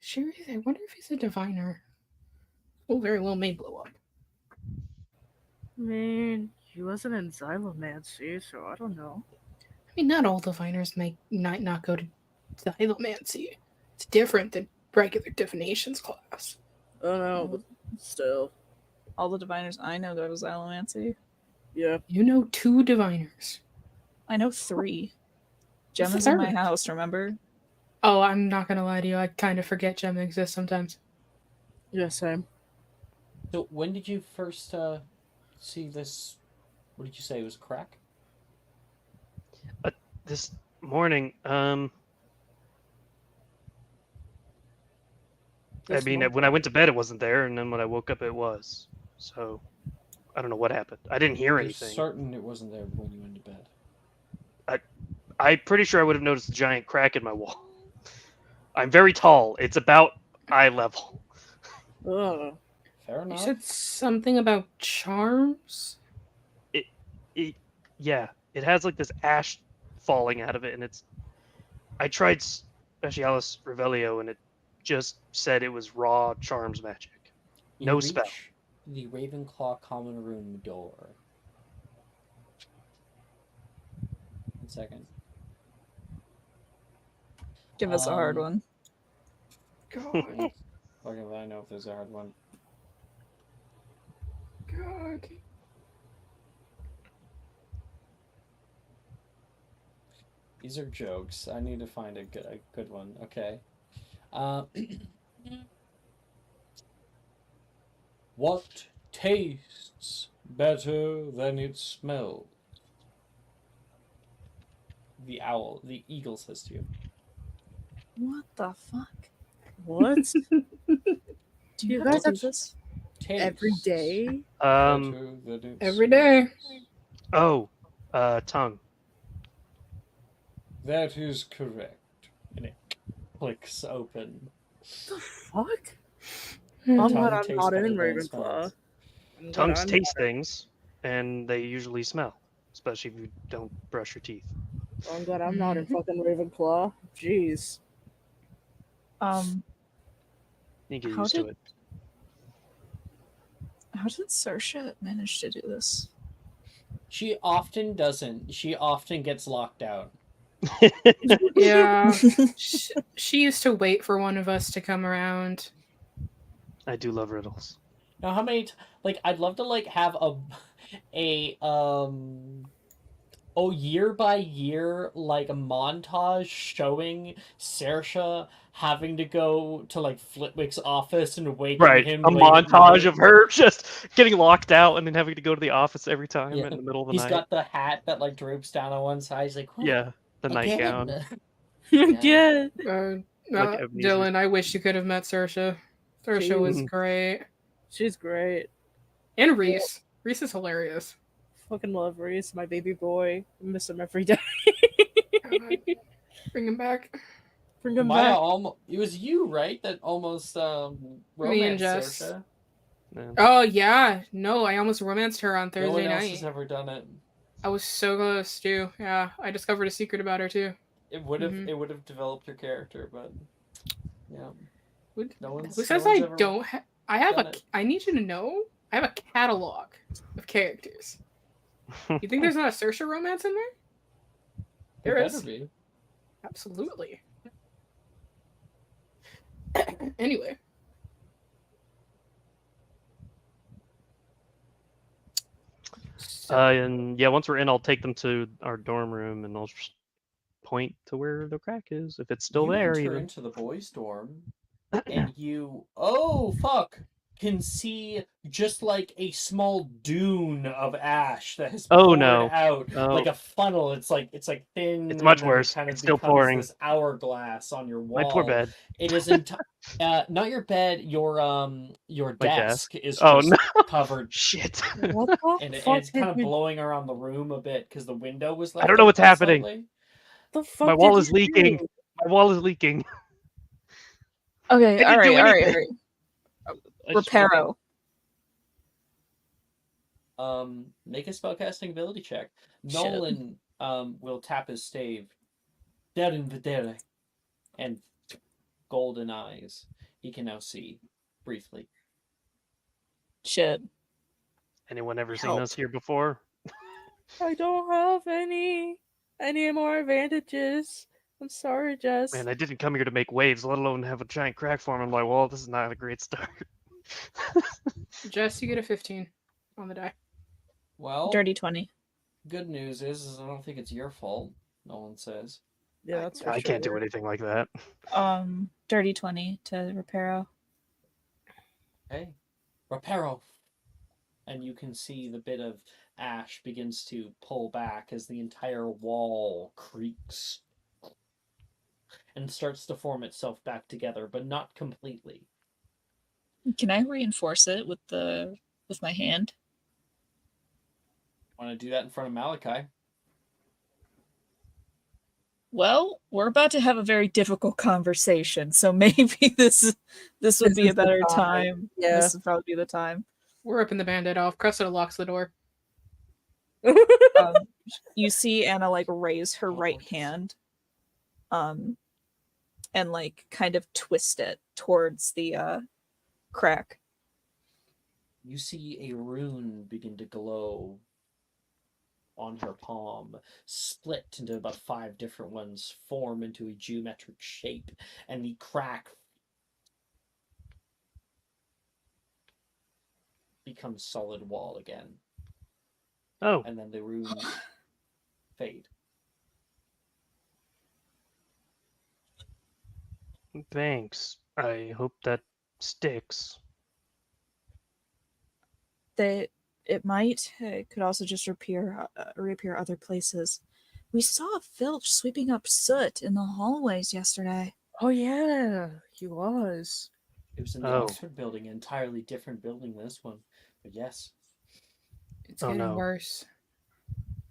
sure, I wonder if he's a diviner. Well, very well may blow up. I mean, he wasn't in Xylomancy, so I don't know. I mean, not all diviners might not go to Xylomancy. It's different than regular divinations class. I don't know, but still. All the diviners I know go to Xylomancy. Yeah. You know 2 diviners. I know 3. What's Gemma's the in my third? house, remember? Oh, I'm not gonna lie to you. I kind of forget Gemma exists sometimes. Yeah, same. So when did you first see this? What did you say? It was crack? This morning, I mean, when I went to bed, it wasn't there, and then when I woke up, it was. So, I don't know what happened. I didn't hear You're anything. certain it wasn't there when you went to bed? I'm pretty sure I would have noticed a giant crack in my wall. I'm very tall. It's about eye level. Oh. Fair You enough. said something about charms? Yeah, it has like this ash falling out of it, and it's. I tried Specialis Revelio, and it just said it was raw charms magic. You No reach spell. the Ravenclaw common room door. 1 second. Give us a hard Um, one. God. Fuck if I know if there's a hard one. God. These are jokes. I need to find a good one. Okay. What tastes better than it smells? The owl, the eagle says to you. What the fuck? What? Do you You have guys to do have- this? Every Tastes day? better than it Every day. Oh, tongue. That is correct. And it clicks open. Fuck? Hmm. I'm Tongue glad I'm tastes not better in than it Ravenclaw. smells. I'm glad Tongues I'm taste things, and they usually smell, especially if you don't brush your teeth. I'm glad I'm not in fucking Ravenclaw. Jeez. You get How used to did- it. How did Saoirse manage to do this? She often doesn't. She often gets locked out. Yeah. She used to wait for one of us to come around. I do love riddles. Now, how many? Like, I'd love to have year by year like a montage showing Saoirse having to go to like Flitwick's office and waking Right, him. a late at montage night. of her just getting locked out and then having to go to the office every time Yeah. in the middle of the He's night. got the hat that like droops down on one side. He's like, "What? Yeah, the nightgown. Again?" Yeah. Uh, Like Ebenezer. Dylan, I wish you could have met Saoirse Thrasher was Jeez. great. She's great. And Reese. Reese is hilarious. Fucking love Reese, my baby boy. I miss him every day. God. Bring him back. Bring him Maya, back. it was you, right? That almost Me and romanced Jess. Saoirse. Yeah. Oh yeah, no, I almost romanced her on No Thursday one else night. has ever done it. I was so close too. Yeah, I discovered a secret about her too. It would have Mhm. it would have developed your character, but yeah. No one's. Who says no one's I ever don't? I have done a. it. I need you to know. I have a catalog of characters. You think there's not a Saoirse romance in there? There There is. better be. Absolutely. Anyway. So, And yeah, once we're in, I'll take them to our dorm room and I'll just point to where the crack is, if it's still You there. enter Even into the boys' dorm, and you can see just like a small dune of ash that has Oh, poured no. out Oh. like a funnel. It's like thin. It's much and then worse. It kind of It's still becomes pouring. this hourglass on your my wall. poor bed. It is not your bed. Your My desk desk. is Oh just no! covered, Shit. What the and fuck it's did kind of you? blowing around the room a bit because the window was left. I don't know what's open happening. slightly. The fuck My did wall you is leaking. do? My wall is leaking. Okay, I didn't do all right. anything. I just Reparo. Make a spellcasting ability check. Shit. Nolan will tap his stave. Derin vedere. And golden eyes. He can now see briefly. Shit. Anyone ever seen Help. us here before? I don't have any more advantages. I'm sorry, Jess. Man, I didn't come here to make waves, let alone have a giant crack form on my wall. This is not a great start. Jess, you get a 15 on the die. Well, Dirty 20. good news is I don't think it's your fault, Nolan says. Yeah, that's for I sure. can't do anything like that. Dirty 20 to Reparo. Hey, Reparo. And you can see the bit of ash begins to pull back as the entire wall creaks and starts to form itself back together, but not completely. Can I reinforce it with my hand? Want to do that in front of Malachi? Well, we're about to have a very difficult conversation, so maybe this would be a is the better time. time. Yeah. This would probably be the time. We're ripping the band-aid off. Cressida locks the door. You see Anna like raise her right hand, and like kind of twist it towards the crack. You see a rune begin to glow on her palm, split into about 5 different ones, form into a geometric shape, and the crack becomes solid wall again. Oh, And then the runes fade. thanks. I hope that sticks. It might. It could also just reappear other places. We saw Filch sweeping up soot in the hallways yesterday. Oh yeah, he was. It was in the Oh. Oxford building, an entirely different building than this one. But yes. It's Oh, getting no. worse.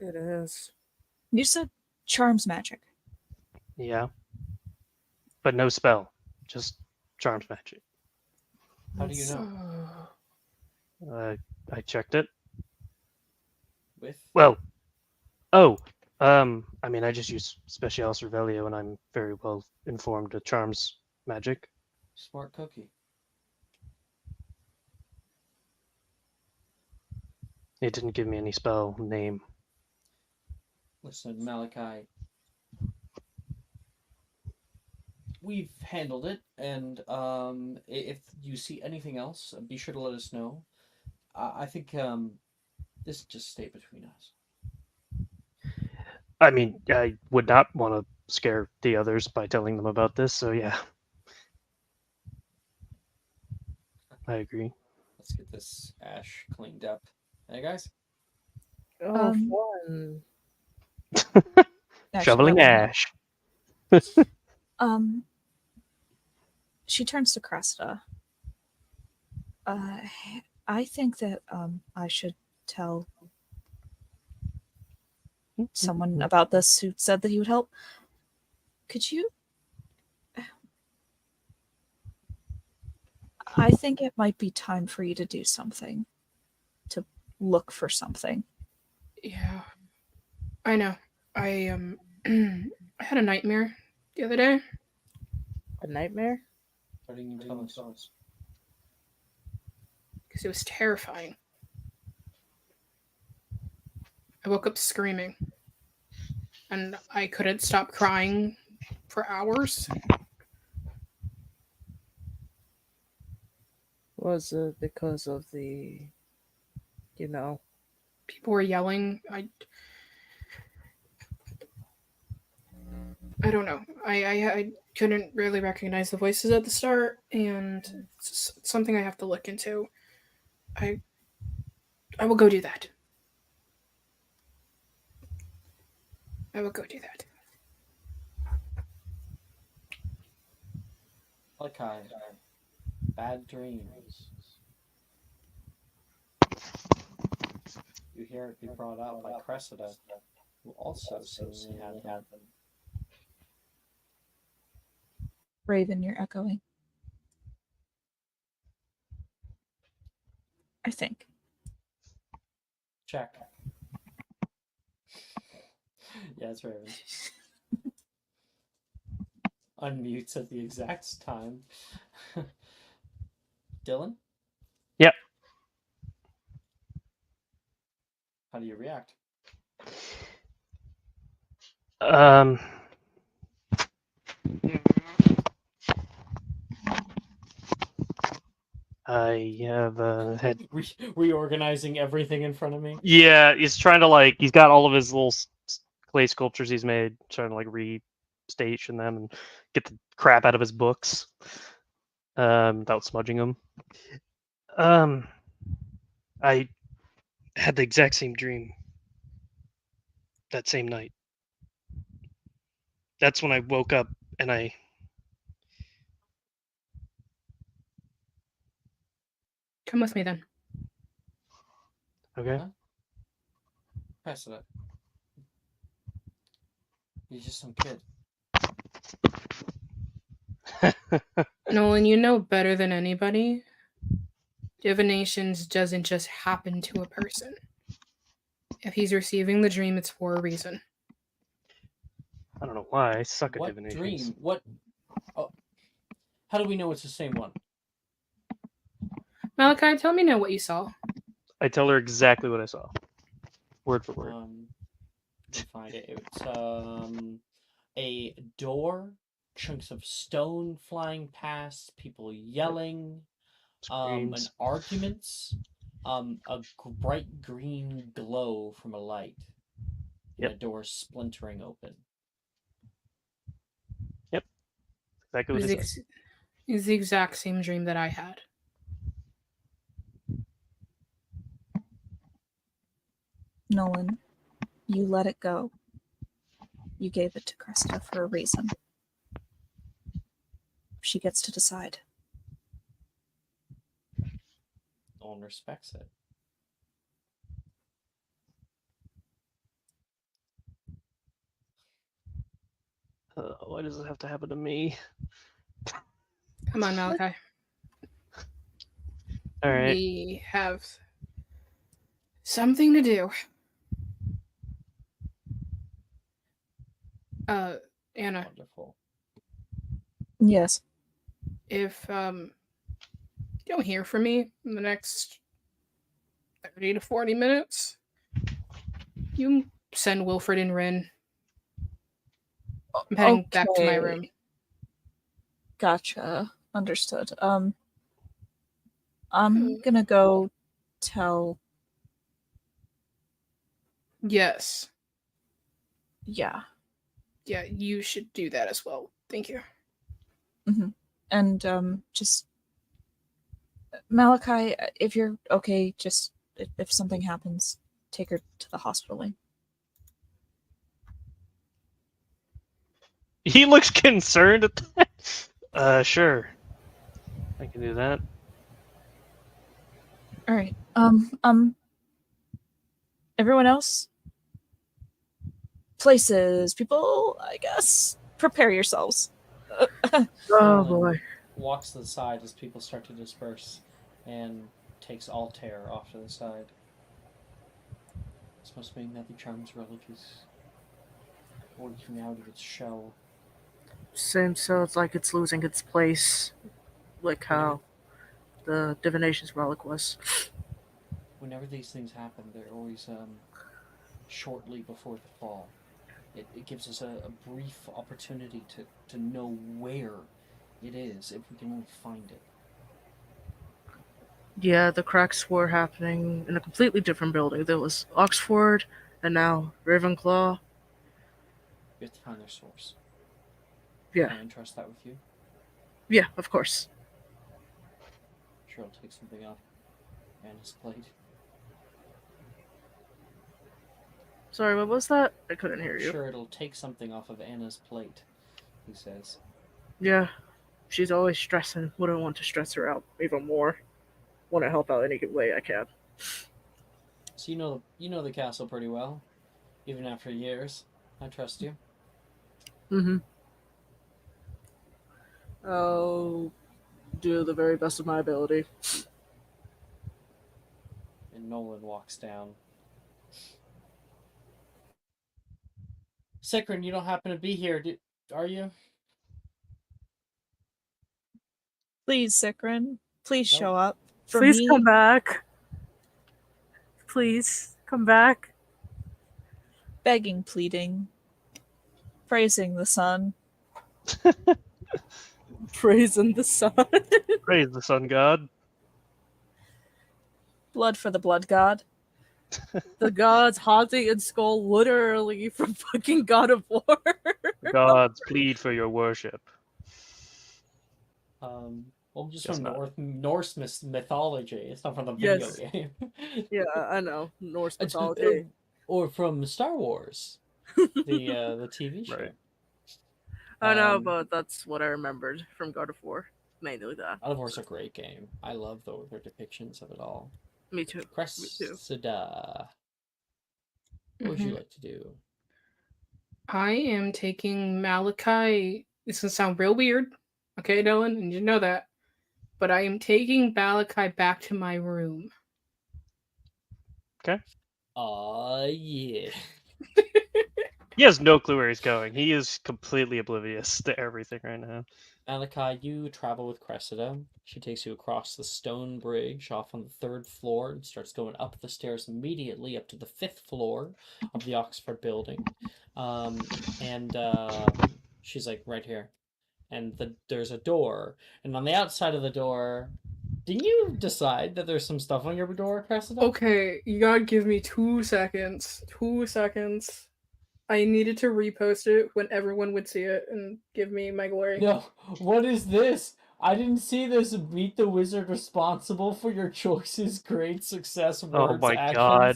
It is. You said charms magic. Yeah. But no spell. Just charms magic. How do you know? I checked it. With? Well, I mean, I just use Specialis Revelio, and I'm very well informed of charms magic. Smart cookie. It didn't give me any spell name. Listen, Malachi. We've handled it, and if you see anything else, be sure to let us know. I think this just stay between us. I mean, I would not want to scare the others by telling them about this, so yeah. I agree. Let's get this ash cleaned up. Hey, guys. Oh, Um, fun. Shoveling ash. She turns to Cresta. I think that I should tell someone about this who said that he would help. Could you? I think it might be time for you to do something. To look for something. Yeah, I know. I I had a nightmare the other day. A nightmare? What did you tell us? Because it was terrifying. I woke up screaming, and I couldn't stop crying for hours. Was it because of the, People were yelling. I don't know. I couldn't really recognize the voices at the start, and it's something I have to look into. I will go do that. I will go do that. Malachi, bad dreams. You hear it be brought out by Cressida, who also seemingly had them. Raven, you're echoing. I think. Check. Yeah, it's Raven. Unmutes at the exact time. Dylan? Yep. How do you react? I have had. Reorganizing everything in front of me? Yeah, he's trying to he's got all of his little clay sculptures he's made, trying to restation them and get the crap out of his books, without smudging them. I had the exact same dream that same night. That's when I woke up and I. Come with me then. Okay. Huh? Cressida. He's just some kid. Nolan, you know better than anybody. Divinations doesn't just happen to a person. If he's receiving the dream, it's for a reason. I don't know why I suck at What divinations. dream? What? Oh, how do we know it's the same one? Malachi, tell me now what you saw. I tell her exactly what I saw, word for word. Let me find it. It's a door, chunks of stone flying past, people yelling, an Screams. arguments, a bright green glow from a light, and a door splintering open. Yep. Exactly what I said. It's the exact same dream that I had. Nolan, you let it go. You gave it to Cresta for a reason. She gets to decide. No one respects it. Why does it have to happen to me? Come on, Malachi. All right. We have something to do. Anna. Wonderful. Yes. If you don't hear from me in the next 30 to 40 minutes, you send Wilfred and Rin. I'm heading back to my room. Gotcha. Understood. I'm gonna go tell. Yes. Yeah. Yeah, you should do that as well. Thank you. Mm-hmm. And just Malachi, if you're okay, just if something happens, take her to the hospital. He looks concerned at that. Sure. I can do that. All right. Everyone else? Places, people, I guess. Prepare yourselves. Oh Nolan boy. walks to the side as people start to disperse and takes Altair off to the side. This must mean that the charm's relic is working out of its shell. Seems so. It's like it's losing its place, like how the divination's relic was. Whenever these things happen, they're always shortly before the fall. It gives us a brief opportunity to know where it is if we can only find it. Yeah, the cracks were happening in a completely different building. There was Oxford, and now Ravenclaw. We have to find their source. Yeah, Can I entrust that with you? yeah, of course. Sure, I'll take something off Anna's plate. Sorry, what was that? I couldn't hear you. Sure, it'll take something off of Anna's plate, he says. Yeah, she's always stressing. Wouldn't want to stress her out even more. Want to help out any way I can. So you know the castle pretty well, even after years. I trust you. Mm-hmm. I'll do the very best of my ability. And Nolan walks down. Sikrin, you don't happen to be here, are you? Please, Sikrin. Please Nope. show up. For Please me, come back. Please come back. begging, pleading, praising the sun. Praising the sun. Praise the sun god. Blood for the blood god. The gods haunting in Skull literally from fucking God of War. The gods plead for your worship. Well, just Guess from not. Norse mythology. It's not from the Yes. video game. Yeah, I know. Norse It's, mythology. or from Star Wars, the TV show. Right. I know, but that's what I remembered from God of War. Mainly that. God of War's a great game. I love their depictions of it all. Me too. Cressida, what would you like to do? I am taking Malachi. This is gonna sound real weird, okay, Dylan, and you know that. But I am taking Malachi back to my room. Okay. Yeah. He has no clue where he's going. He is completely oblivious to everything right now. Malachi, you travel with Cressida. She takes you across the stone bridge off on the 3rd floor and starts going up the stairs immediately up to the 5th floor of the Oxford building. She's like, right here. And there's a door. And on the outside of the door, didn't you decide that there's some stuff on your door, Cressida? Okay, you gotta give me 2 seconds. 2 seconds. I needed to repost it when everyone would see it and give me my glory. No, what is this? I didn't see this. Meet the wizard responsible for your choices, great success, words, Oh my actions. God.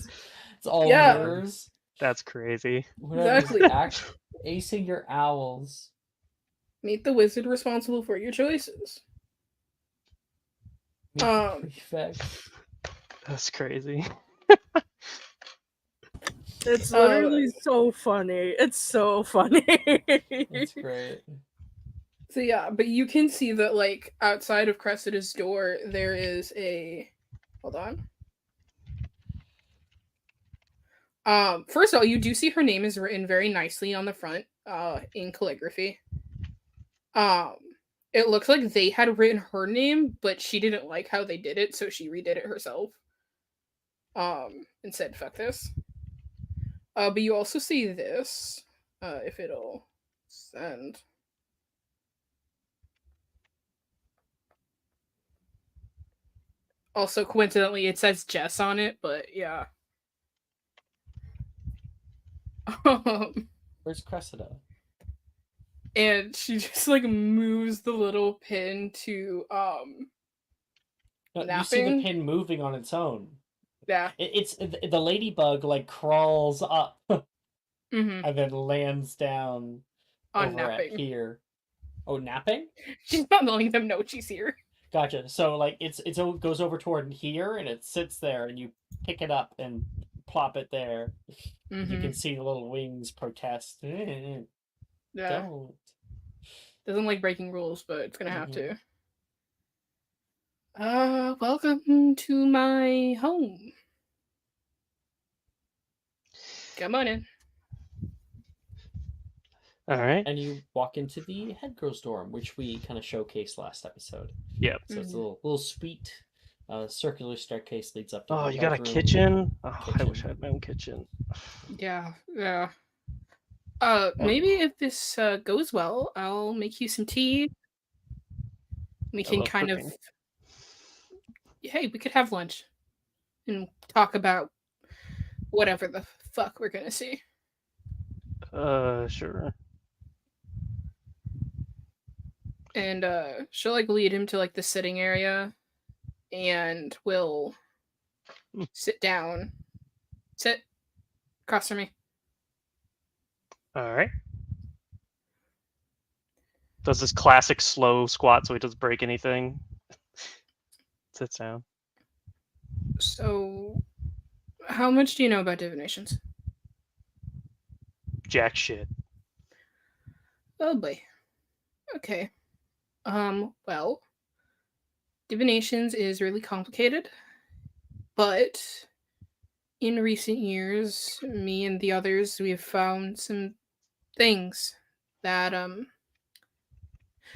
It's all Yeah. yours. That's crazy. Exactly. Acing your owls. Meet the wizard responsible for your choices. Meet the prefect. That's crazy. It's literally so funny. It's so funny. It's great. So yeah, but you can see that like outside of Cressida's door there is a hold on. First of all, you do see her name is written very nicely on the front, in calligraphy. It looks like they had written her name, but she didn't like how they did it, so she redid it herself. And said, fuck this. But you also see this, if it'll send. Also, coincidentally, it says Jess on it, but yeah. Where's Cressida? And she just like moves the little pin to No, napping. you see the pin moving on its own. Yeah. It's the ladybug like crawls up Mm-hmm. and then lands down On over napping. at here. Oh, napping? She's not letting them know she's here. Gotcha. So like it goes over toward here and it sits there and you pick it up and plop it there. You Mm-hmm. can see the little wings protest. Yeah. Don't. Doesn't like breaking rules, but it's gonna have Mhm. to. Welcome to my home. Come on in. All right. And you walk into the head girl's dorm, which we kind of showcased last episode. Yep. So it's a Mhm. little sweet circular staircase leads up to Oh, her you got a bedroom. kitchen? Oh, I kitchen. wish I had my own kitchen. Yeah. Maybe if this goes well, I'll make you some tea. We I can love kind cooking. of. Hey, we could have lunch and talk about whatever the fuck we're gonna see. Sure. And she'll like lead him to like the sitting area, and we'll sit down. Sit across from me. All right. Does this classic slow squat so he doesn't break anything? Sits down. So, how much do you know about divinations? Jack shit. Oh boy. Okay. Well, divinations is really complicated, but in recent years, me and the others, we have found some things that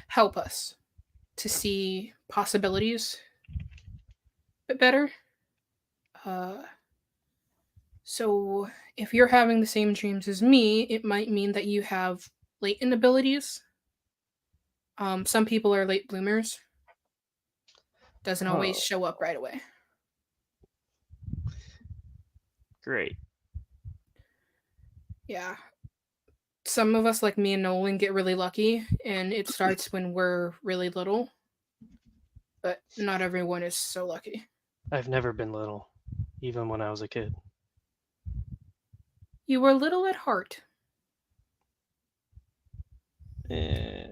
help us to see possibilities a bit better. Uh, so if you're having the same dreams as me, it might mean that you have latent abilities. Some people are late bloomers. Doesn't always Oh, show up right away. great. Yeah. Some of us, like me and Nolan, get really lucky, and it starts when we're really little. But not everyone is so lucky. I've never been little, even when I was a kid. You were little at heart. Eh.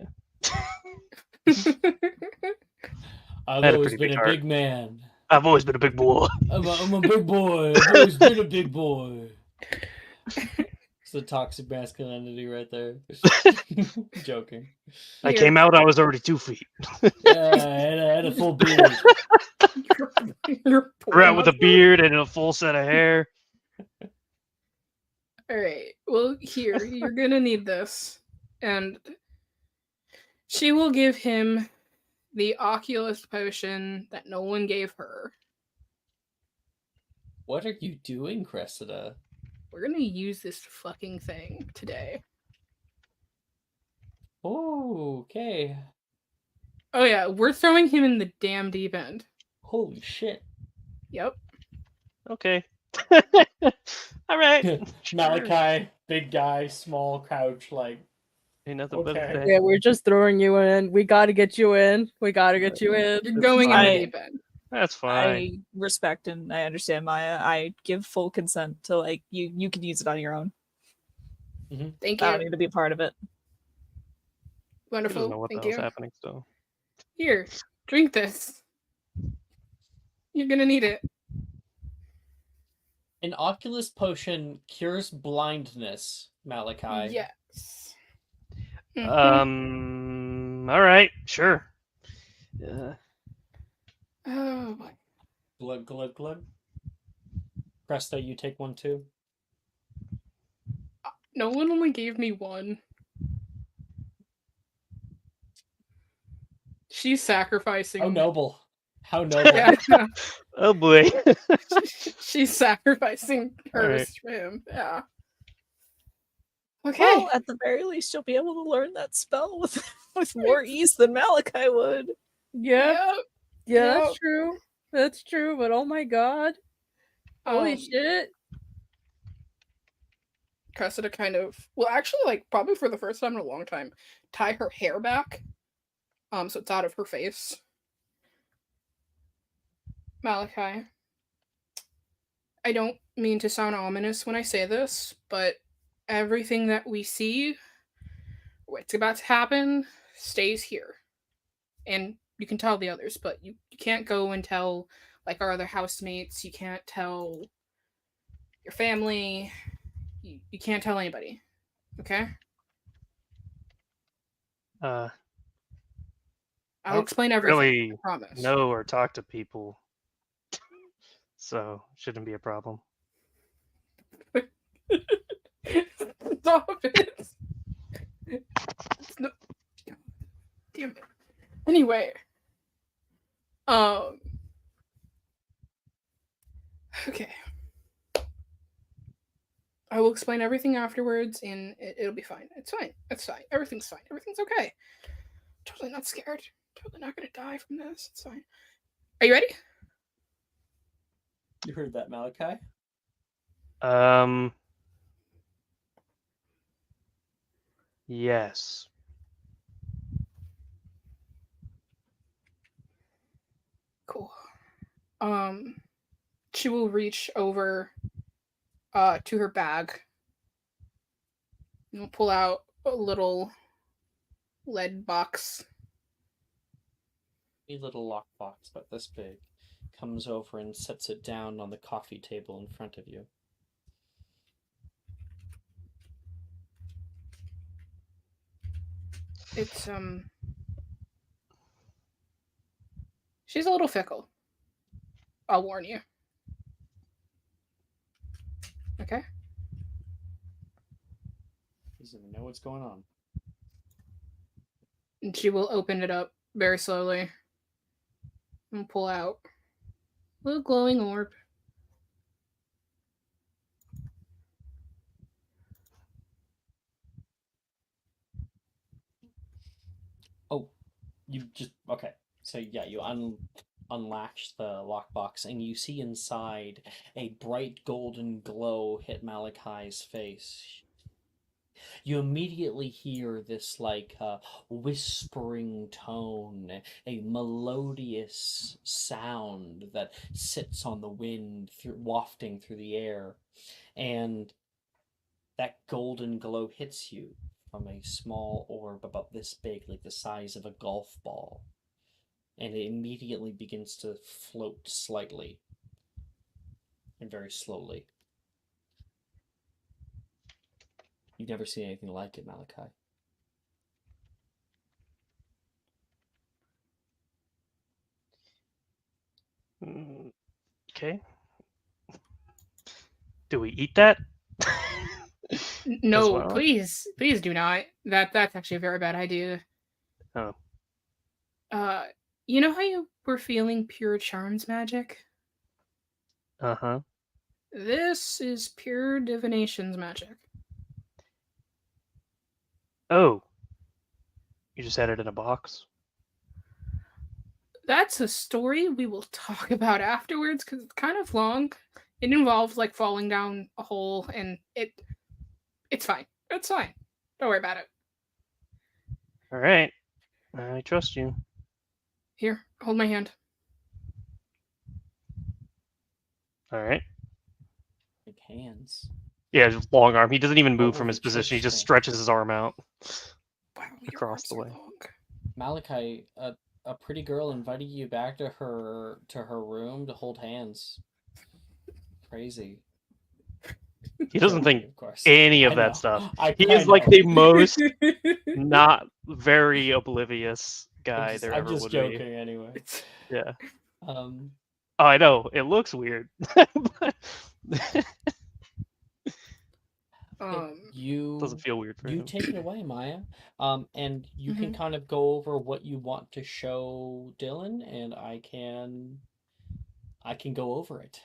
I've Had a always pretty been big a heart. big man. I've always been a big boy. I'm a big boy. I've always been a big boy. It's the toxic masculinity right there. Joking. I came out, I was already 2 feet. Yeah, I had a full beard. You're Rat with a beard and a full set of hair. All right. Well, here, you're gonna need this. And she will give him the Oculus potion that no one gave her. What are you doing, Cressida? We're gonna use this fucking thing today. Oh, okay. Oh yeah, we're throwing him in the damn deep end. Holy shit. Yep. Okay. All right. Sure. Malachi, big guy, small couch, like. Ain't nothing better Okay. than Yeah, we're just throwing you in. We gotta get you in. We gotta get you in. You're going in fine. the deep end. That's fine. I respect and I understand Maya. I give full consent to like you can use it on your own. Thank I don't you. need to be a part of it. He doesn't know Wonderful. what the Thank hell's you. happening still. Here, drink this. You're gonna need it. An Oculus potion cures blindness, Malachi. Yes. All right, sure. Oh boy. Glug, glug, glug. Cresta, you take one too. No one only gave me one. She's sacrificing. How noble. How noble. Yeah. Oh boy. She's sacrificing hers Alright. for him. Yeah. Okay. Well, at the very least, you'll be able to learn that spell with more ease than Malachi would. Yeah, Yep. yeah, Yep. that's true. That's true, but oh my god. Holy Um, shit. Cressida kind of, well, actually, like, probably for the first time in a long time, tie her hair back. So it's out of her face. Malachi. I don't mean to sound ominous when I say this, but everything that we see, what's about to happen, stays here. And you can tell the others, but you can't go and tell like our other housemates. You can't tell your family. You can't tell anybody. Okay? I I'll don't explain everything. really I promise. know or talk to people, so shouldn't be a problem. Stop it. No, damn it. Anyway. Okay. I will explain everything afterwards, and it'll be fine. It's fine. It's fine. Everything's fine. Everything's okay. Totally not scared. Totally not gonna die from this. It's fine. Are you ready? You heard that, Malachi? Yes. Cool. She will reach over to her bag and pull out a little lead box. A little lockbox, but this big, comes over and sets it down on the coffee table in front of you. It's she's a little fickle. I'll warn you. Okay? He doesn't even know what's going on. And she will open it up very slowly and pull out a little glowing orb. Oh, you just okay. So yeah, you unlatch the lockbox and you see inside a bright golden glow hit Malachi's face. You immediately hear this whispering tone, a melodious sound that sits on the wind, wafting through the air, and that golden glow hits you from a small orb about this big, like the size of a golf ball, and it immediately begins to float slightly and very slowly. You've never seen anything like it, Malachi. Okay. Do we eat that? No, well? please do not. That's actually a very bad idea. Oh. You know how you were feeling pure charms magic? Uh-huh. This is pure divination's magic. Oh. You just had it in a box? That's a story we will talk about afterwards because it's kind of long. It involves like falling down a hole, and it's fine. It's fine. Don't worry about it. All right. I trust you. Here, hold my hand. All right. Big hands. Yeah, just long arm. He doesn't even move What from will his the position. He church just think? stretches his arm out Wow, your across the arms are way. long. Malachi, a pretty girl invited you back to her room to hold hands. Crazy. He doesn't think Of course. any of I that know. stuff. I He is like know. the most not very oblivious guy there I'm ever just would joking be. anyway. Yeah. Oh, I know. It looks weird. you doesn't feel weird for him. take it away, Maya. And you can Mhm. kind of go over what you want to show Dylan, and I can go over it.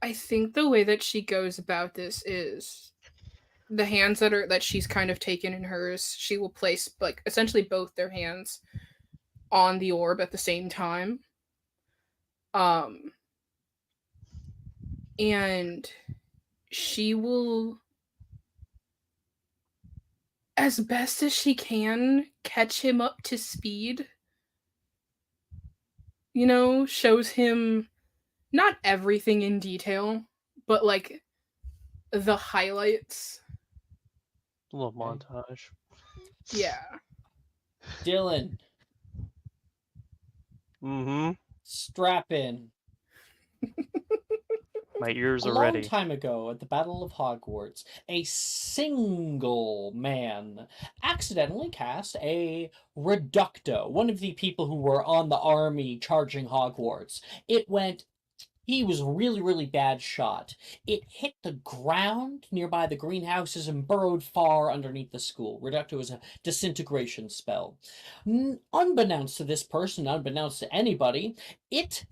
I think the way that she goes about this is the hands that she's kind of taken in hers, she will place like essentially both their hands on the orb at the same time. And she will, as best as she can, catch him up to speed. You know, shows him not everything in detail, but like the highlights. A little montage. Yeah. Dylan, Mm-hmm. strap in. My ears A are long ready. time ago at the Battle of Hogwarts, a single man accidentally cast a reducto, one of the people who were on the army charging Hogwarts. He was a really, really bad shot. It hit the ground nearby the greenhouses and burrowed far underneath the school. Reducto is a disintegration spell. Unbeknownst to this person, unbeknownst to anybody, it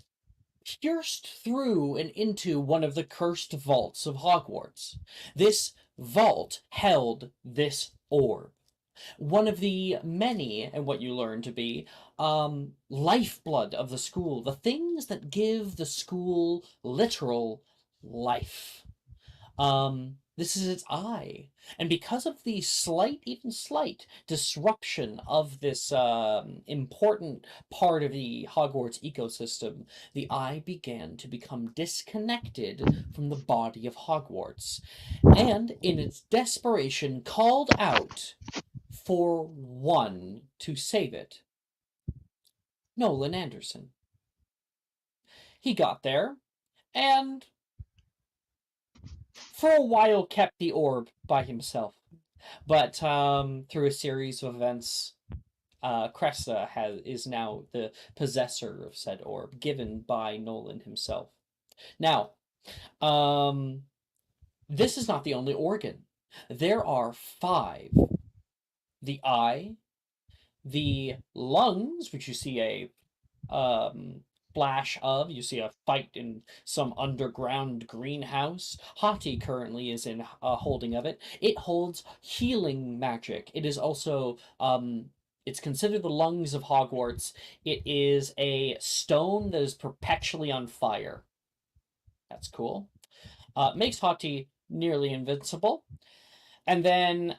pierced through and into one of the cursed vaults of Hogwarts. This vault held this orb, one of the many, and what you learn to be, lifeblood of the school, the things that give the school literal life. This is its eye. And because of the slight, even slight, disruption of this important part of the Hogwarts ecosystem, the eye began to become disconnected from the body of Hogwarts. And in its desperation, called out for one to save it. Nolan Anderson. He got there, and for a while kept the orb by himself. But through a series of events, Cressa is now the possessor of said orb, given by Nolan himself. Now, this is not the only organ. There are 5. The eye, the lungs, which you see a flash of. You see a fight in some underground greenhouse. Hati currently is in holding of it. It holds healing magic. It is also it's considered the lungs of Hogwarts. It is a stone that is perpetually on fire. That's cool. Makes Hati nearly invincible. And then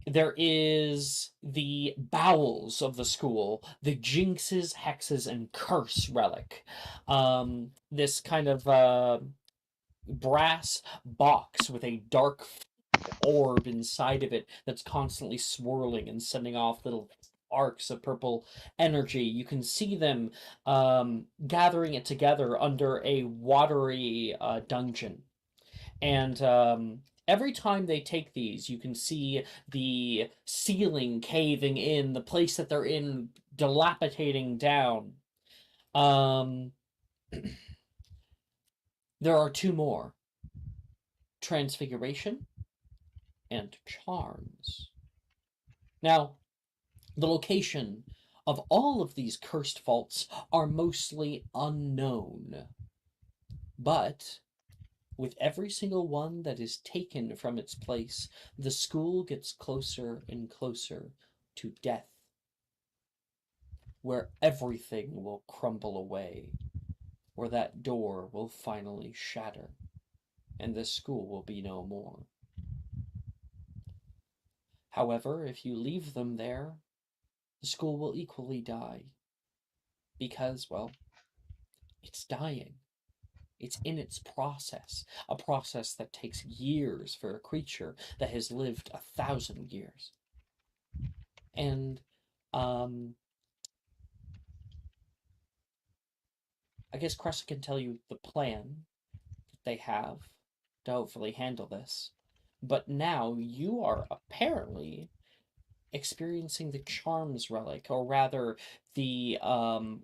there is the bowels of the school, the jinxes, hexes, and curse relic. This kind of brass box with a dark orb inside of it that's constantly swirling and sending off little arcs of purple energy. You can see them gathering it together under a watery dungeon. And every time they take these, you can see the ceiling caving in, the place that they're in dilapidating down. There are 2 more. Transfiguration and Charms. Now, the location of all of these cursed vaults are mostly unknown. But with every single one that is taken from its place, the school gets closer and closer to death, where everything will crumble away, where that door will finally shatter, and this school will be no more. However, if you leave them there, the school will equally die, because, well, it's dying. It's in its process, a process that takes years for a creature that has lived 1,000 years. And I guess Cressa can tell you the plan that they have to hopefully handle this. But now you are apparently experiencing the Charms relic, or rather the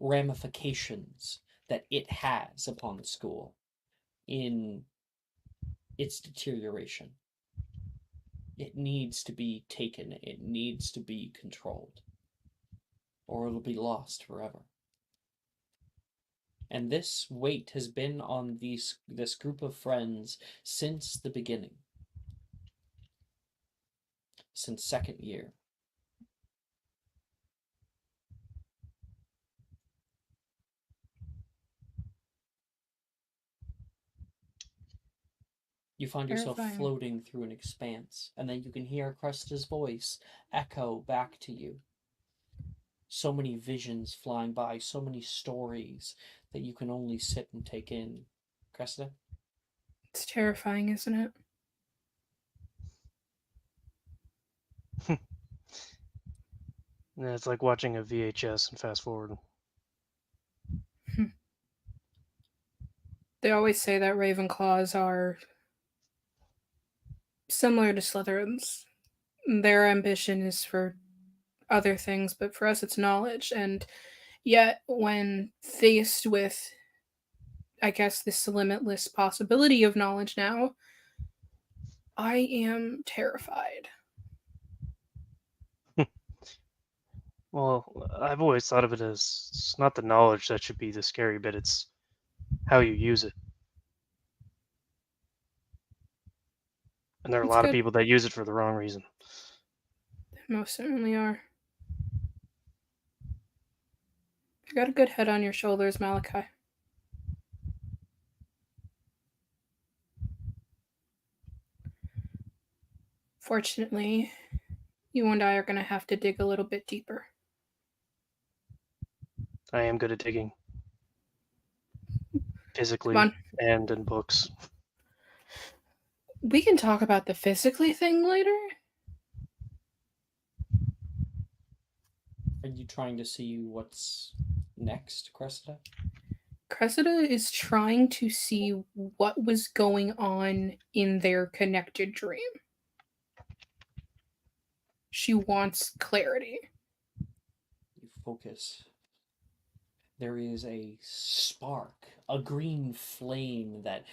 ramifications that it has upon the school in its deterioration. It needs to be taken, it needs to be controlled, or it'll be lost forever. And this weight has been on this group of friends since the beginning, since 2nd year. You find yourself Terrifying. floating through an expanse, and then you can hear Cresta's voice echo back to you. So many visions flying by, so many stories that you can only sit and take in. Cresta? It's terrifying, isn't it? Yeah, it's like watching a VHS and fast forward. They always say that Ravenclaws are similar to Slytherins. Their ambition is for other things, but for us it's knowledge. And yet, when faced with, I guess, this limitless possibility of knowledge now, I am terrified. Well, I've always thought of it as it's not the knowledge that should be the scary bit, it's how you use it. And there are a It's lot of good. people that use it for the wrong reason. They most certainly are. You got a good head on your shoulders, Malachi. Fortunately, you and I are going to have to dig a little bit deeper. I am good at digging. Physically Come on. and in books. We can talk about the physically thing later. Are you trying to see what's next, Cressida? Cressida is trying to see what was going on in their connected dream. She wants clarity. You focus. There is a spark, a green flame that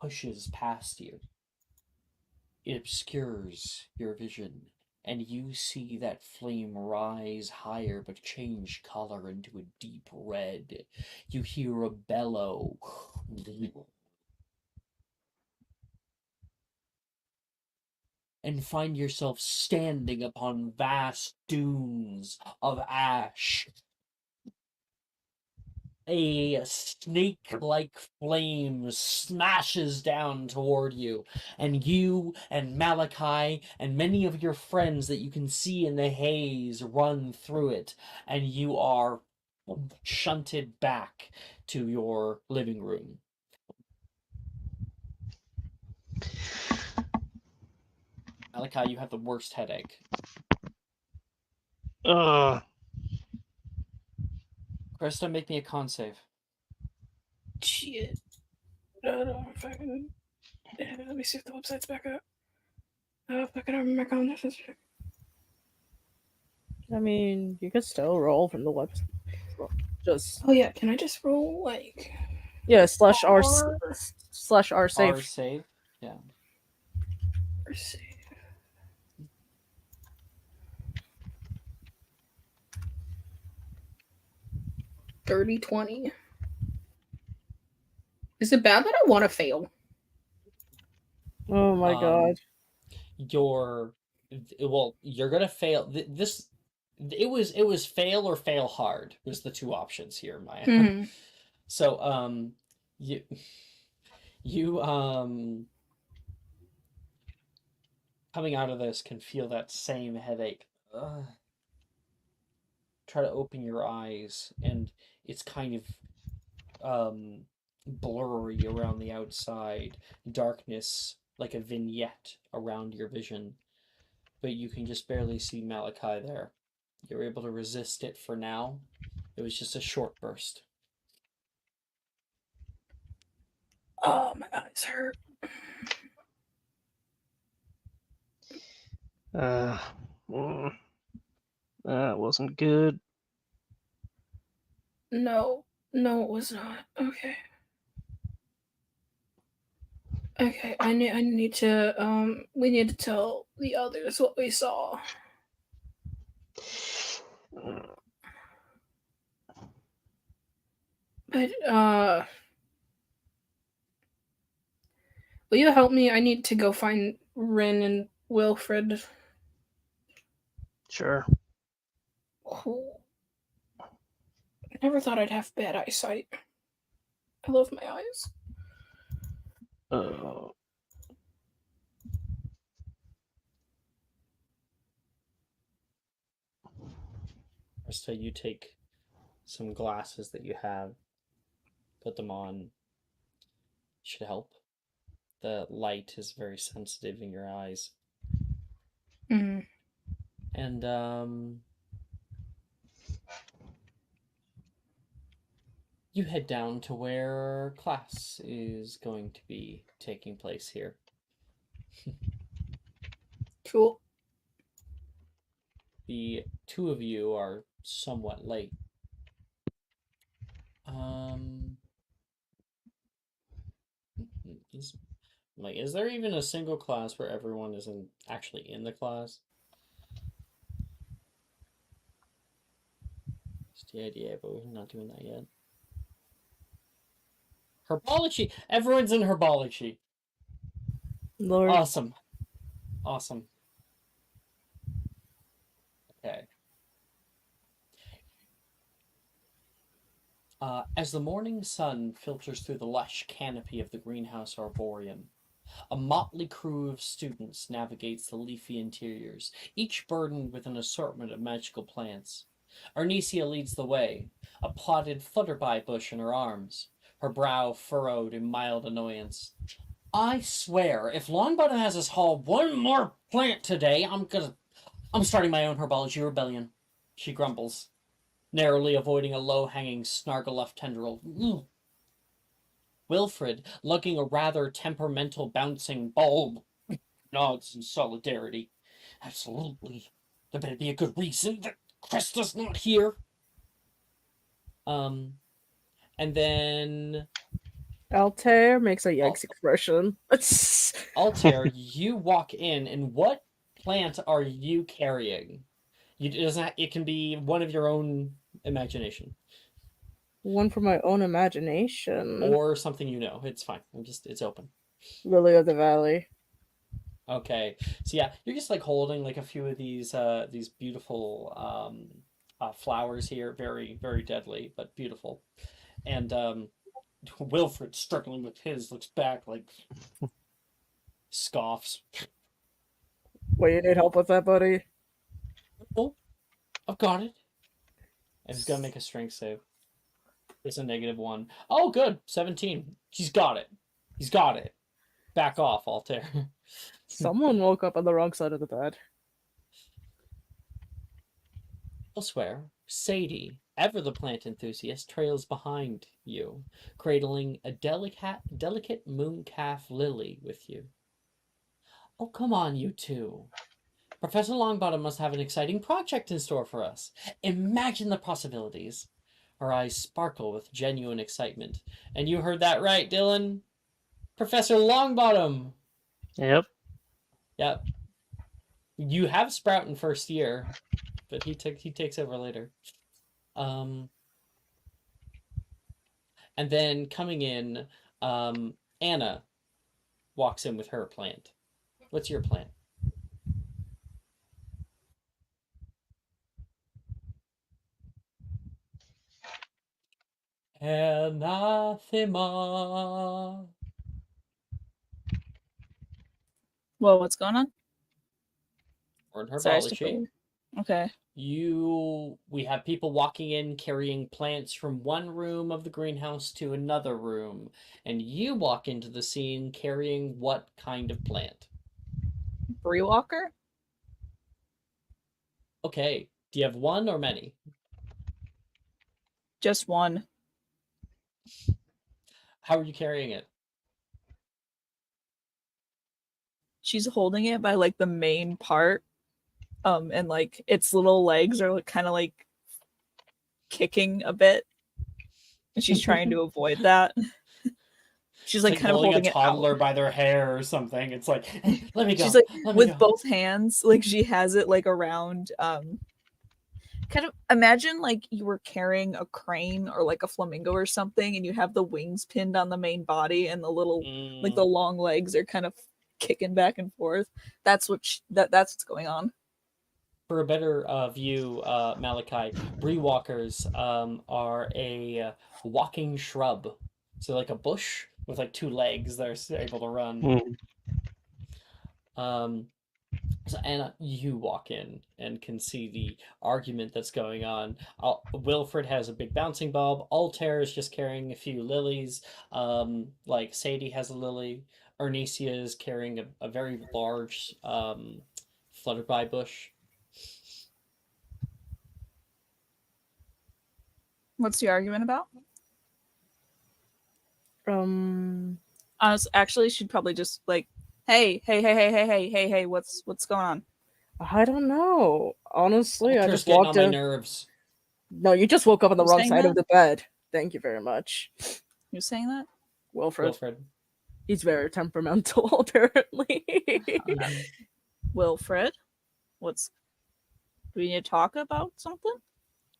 pushes past you. It obscures your vision, and you see that flame rise higher but change color into a deep red. You hear a bellow. And find yourself standing upon vast dunes of ash. A snake-like flame smashes down toward you, and you and Malachi and many of your friends that you can see in the haze run through it, and you are shunted back to your living room. Malachi, you have the worst headache. Krista, make me a con save. Shit. I don't know if I can. Let me see if the website's back up. If I can remember my con. I mean, you could still roll from the website. Just Oh yeah, can I just roll like yeah, slash R R? slash R save. R save? Yeah. Let's see. Dirty 20. Is it bad that I want to fail? Oh my god. You're gonna fail. It was fail or fail hard was the two options here, Maya. Mm-hmm. So you coming out of this can feel that same headache. Try to open your eyes, and it's kind of blurry around the outside, darkness like a vignette around your vision, but you can just barely see Malachi there. You're able to resist it for now. It was just a short burst. Oh, my eyes hurt. That wasn't good. No, it was not. Okay. Okay, I need to we need to tell the others what we saw. But will you help me? I need to go find Rin and Wilfred. Sure. Oh. I never thought I'd have bad eyesight. I love my eyes. So you take some glasses that you have, put them on. Should help. The light is very sensitive in your eyes. Mm-hmm. And you head down to where class is going to be taking place here. Cool. The two of you are somewhat late. Is there even a single class where everyone isn't actually in the class? It's the idea, but we're not doing that yet. Herbology! Everyone's in herbology. Lord. Awesome. Okay. As the morning sun filters through the lush canopy of the greenhouse arboretum, a motley crew of students navigates the leafy interiors, each burdened with an assortment of magical plants. Arnesia leads the way, a potted flutterby bush in her arms, her brow furrowed in mild annoyance. I swear, if Longbottom has us haul one more plant today, I'm starting my own herbology rebellion. She grumbles, narrowly avoiding a low-hanging snargaluff tendril. Wilfred, lugging a rather temperamental bouncing bulb, nods in solidarity. Absolutely. There better be a good reason that Krista's not here. And then Altair makes a yikes expression. Altair, you walk in, and what plant are you carrying? It can be one of your own imagination. One from my own imagination. Or something you know. It's fine. It's open. Lily of the Valley. Okay. So yeah, you're just like holding like a few of these beautiful flowers here. Very, very deadly, but beautiful. And Wilfred, struggling with his, looks back like scoffs. Wait, you need help with that, buddy? Oh, I've got it. And he's gonna make a strength save. It's a -1. Oh, good. 17. He's got it. He's got it. Back off, Altair. Someone woke up on the wrong side of the bed. Elsewhere, Sadie, ever the plant enthusiast, trails behind you, cradling a delicate mooncalf lily with you. Oh, come on, you two. Professor Longbottom must have an exciting project in store for us. Imagine the possibilities. Her eyes sparkle with genuine excitement. And you heard that right, Dylan. Professor Longbottom. Yep. Yep. You have Sprout in first year, but he takes over later. And then coming in, Anna walks in with her plant. What's your plant? Anathema. Well, what's going on? Or in Sorry, I stepped herbology. over. Okay. We have people walking in carrying plants from one room of the greenhouse to another room, and you walk into the scene carrying what kind of plant? Bree Walker? Okay. Do you have one or many? Just one. How are you carrying it? She's holding it by like the main part. And like its little legs are kind of like kicking a bit. And she's trying to avoid that. She's like kind of holding a toddler it out by their hair or something. It's like, let me go. She's like let me with go. both hands, like she has it like around kind of imagine like you were carrying a crane or like a flamingo or something and you have the wings pinned on the main body and the little like the long legs are kind of kicking back and forth. That's that's what's going on. For a better view, Malachi, Bree walkers are a walking shrub. So like a bush with like two legs that are able to run. So Anna, you walk in and can see the argument that's going on. Wilfred has a big bouncing bulb. Altair is just carrying a few lilies. Like Sadie has a lily. Arnesia is carrying a very large flutterby bush. What's the argument about? I Actually, she'd probably just like, hey, what's going on? don't know. Honestly, I Walter's just getting walked on my in. nerves. No, you just woke up on the Who's wrong saying side of that? the bed. Thank you very much, Who's saying that? Wilfred. Wilfred. He's very temperamental, apparently. Wilfred? What's... Do we need to talk about something?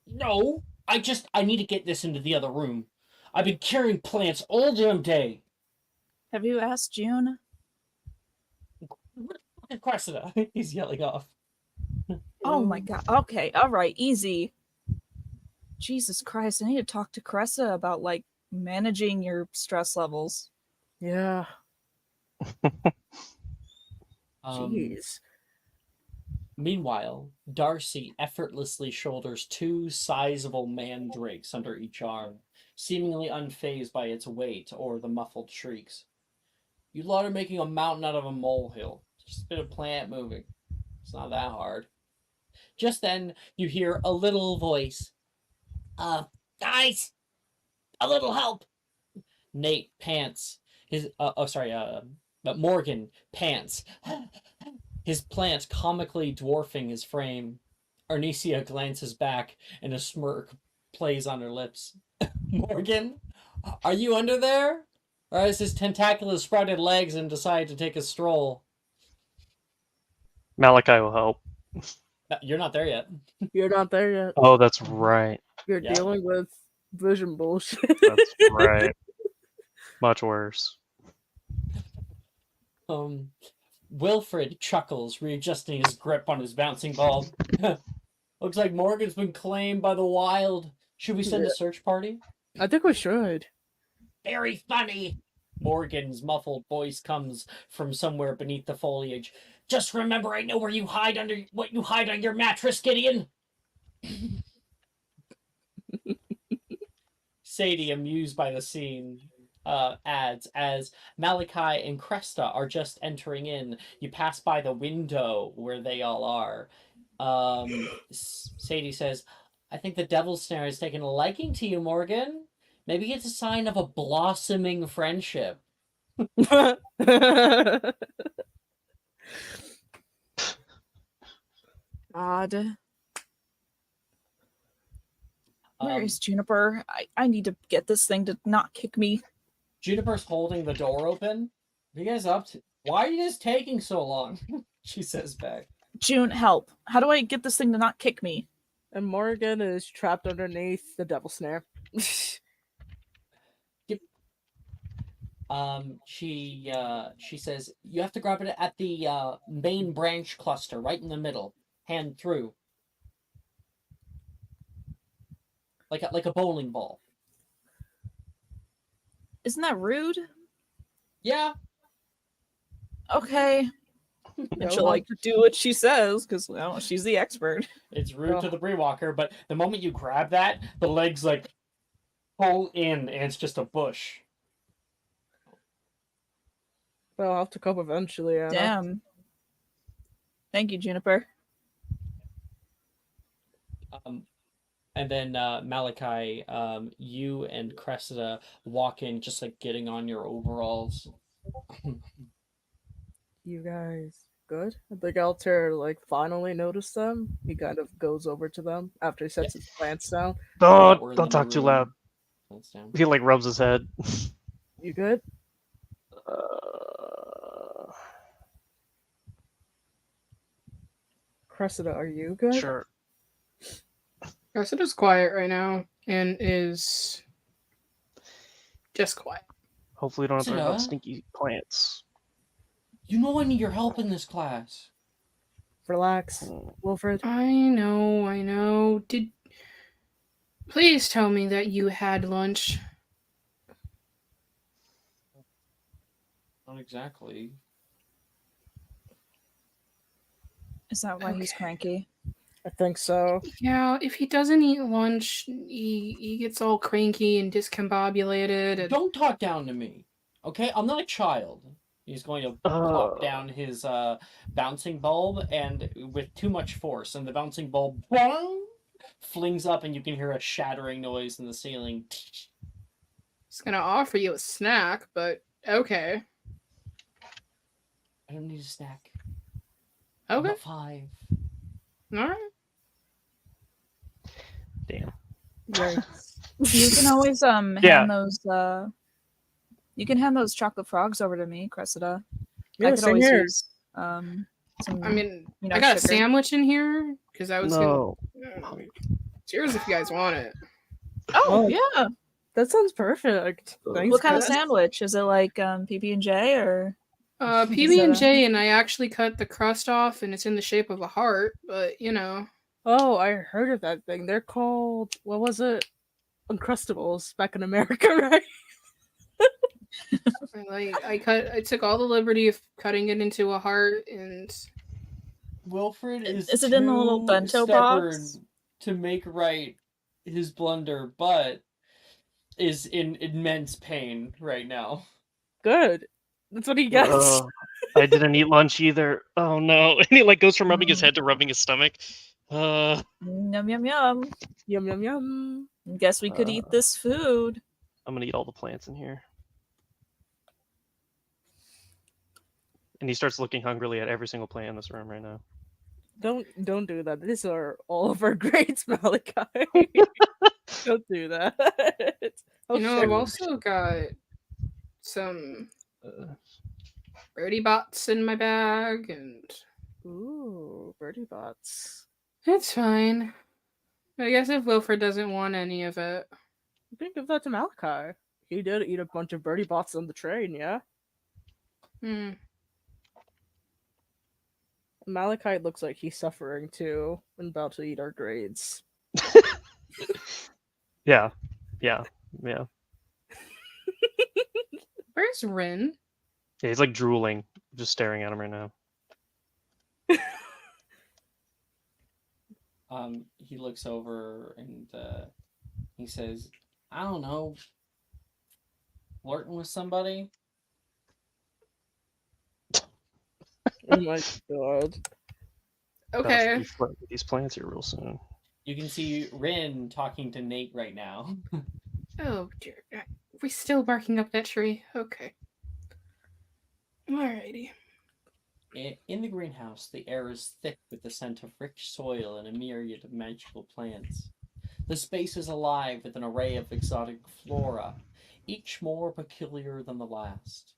No, I need to get this into the other room. I've been carrying plants all damn day. Have you asked June? What the fuck is Cressida? He's yelling off. Oh my god. Okay, alright, easy. Jesus Christ, I need to talk to Cressa about, like, managing your stress levels. Yeah. Um, Jeez. Meanwhile, Darcy effortlessly shoulders 2 sizable mandrakes under each arm, seemingly unfazed by its weight or the muffled shrieks. You lot are making a mountain out of a molehill. Just a bit of plant moving. It's not that hard. Just then, you hear a little voice. Guys! A little help! Nate pants. But Morgan pants. His plant comically dwarfing his frame. Arnesia glances back, and a smirk plays on her lips. Morgan, are you under there? Or has his tentaculous sprouted legs and decided to take a stroll? Malachi will help. You're not there yet. You're not there yet. Oh, that's right. You're Yeah. dealing with vision bullshit. That's right. Much worse. Wilfred chuckles, readjusting his grip on his bouncing ball. Looks like Morgan's been claimed by the wild. Should we send a search party? I think we should. Very funny. Morgan's muffled voice comes from somewhere beneath the foliage. Just remember, I know what you hide under your mattress, Gideon. Sadie, amused by the scene, adds, as Malachi and Cresta are just entering in, you pass by the window where they all are. Sadie says, I think the Devil's Snare has taken a liking to you, Morgan. Maybe it's a sign of a blossoming friendship. Odd. Where is Juniper? I need to get this thing to not kick me. Juniper's holding the door open. What are you guys up to? Why are you guys taking so long? She says back. June, help. How do I get this thing to not kick me? And Morgan is trapped underneath the Devil's Snare. She says, you have to grab it at the main branch cluster, right in the middle. Hand through. Like a bowling ball. Isn't that rude? Yeah. Okay. And she'll like do what she says, because she's the expert. It's rude to the Breewalker, but the moment you grab that, the legs like pull in and it's just a bush. Well, I'll have to cope eventually, Anna. Damn. Thank you, Juniper. And then Malachi, you and Cressida walk in just like getting on your overalls. You guys good? I think Altair like finally noticed them. He kind of goes over to them after he sets his plants down. Don't talk too loud. He like rubs his head. You good? Cressida, are you good? Sure. Cressida's quiet right now and is just quiet. Hopefully, you don't have to worry about Cressida? stinky plants. You know I need your help in this class. Relax, Wilfred. I know. Please tell me that you had lunch. Not exactly. Is that why he's cranky? I think so. Yeah, if he doesn't eat lunch, he gets all cranky and discombobulated. And... Don't talk down to me, okay? I'm not a child. He's going to pop down his bouncing bulb, and with too much force, and the bouncing bulb flings up, and you can hear a shattering noise in the ceiling. It's gonna offer you a snack, but okay. I don't need a snack. I'm Okay. at 5. All right. Damn. Yikes. You can always Yeah. hand those you can hand those chocolate frogs over to me, Cressida. Yeah, I could same always here. use some I mean, you know, I got a sugar. sandwich in here because I was No. gonna. It's yours if you guys want it. Oh, Oh. yeah. That sounds perfect. Thanks, What kind of Chris. sandwich? Is it like PB&J or PB and J, and I actually cut the crust off, and it's in the shape of a heart. But you know, Oh, I heard of that thing. They're called, what was it? Uncrustables back in America, right? I took all the liberty of cutting it into a heart, and Wilfred is Is it in the little too bento stubborn box? to make right his blunder, but is in immense pain right now. Good. That's what he gets. I didn't eat lunch either. Oh no! And he like goes from rubbing his head to rubbing his stomach. Yum yum yum. Yum, yum, yum. Guess we could eat this food. I'm gonna eat all the plants in here. And he starts looking hungrily at every single plant in this room right now. Don't do that. These are all of our grades, Malachi. Don't do that. you know, I've also got some birdie bots in my bag, and Ooh, birdie bots. it's fine. I guess if Wilfred doesn't want any of it, You can give that to Malachi. He did eat a bunch of birdie bots on the train, yeah? Malachi looks like he's suffering too and about to eat our grades. Yeah. Where's Rin? Yeah, he's like drooling, just staring at him right now. He looks over and he says, I don't know, flirting with somebody? Oh my god. Okay. These plants here real soon. You can see Rin talking to Nate right now. Oh dear. We're still barking up that tree. Okay. Alrighty. In the greenhouse, the air is thick with the scent of rich soil and a myriad of magical plants. The space is alive with an array of exotic flora, each more peculiar than the last.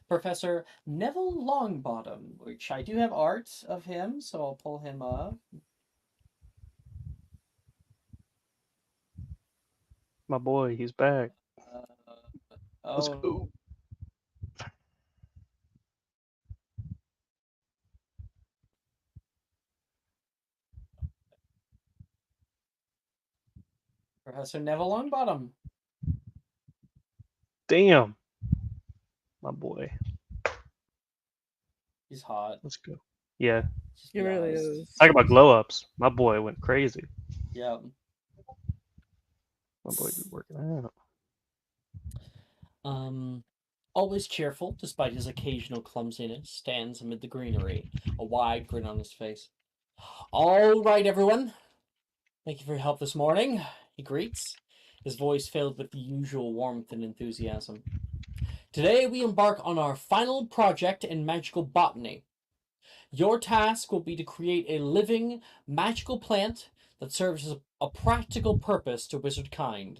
Professor Neville Longbottom, which I do have art of him, so I'll pull him up. My boy, he's back. Let's Oh, go. Professor Neville Longbottom. Damn. My boy. He's hot. Let's go. Yeah. Just He be really honest. is. Talk about glow ups. My boy went crazy. Yeah. My boy be working out. Always cheerful, despite his occasional clumsiness, stands amid the greenery, a wide grin on his face. All right, everyone. Thank you for your help this morning, he greets, his voice filled with the usual warmth and enthusiasm. Today we embark on our final project in magical botany. Your task will be to create a living, magical plant that serves as a practical purpose to wizard kind.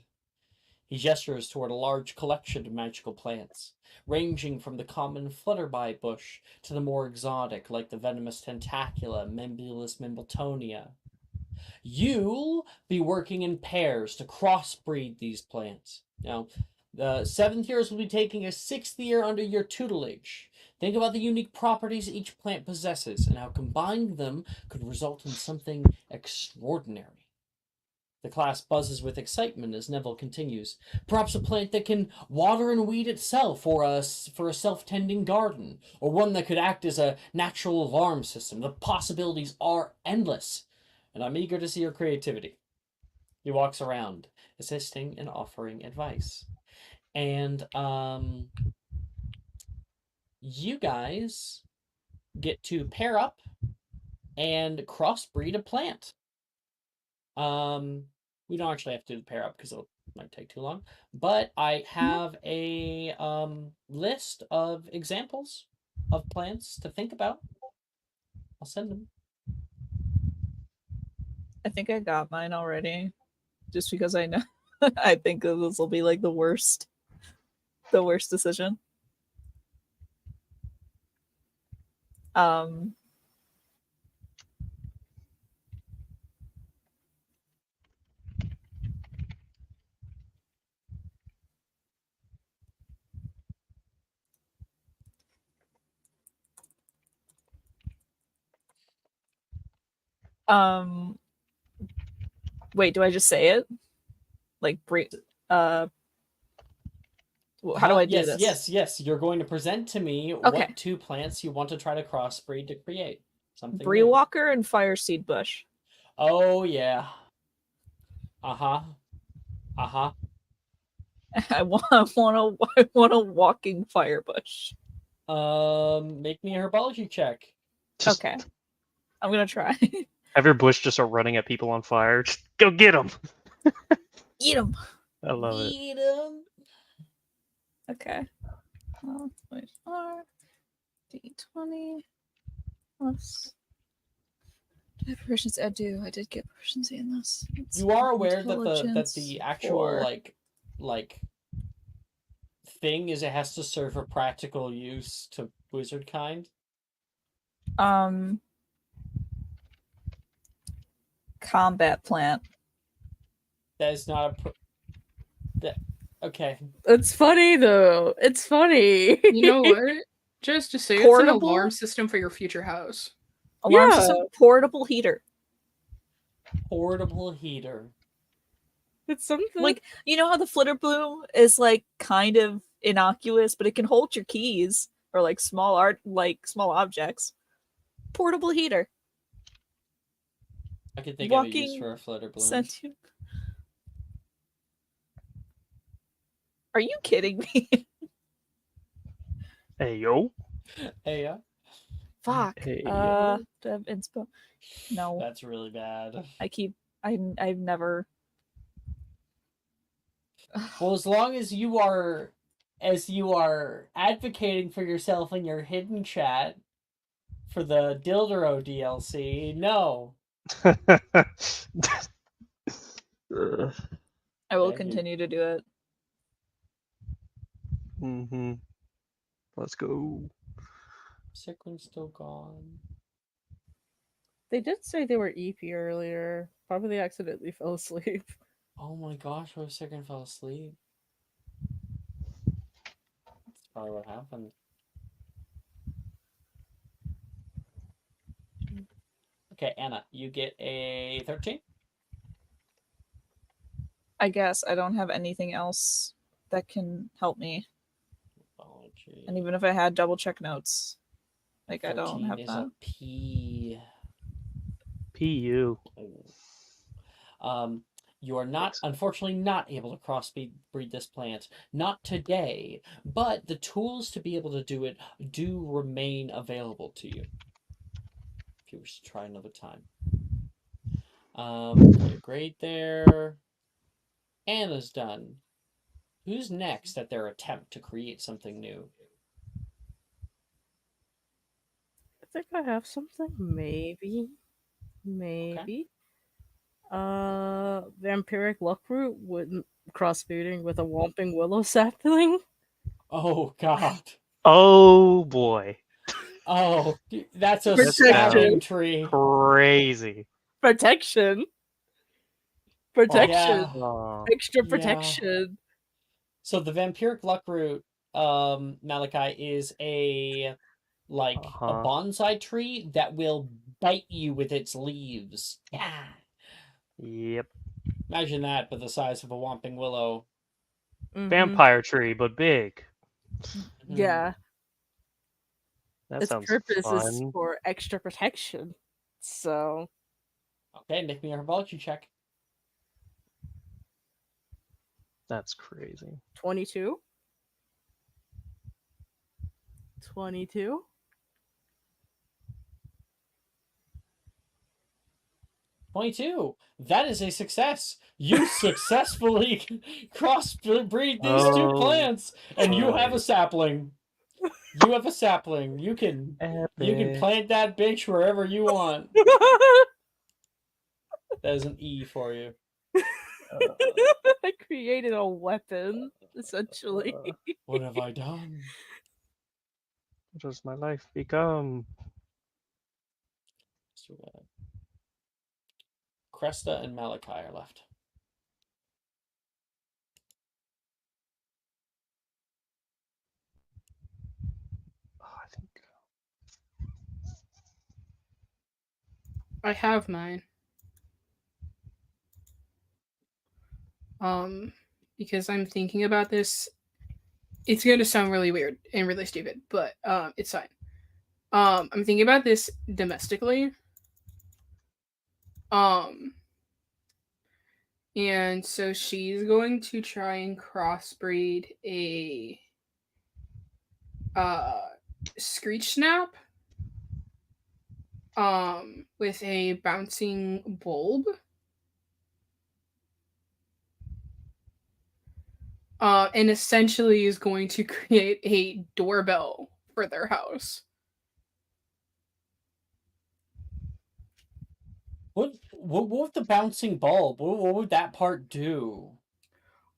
He gestures toward a large collection of magical plants, ranging from the common flutterby bush to the more exotic, like the venomous tentacula, Membulus mimbletonia. You'll be working in pairs to crossbreed these plants. Now, the 7th years will be taking a 6th year under your tutelage. Think about the unique properties each plant possesses and how combining them could result in something extraordinary. The class buzzes with excitement as Neville continues. Perhaps a plant that can water and weed itself, or for a self-tending garden, or one that could act as a natural alarm system. The possibilities are endless, and I'm eager to see your creativity. He walks around, assisting and offering advice. And you guys get to pair up and crossbreed a plant. We don't actually have to do the pair up because it might take too long. But I have a list of examples of plants to think about. I'll send them. I think I got mine already, just because I know. I think that this will be like the worst decision. Um, um, wait, do I just say it? Like, how do I do Yes, this? yes. You're going to present to me Okay. what 2 plants you want to try to crossbreed to create something Bree new. Walker and Fireseed Bush. Oh yeah. Uh-huh. Uh-huh. I want a walking fire bush. Make me a herbology check. Just Okay, I'm gonna try. have your bush just start running at people on fire. Just go get them. Eat them. I love it. Eat 'em. Okay. Wait, D20 plus. Do I have proficiency? I do. I did get proficiency in this. You are aware that the actual 4. like thing is it has to serve a practical use to wizard kind. Combat plant. That is not that okay. It's funny though. It's funny. You know what? Just say it's an Portable? alarm system for your future house. Alarm Yeah. system. Portable heater. Portable heater. It's something Like, you know how the flitter bloom is like kind of innocuous, but it can hold your keys or like small objects. Portable heater. I could think of a use Walking for a flutter bloom. sentient. Are you kidding me? Hey yo. Hey, yeah. Fuck. Hey, Do I have inspo? No. That's really bad. I've never. Well, as long as you are advocating for yourself in your hidden chat for the Dildero DLC, no. I will Thank you. continue to do it. Mm-hmm. Let's go. Sick one's still gone. They did say they were EP earlier. Probably accidentally fell asleep. Oh my gosh, I was sick and fell asleep. That's probably what happened. Okay, Anna, you get a 13. I guess I don't have anything else that can help me. Apology. And even if I had double check notes, like I don't 13 have is that. a P. PU. You are not, unfortunately, not able to crossbreed this plant. Not today, but the tools to be able to do it do remain available to you. If you wish to try another time. Put a grade there. Anna's done. Who's next at their attempt to create something new? I think I have something. Maybe. Vampiric Luckroot with crossbreeding with a Whomping Willow sapling. Oh, God. Oh boy. Oh, that's a Protection. stabbing tree. Crazy. Protection. Yeah. Extra Yeah. protection. So the Vampiric Luckroot, Malachi, is a bonsai tree that will bite you with its leaves. Yeah. Yep. Imagine that, but the size of a Whomping Willow. Vampire tree, but big. Yeah. That Its sounds purpose fun. is for extra protection. So. Okay, make me a herbology check. That's crazy. 22. 22. 22. That is a success. You successfully crossbreed these two Oh, plants, and you have a nice. sapling. You have a sapling. You can Epic. plant that bitch wherever you want. That is an E for you. I created a weapon, essentially. What have I done? What does my life become? So, Cresta and Malachi are left. Oh, I think I have mine. Because I'm thinking about this. It's gonna sound really weird and really stupid, but it's fine. I'm thinking about this domestically. Um, and so she's going to try and crossbreed a screech snap with a bouncing bulb. And essentially is going to create a doorbell for their house. What would the bouncing bulb? What would that part do?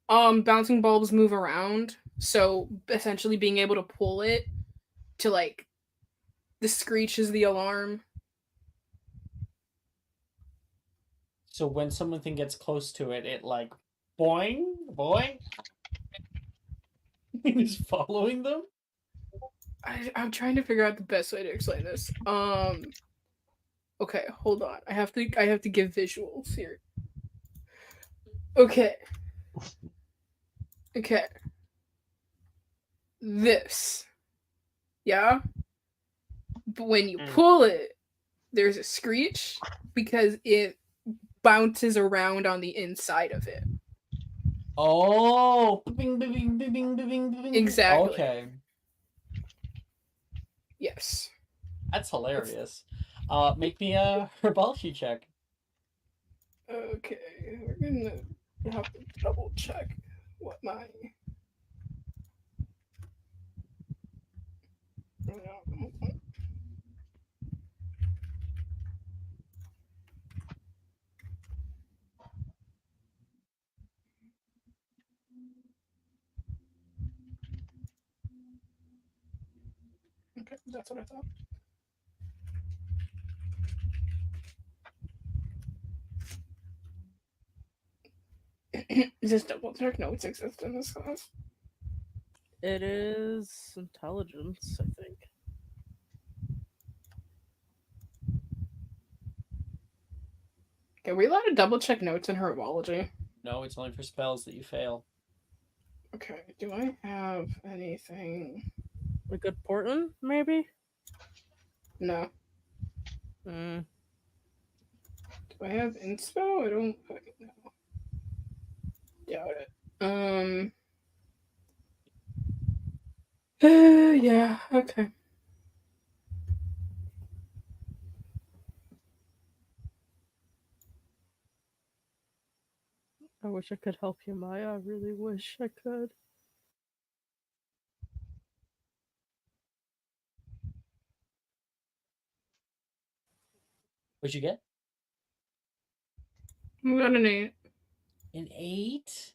Bouncing bulbs move around, so essentially being able to pull it to like the screech is the alarm. So when something gets close to it, it like boing boing. Is following them. I'm trying to figure out the best way to explain this. Okay, hold on. I have to give visuals here. Okay. Okay. This. Yeah? But when you pull it, there's a screech because it bounces around on the inside of it. Oh, bing, bing, bing, bing, bing, bing. Exactly. Okay. Yes. That's hilarious. Make me a herbology check. Okay, we're gonna have to double check what my. Okay, that's what I thought. Just double check notes exist in this class. It is intelligence, I think. Okay, are we allowed to double check notes in herbology? No, it's only for spells that you fail. Okay, do I have anything? A good portent, maybe? No. Hmm. Do I have inspo? I don't fucking know. Doubt it. Yeah, okay. I wish I could help you, Maya. I really wish I could. What'd you get? We got an 8. An 8?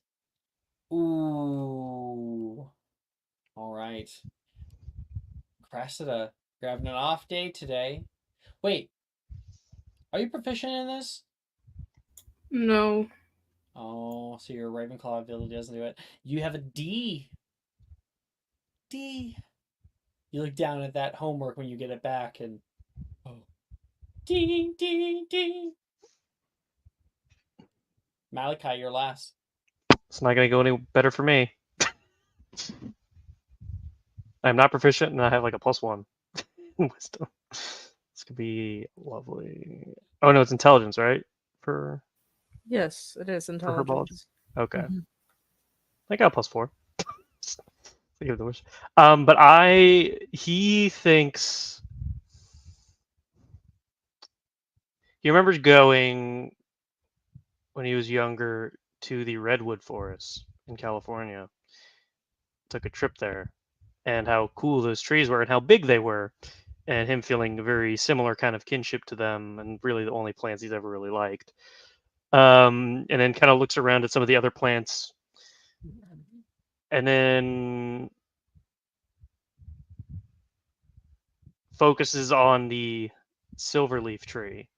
Ooh. All right. Cressida, you're having an off day today. Wait. Are you proficient in this? No. Oh, so your Ravenclaw ability doesn't do it. You have a D. D. You look down at that homework when you get it back and oh. D, D, D. Malachi, you're last. it's not gonna go any better for me. I'm not proficient, and I have like a +1 in wisdom. This could be lovely. Oh no, it's intelligence, right? For Yes, it is herbology. intelligence. Okay, Mhm. I got a +4. Give it the wish. But he thinks He remembers going when he was younger to the redwood forest in California. Took a trip there, and how cool those trees were and how big they were, and him feeling a very similar kind of kinship to them, and really the only plants he's ever really liked. And then kind of looks around at some of the other plants, and then focuses on the silverleaf tree.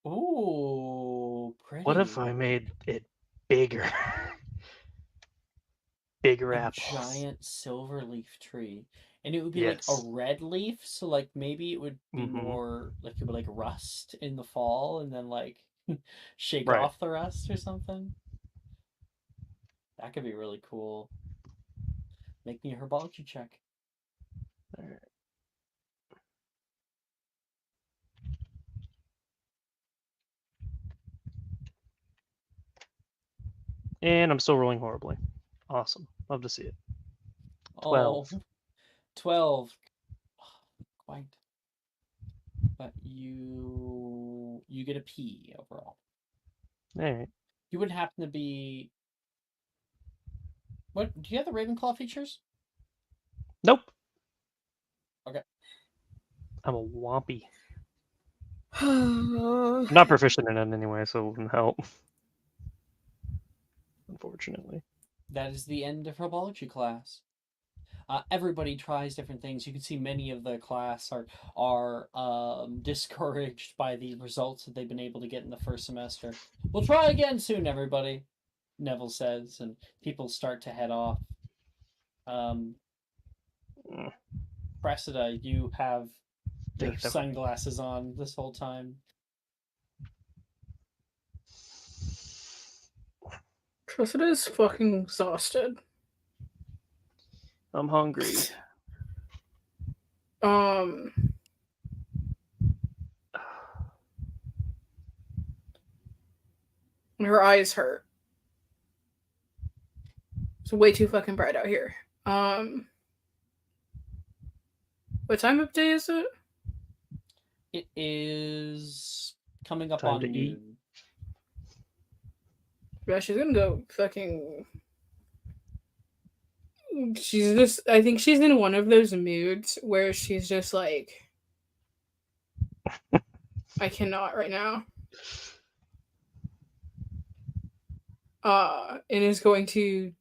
Ooh, pretty. What if I made it bigger? Bigger a apples. giant silver leaf tree, and it would be Yes. like a red leaf, so like maybe it would be Mhm. more like it would like rust in the fall and then like shake Right. off the rust or something. That could be really cool. Make me a herbology check. Alright. And I'm still rolling horribly. Awesome. Love to see it. 12. Oh, 12. Quite. But you get a P overall. Alright. You would happen to be. What do you have the Ravenclaw features? Nope. Okay. I'm a wompy. Oh, I'm not proficient in it anyway, so it wouldn't help. Unfortunately. That is the end of herbology class. Everybody tries different things. You can see many of the class are discouraged by the results that they've been able to get in the first semester. We'll try again soon, everybody, Neville says, and people start to head off. Cressida, you have your sunglasses on this whole time. Cressida is fucking exhausted. I'm hungry. Her eyes hurt. It's way too fucking bright out here. What time of day is it? It is coming up Time on to eat. noon. Yeah, she's gonna go fucking. She's just. I think she's in one of those moods where she's just like, I cannot right now. And is going to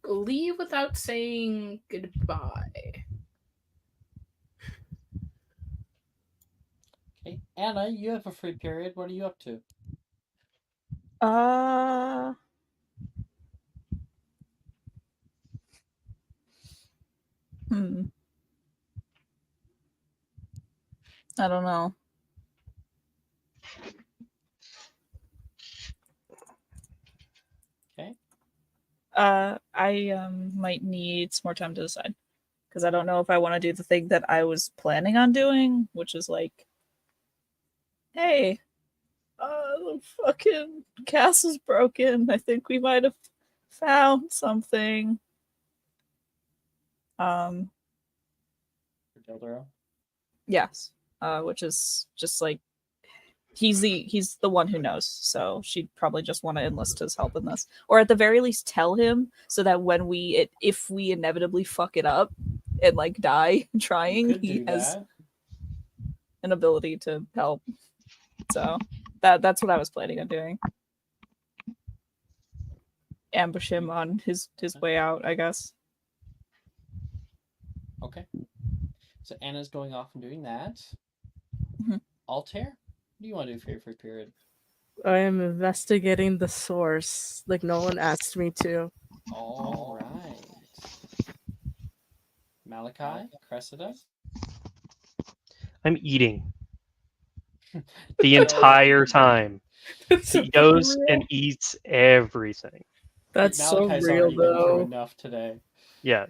leave without saying goodbye. Okay, Anna, you have a free period. What are you up to? I don't know. Okay. I might need some more time to decide because I don't know if I want to do the thing that I was planning on doing, which is like, hey, the fucking castle's broken. I think we might have found something. For Dildero? Yes. Which is just like he's the one who knows, so she'd probably just want to enlist his help in this, or at the very least tell him, so that when if we inevitably fuck it up and like die trying, he has an ability to help. So that's what I was planning on doing. Ambush him on his way out, I guess. Okay. So Anna's going off and doing that. Mm-hmm. Altair, what do you want to do for your free period? I am investigating the source, like no one asked me to. All right. Malachi, Cressida? I'm eating. The entire time. He goes and eats everything. That's Malachi's so real, already been through though. enough today. Yeah.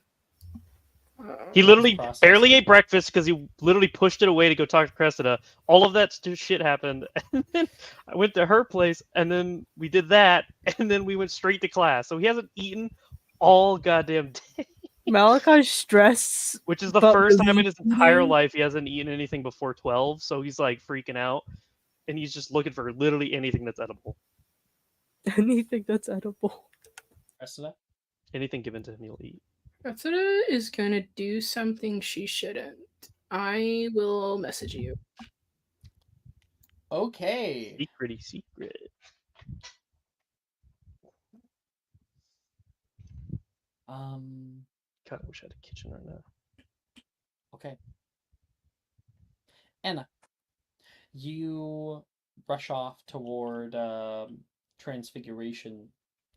He literally barely ate breakfast because he literally pushed it away to go talk to Cressida. All of that shit happened. And then I went to her place, and then we did that, and then we went straight to class. So he hasn't eaten all goddamn day. Malachi's stress, which is the but first time in relief his entire eating? life he hasn't eaten anything before 12. So he's like freaking out, and he's just looking for literally anything that's edible. Anything that's edible. Rest of that. Anything given to him, he'll eat. Katsura is gonna do something she shouldn't. I will message you. Okay. Secrety secret. God, I wish I had a kitchen right now. Okay. Anna, you rush off toward Transfiguration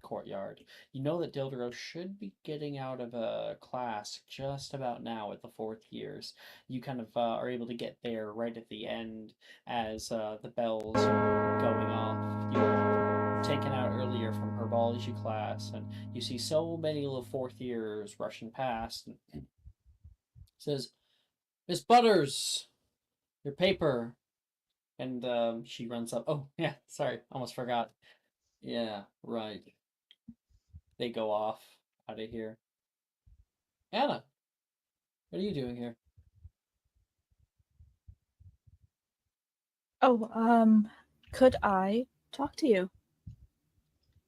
Courtyard. You know that Dildero should be getting out of a class just about now at the 4th years. You kind of are able to get there right at the end as the bells are going off. You were taken out earlier from herbology class, and you see so many little 4th years rushing past. And says, "Miss Butters, your paper." And she runs up. Oh, yeah, sorry, almost forgot. Yeah, right. They go off out of here. Anna, what are you doing here? Oh, could I talk to you?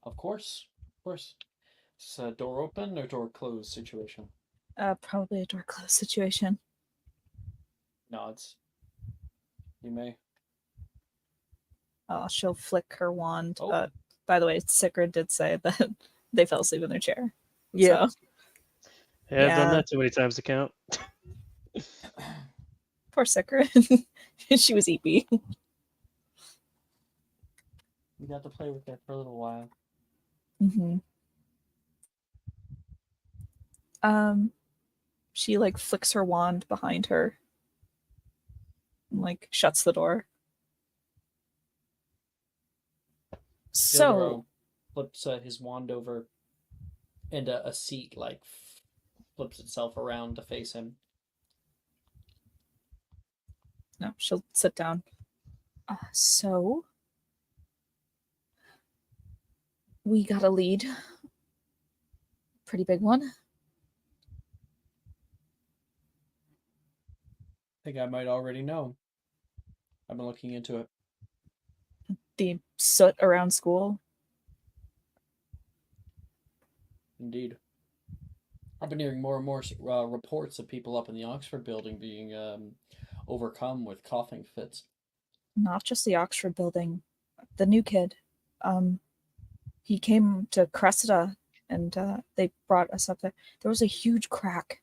Of course, of course. Is a door open or door closed situation? Probably a door closed situation. Nods. You may. She'll flick her wand. Oh. By the way, Sigrid did say that they fell asleep in their chair. Yeah. So, Yeah, I've done Yeah. that too many times to count. poor Sigrid. She was eepy. You got to play with it for a little while. Mm-hmm. She like flicks her wand behind her and like shuts the door. So Dildero flips his wand over, and a seat like flips itself around to face him. no, she'll sit down. So we got a lead. Pretty big one. I think I might already know. I've been looking into it. The soot around school. Indeed. I've been hearing more and more reports of people up in the Oxford building being overcome with coughing fits. Not just the Oxford building. The new kid. He came to Cressida and they brought us up there. There was a huge crack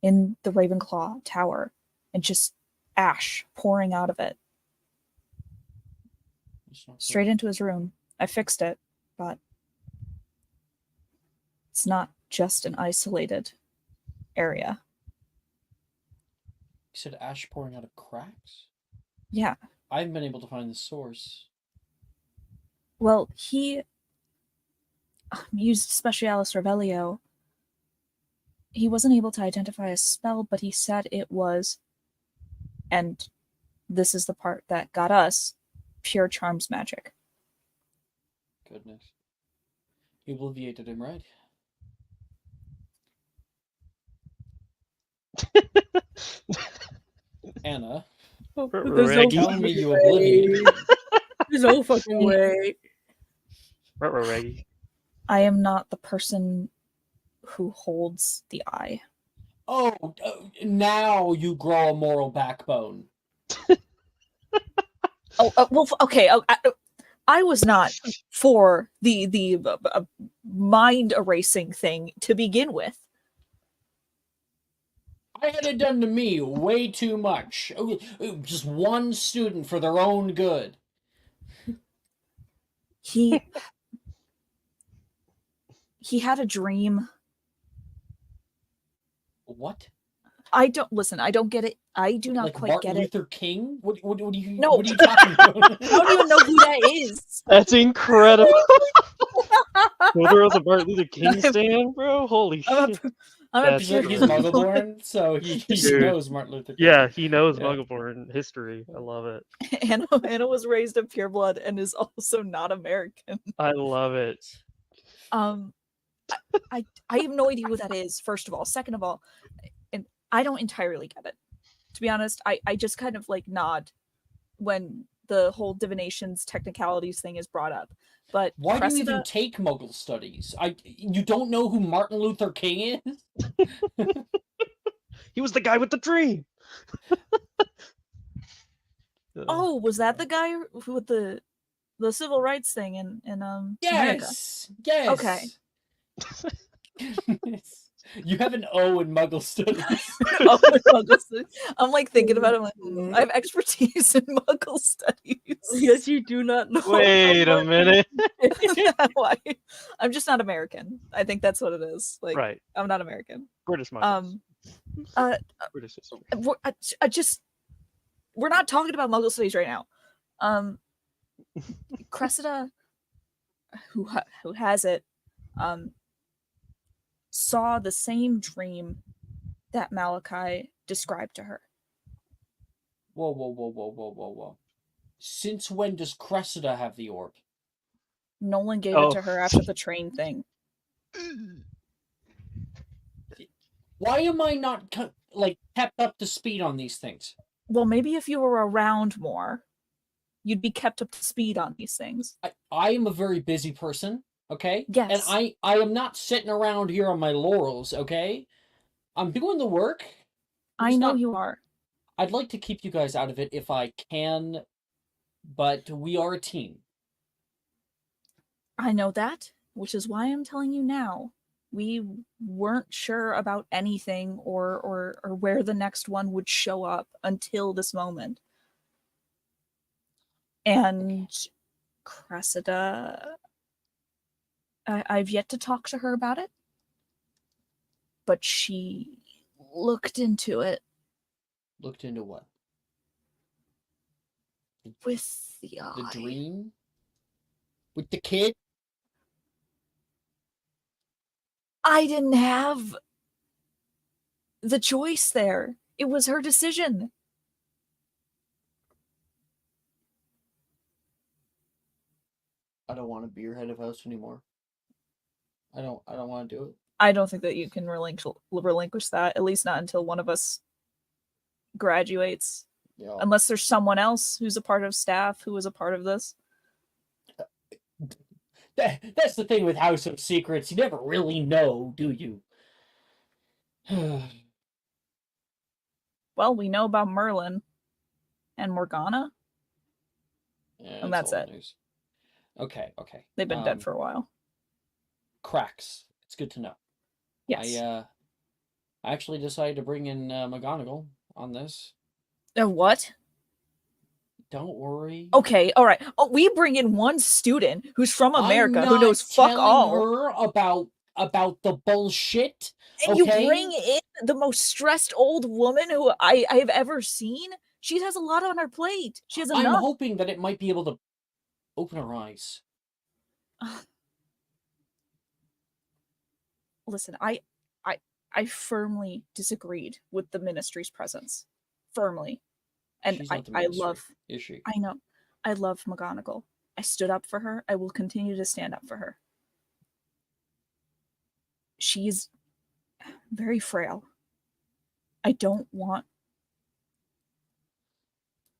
in the Ravenclaw tower and just ash pouring out of it. Straight into his room. I fixed it, but it's not just an isolated area. You said ash pouring out of cracks? Yeah. I haven't been able to find the source. Well, he used Specialis Revelio. He wasn't able to identify a spell, but he said it was, and this is the part that got us, pure charms magic. Goodness. You obliviated him, right? Anna, There's no Reggie. tell me fucking you way. obliviated him. There's no fucking way. Reggie. I am not the person who holds the eye. Oh, now you grow a moral backbone. Well, okay. I was not for the mind erasing thing to begin with. I had it done to me way too much. Just one student for their own good. He had a dream. What? I don't listen. I don't get it. I do not Like quite Martin get it. Luther King? What are you? No. What are you talking about? I don't even know who that is. That's incredible. Well, there was a Martin Luther King stand, bro. Holy shit. I'm That's a He's pure. Muggleborn, so he Dude. knows Martin Luther King. Yeah, he knows Yeah. Muggleborn history. I love it. Anna was raised in pureblood and is also not American. I love it. I have no idea who that is, first of all. Second of all, and I don't entirely get it. To be honest, I just kind of like nod when the whole divinations technicalities thing is brought up. But Why do you Cressida, even take Muggle studies? You don't know who Martin Luther King is? He was the guy with the dream. oh, was that the guy who with the civil rights thing in America? Yes. Okay. You have an O in Muggle studies. Oh, Muggle studies. I'm like thinking about it. I'm like, I have expertise in Muggle studies. Yes, you do not know. Wait a minute. Why? I'm just not American. I think that's what it is. Like, Right. I'm not American. British Muggles. British history. We're not talking about Muggle studies right now. Cressida, who has it, saw the same dream that Malachi described to her. Whoa. Since when does Cressida have the orb? Nolan gave it to her after the train thing. Why am I not kept up to speed on these things? Well, maybe if you were around more, you'd be kept up to speed on these things. I am a very busy person, okay? Yes. And I am not sitting around here on my laurels, okay? I'm doing the work. I know you are. I'd like to keep you guys out of it if I can, but we are a team. I know that, which is why I'm telling you now. We weren't sure about anything or where the next one would show up until this moment. And Cressida, I've yet to talk to her about it, but she looked into it. Looked into what? With the eye. The dream? With the kid? I didn't have the choice there. It was her decision. I don't want to be your head of house anymore. I don't want to do it. I don't think that you can relinquish that, at least not until one of us graduates. Yeah. Unless there's someone else who's a part of staff who is a part of this. That's the thing with House of Secrets. You never really know, do you? Well, we know about Merlin and Morgana. Yeah, and that's it. News. Okay. They've been dead for a while. Cracks. It's good to know. Yes. I actually decided to bring in McGonagall on this. What? Don't worry. Okay, all right. Oh, we bring in one student who's from America who knows fuck all. Her about the bullshit. And you bring in the most stressed old woman who I have ever seen. She has a lot on her plate. She has enough. I'm hoping that it might be able to open her eyes. Listen, I firmly disagreed with the ministry's presence. Firmly. And I love... Is she? I know. I love McGonagall. I stood up for her. I will continue to stand up for her. She's very frail. I don't want...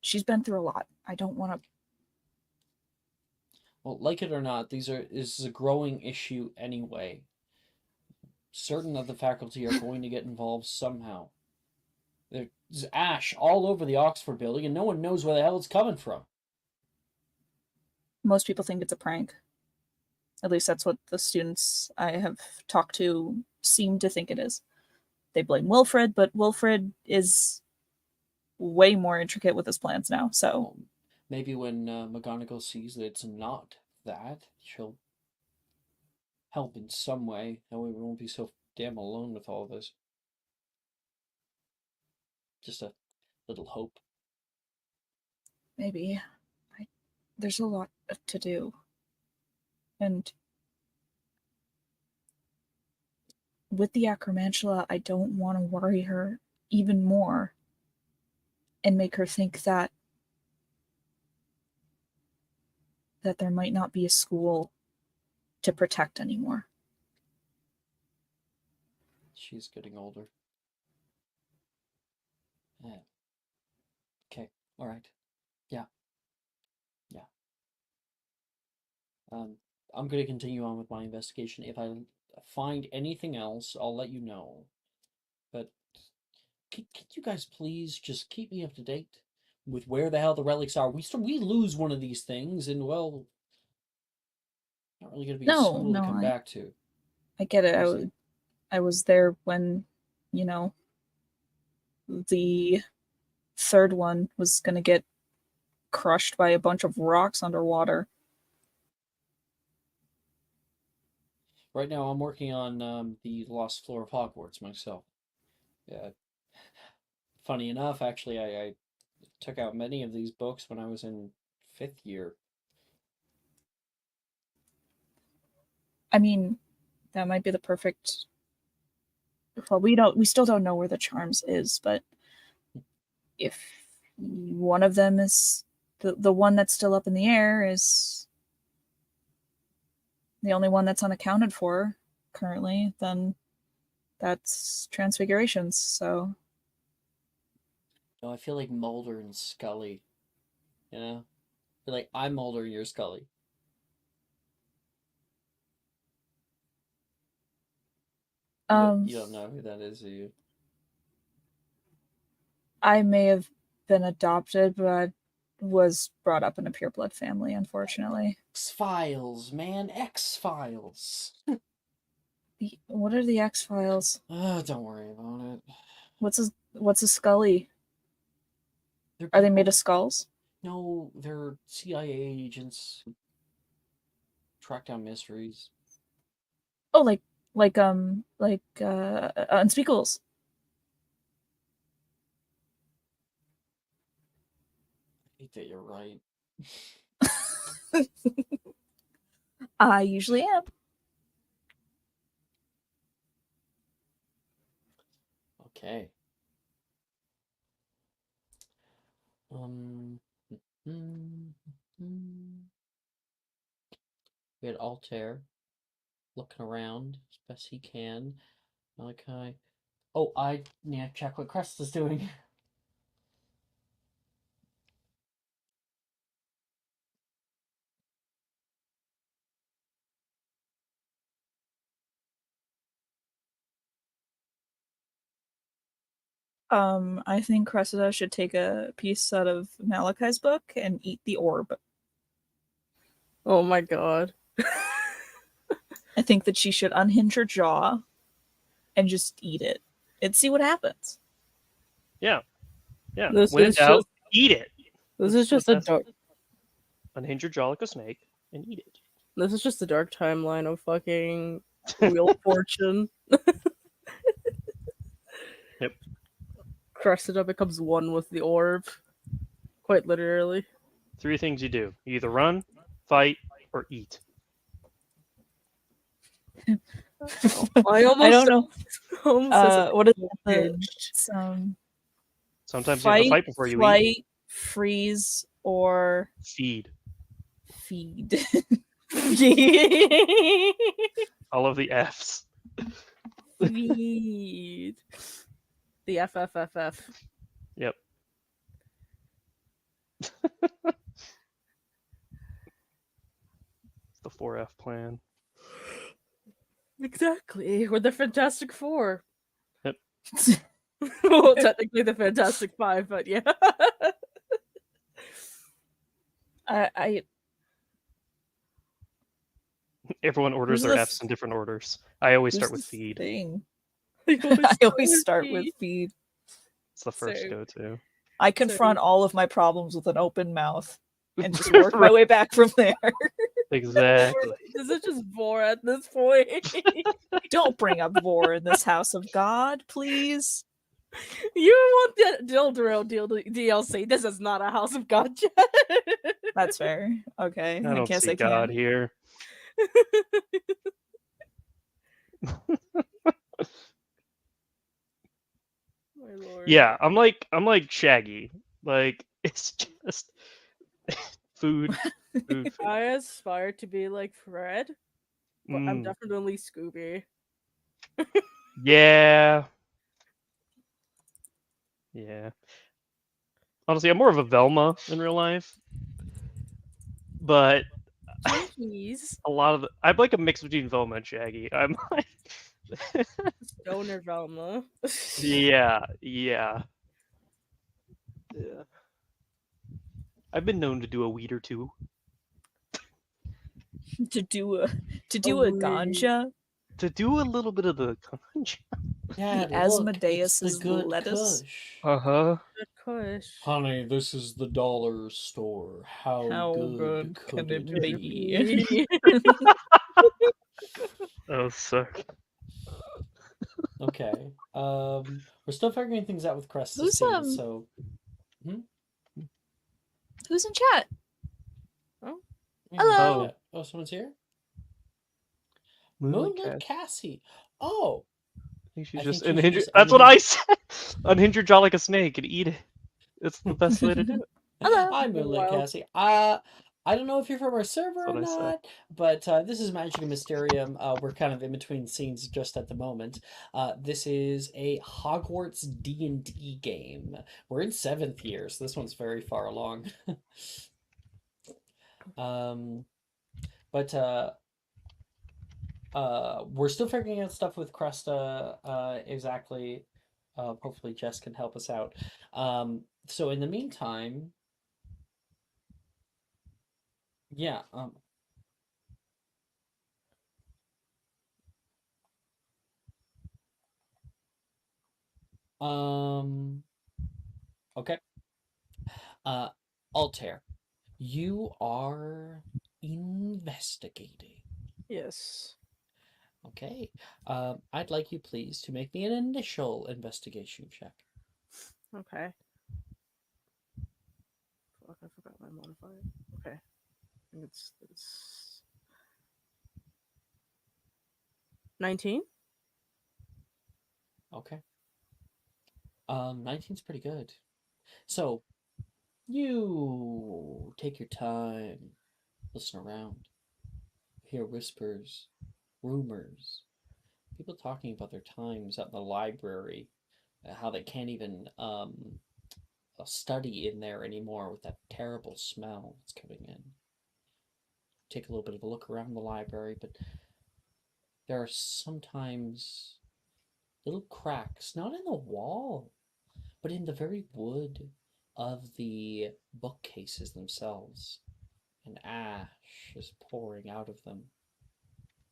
She's been through a lot. I don't want to... Well, like it or not, this is a growing issue anyway. Certain of the faculty are going to get involved somehow. There's ash all over the Oxford building, and no one knows where the hell it's coming from. Most people think it's a prank. At least that's what the students I have talked to seem to think it is. They blame Wilfred, but Wilfred is way more intricate with his plans now, so... Well, maybe when McGonagall sees that it's not that, she'll help in some way. That way we won't be so damn alone with all this. Just a little hope. Maybe. There's a lot to do. And with the acromantula, I don't want to worry her even more and make her think that there might not be a school to protect anymore. She's getting older. Yeah. Okay. All right. Yeah. Yeah. I'm going to continue on with my investigation. If I find anything else, I'll let you know. But can you guys please just keep me up to date with where the hell the relics are? We lose one of these things, and well, not really going to be a school to come back to. I get it. I was there when, the third one was going to get crushed by a bunch of rocks underwater. Right now, I'm working on the Lost Floor of Hogwarts myself. Yeah. Funny enough, actually, I took out many of these books when I was in 5th year. I mean, that might be the perfect. Well, we still don't know where the charms is, but if one of them is the one that's still up in the air is the only one that's unaccounted for currently, then that's Transfigurations. So No, I feel like Mulder and Scully. You know? I feel like I'm Mulder, you're Scully. You don't know who that is, do you? I may have been adopted, but I was brought up in a pureblood family, unfortunately. X-Files, man, X-Files. What are the X-Files? Don't worry about it. What's a Scully? Are they made of skulls? No, they're CIA agents who track down mysteries. Oh, like Unspeakables. I think that you're right. I usually am. Okay. We had Altair looking around as best he can. Malachi. Oh, check what Crest is doing. I think Cressida should take a piece out of Malachi's book and eat the orb. Oh my god. I think that she should unhinge her jaw and just eat it and see what happens. Yeah. Yeah. This when in is doubt, just- eat it. This is just a dark. Unhinge your jaw like a snake and eat it. This is just a dark timeline of fucking Wheel of Fortune. Yep. Cressida becomes one with the orb. Quite literally. 3 things you do: you either run, fight, or eat. I don't know. What is unhinged. Sometimes you have to fight before you eat. Freeze, or Feed. feed. All of the F's. Feed. The FFFF. Yep. The 4F plan. Exactly. We're the Fantastic Four. Yep. Well, technically the Fantastic Five, but yeah. Everyone orders their F's in different orders. I always start with feed. I always start with feed. It's the first go-to. I confront all of my problems with an open mouth and just work my way back from there. Exactly. This is just Vor at this point. Don't bring up Vor in this house of God, please. You want the Dildro DLC. This is not a House of God yet. That's fair. Okay. I don't see God here. My lord. Yeah, I'm like Shaggy. Like, it's just food. I aspire to be like Fred, but I'm definitely Scooby. Yeah. Yeah. Honestly, I'm more of a Velma in real life, but Jinkies. a lot of I'm like a mix between Velma and Shaggy. I'm like, Stoner Velma. yeah. I've been known to do a weed or two. to do a weed. ganja. To do a little bit of the conj. Dad, The look, it's the Asmodeus's good lettuce. Kush. Uh-huh. Good Kush. Honey, this is the dollar store. How, good, could it be? Oh, sick. Okay. We're still figuring things out with Crest to Who's see, so who's in chat? Hello. Oh. Oh, someone's here? Moonlit Moonlit Cat. Cassie. Oh, I think she's I just think you should unhindered. just That's what I unhinge- said. Unhinge your jaw like a snake and eat it. It's the best way to do it. Hello. Hi, Moonlit Wow. Cassie. I don't know if you're from our server That's or what I say. not, but this is Magic and Mysterium. We're kind of in between scenes just at the moment. This is a Hogwarts D&D game. We're in 7th year, so this one's very far along. But we're still figuring out stuff with Cresta. Exactly. Hopefully Jess can help us out. So in the meantime, yeah. Okay. Altair, you are investigating. Yes. Okay. I'd like you please to make me an initial investigation check. Okay. Fuck, I forgot my modifier. Okay. I think it's 19. Okay. 19's pretty good. So you take your time, listen around, hear whispers, rumors, people talking about their times at the library, how they can't even study in there anymore with that terrible smell that's coming in. Take a little bit of a look around the library, but there are sometimes little cracks, not in the wall, but in the very wood of the bookcases themselves. And ash is pouring out of them.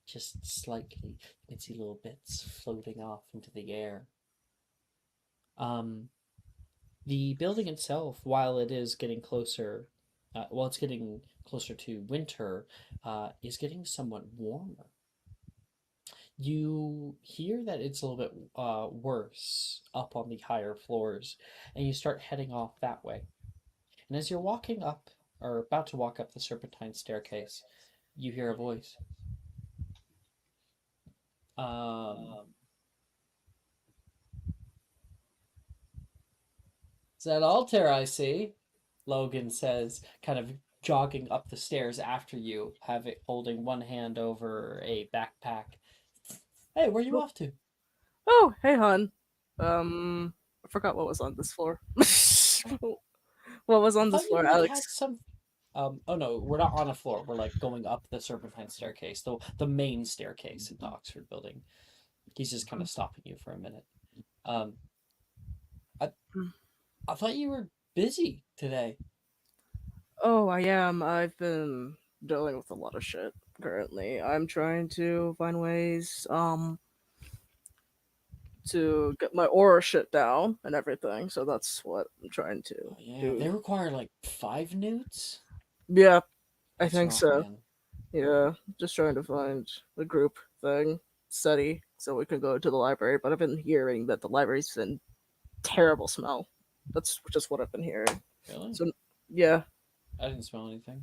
Just slightly, you can see little bits floating off into the air. The building itself, while it is getting closer, it's getting closer to winter, is getting somewhat warmer. You hear that it's a little bit worse up on the higher floors, and you start heading off that way. And as you're walking up, or about to walk up the serpentine staircase, you hear a voice. Is that Altair I see? Logan says, kind of jogging up the stairs after you, holding one hand over a backpack. Hey, where are you off to? Oh, hey, hon. I forgot what was on this floor. What was I on this thought you floor, might had Alex? some. Oh no, we're not on a floor. We're like going up the serpentine staircase, the main staircase in the Oxford building. He's just kind of stopping you for a minute. I thought you were busy today. Oh, I am. I've been dealing with a lot of shit currently. I'm trying to find ways, to get my aura shit down and everything. So that's what I'm trying to Oh, yeah, do. they require like 5 newts. Yeah, I That's think rough, so. man. Yeah, just trying to find a group thing, study, so we can go to the library. But I've been hearing that the library's in terrible smell. That's just what I've been hearing. Really? So yeah, I didn't smell anything.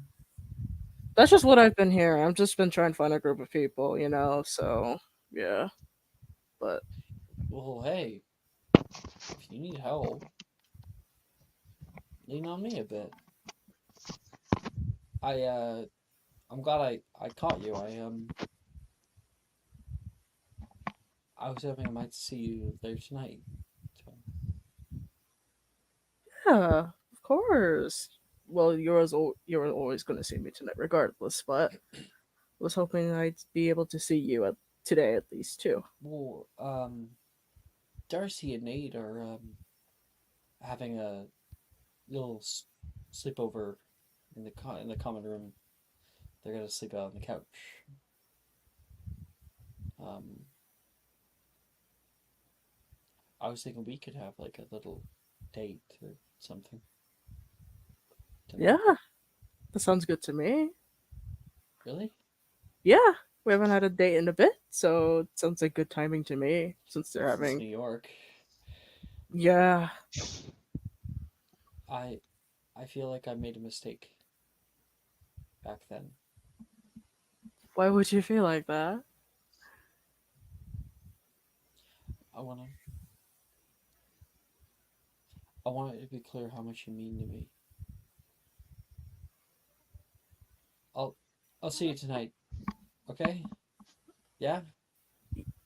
that's just what I've been hearing. I've just been trying to find a group of people, So yeah, but Well, hey, if you need help, lean on me a bit. I'm glad I caught you. I was hoping I might see you there tonight. So, Yeah, of course. Well, you're always going to see me tonight, regardless. But I was hoping I'd be able to see you today at least too. well, Darcy and Nate are having a little sleepover in the common room. They're gonna sleep out on the couch. Um, I was thinking we could have like a little date or something tonight. Yeah, that sounds good to me. Really? Yeah, we haven't had a date in a bit, so it sounds like good timing to me since they're Since it's having. New York, Yeah, I I feel like I made a mistake back then. why would you feel like that? I wanna I want it to be clear how much you mean to me. I'll I'll see you tonight. Okay? Yeah? Promise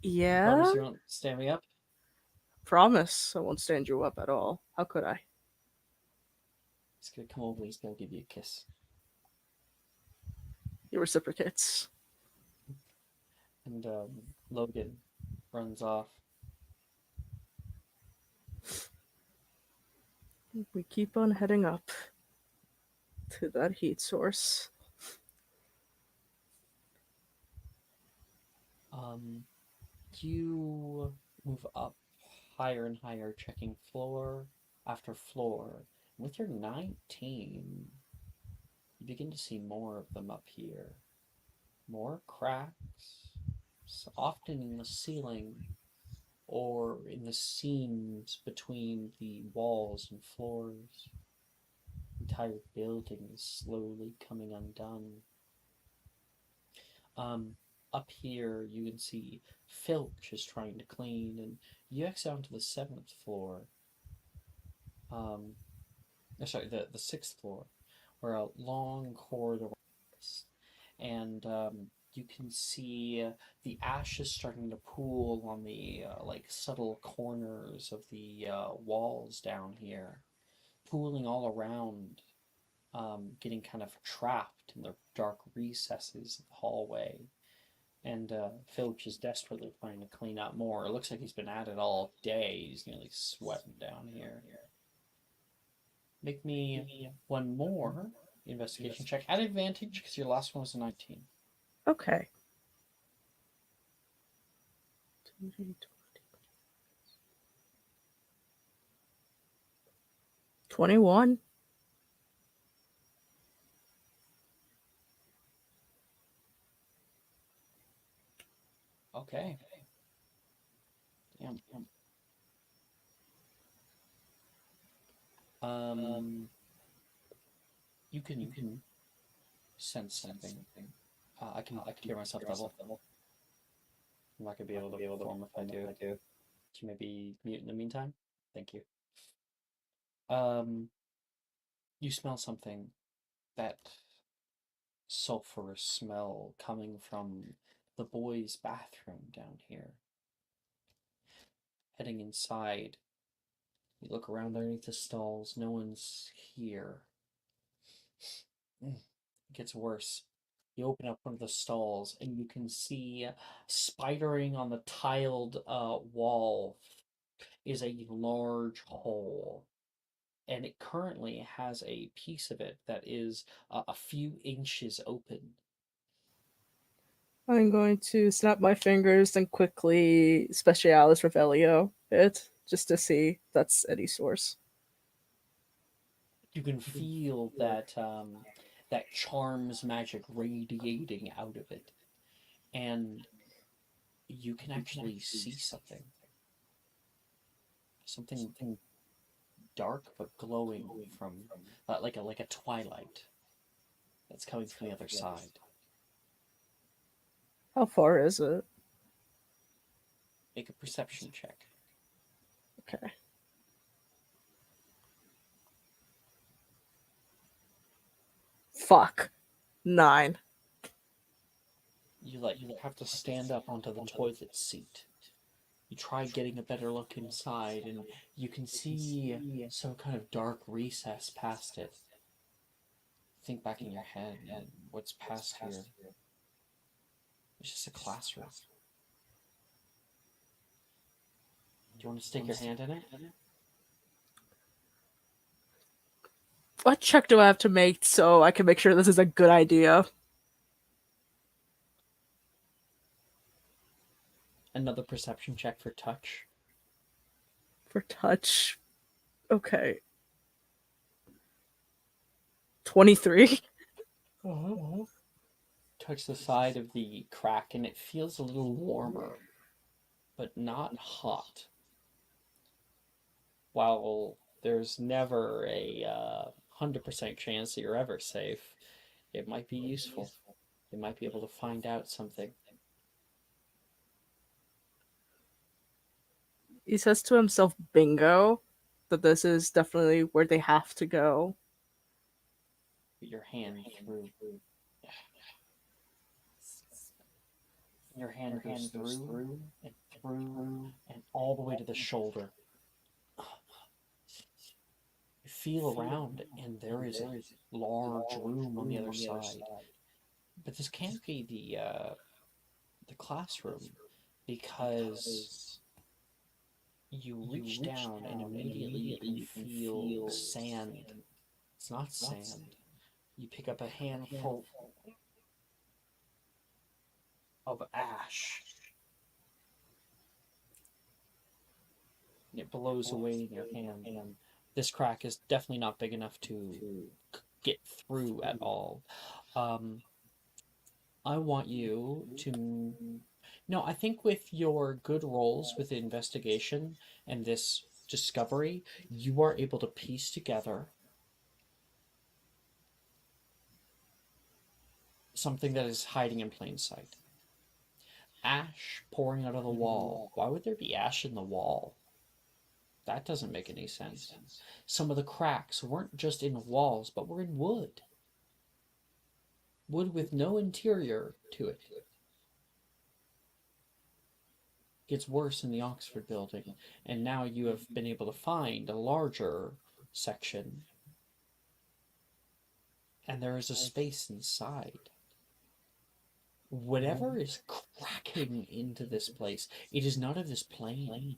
Yeah, you won't stand me up? promise I won't stand you up at all. How could I? He's gonna come over and he's gonna give you a kiss. You reciprocates. And Logan runs off. We keep on heading up to that heat source. Um, you move up higher and higher, checking floor after floor. With your 19, you begin to see more of them up here. More cracks, often in the ceiling or in the seams between the walls and floors. The entire building is slowly coming undone. Um, Up here, you can see Filch is trying to clean, and you exit onto the seventh floor. Um, Sorry, the sixth floor, where a long corridor is, and you can see the ashes starting to pool on the like subtle corners of the walls down here, pooling all around, getting kind of trapped in the dark recesses of the hallway. And Filch is desperately trying to clean up more. It looks like he's been at it all day. He's nearly sweating down here. Make me one more investigation check at advantage because your last one was a 19. Okay. 21. Okay. Damn. You can sense something. I can hear myself double. I'm not gonna be able to perform if I do. Can you maybe mute in the meantime? Thank you. Um, you smell something, that sulfurous smell coming from the boys' bathroom down here. Heading inside, you look around underneath the stalls. No one's here. It gets worse. You open up one of the stalls and you can see spidering on the tiled wall is a large hole. And it currently has a piece of it that is a few inches open. I'm going to snap my fingers and quickly Specialis Revelio it just to see if that's any source. You can feel that charms magic radiating out of it, and you can actually see something dark but glowing from like a twilight that's coming from the other side. How far is it? Make a perception check. Okay. Fuck. 9. You have to stand up onto the toilet seat You try getting a better look inside, and you can see some kind of dark recess past it. Think back in your head, and what's past here? It's just a classroom. Do you want to stick your hand in it? What check do I have to make so I can make sure this is a good idea? Another perception check for touch. For touch. Okay. 23. Touch the side of the crack, and it feels a little warmer, but not hot. While there's never a 100% chance that you're ever safe, it might be useful. You might be able to find out something. He says to himself, bingo, that this is definitely where they have to go. Put your hand through. Your hand goes through and all the way to the shoulder. You feel around, and there is a large room on the other side. But this can't be the classroom, because you reach down and immediately you can feel sand. It's not sand. You pick up a handful of ash. It blows away in your hand. And this crack is definitely not big enough to get through at all. I want you to... No, I think with your good rolls with investigation and this discovery, you are able to piece together something that is hiding in plain sight. Ash pouring out of the wall. Why would there be ash in the wall? That doesn't make any sense. Some of the cracks weren't just in walls, but were in wood. Wood with no interior to it. Gets worse in the Oxford building, and now you have been able to find a larger section, and there is a space inside. Whatever is cracking into this place, it is not of this plane.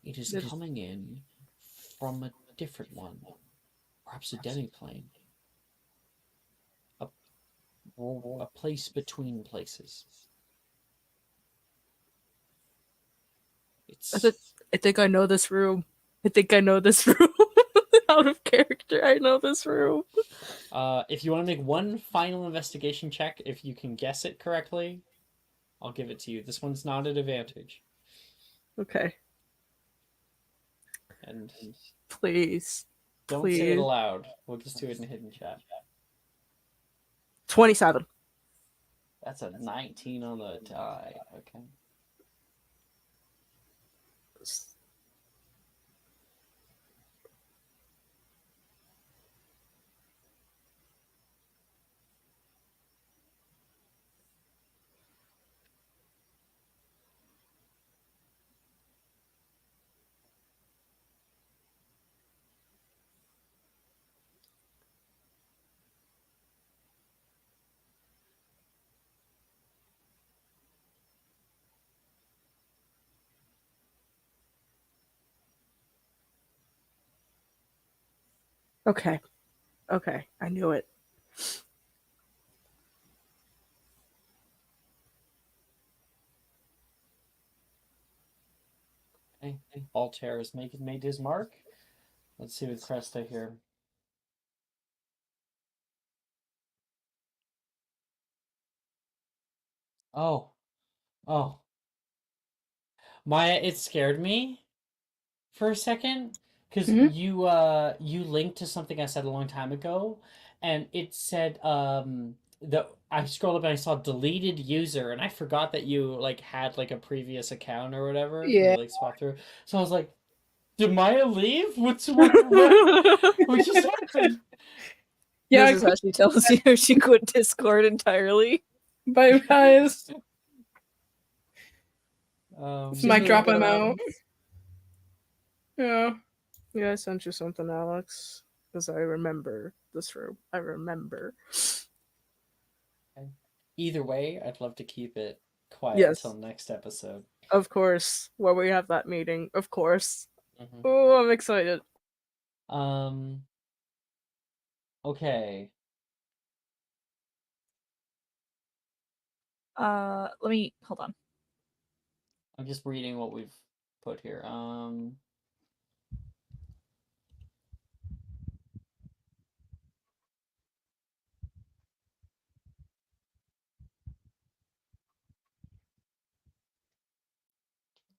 It is coming in from a different one, perhaps a demi-plane. A place between places. I think I know this room. I think I know this room. Out of character, I know this room. If you want to make one final investigation check, if you can guess it correctly, I'll give it to you. This one's not an advantage. Okay. And please. Don't say it aloud. We'll just do it in hidden chat. 27. That's a 19 on the die. Okay. Okay. Okay. I knew it. Okay. Altair has made his mark. Let's see with Cresta here. Oh. Oh. Maya, it scared me for a second, because you linked to something I said a long time ago, and it said I scrolled up and I saw deleted user, and I forgot that you like had like a previous account or whatever. Yeah. You, like, swapped through. So I was like, did Maya leave? What just happened? Yeah, this is how she tells you she quit Discord entirely. Bye, guys. Mic drop, I'm that out. Yeah. Yeah, I sent you something, Alex, because I remember this room. I remember. Either way, I'd love to keep it quiet Yes. until next episode. Of course, where we have that meeting. Of course. Mhm. Oh, I'm excited. Okay. Let me hold on. I'm just reading what we've put here.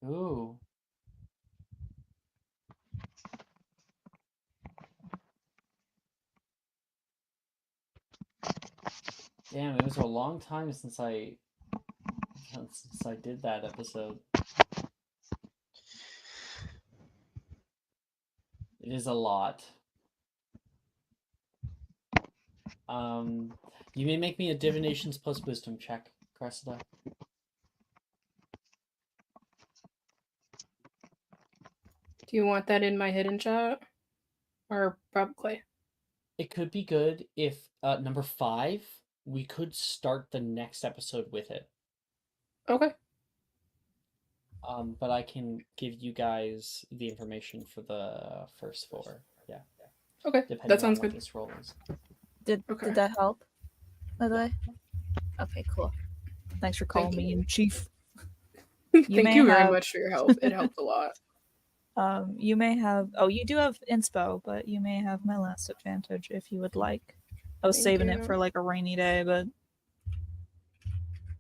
Ooh. Damn, it was a long time since I did that episode. It is a lot. You may make me a divinations plus wisdom check, Cressida. Do you want that in my hidden chat? Or probably? It could be good if number 5, we could start the next episode with it. Okay. But I can give you guys the information for the first 4. Yeah. Okay, Depending that sounds on what good. this roll is. Did that help? By the way? Okay, cool. Thanks for calling me in, Chief. Thank you very much for your help. It helped a lot. You may have. Oh, you do have inspo, but you may have my last advantage if you would like. I was Thank saving you. it for like a rainy day, but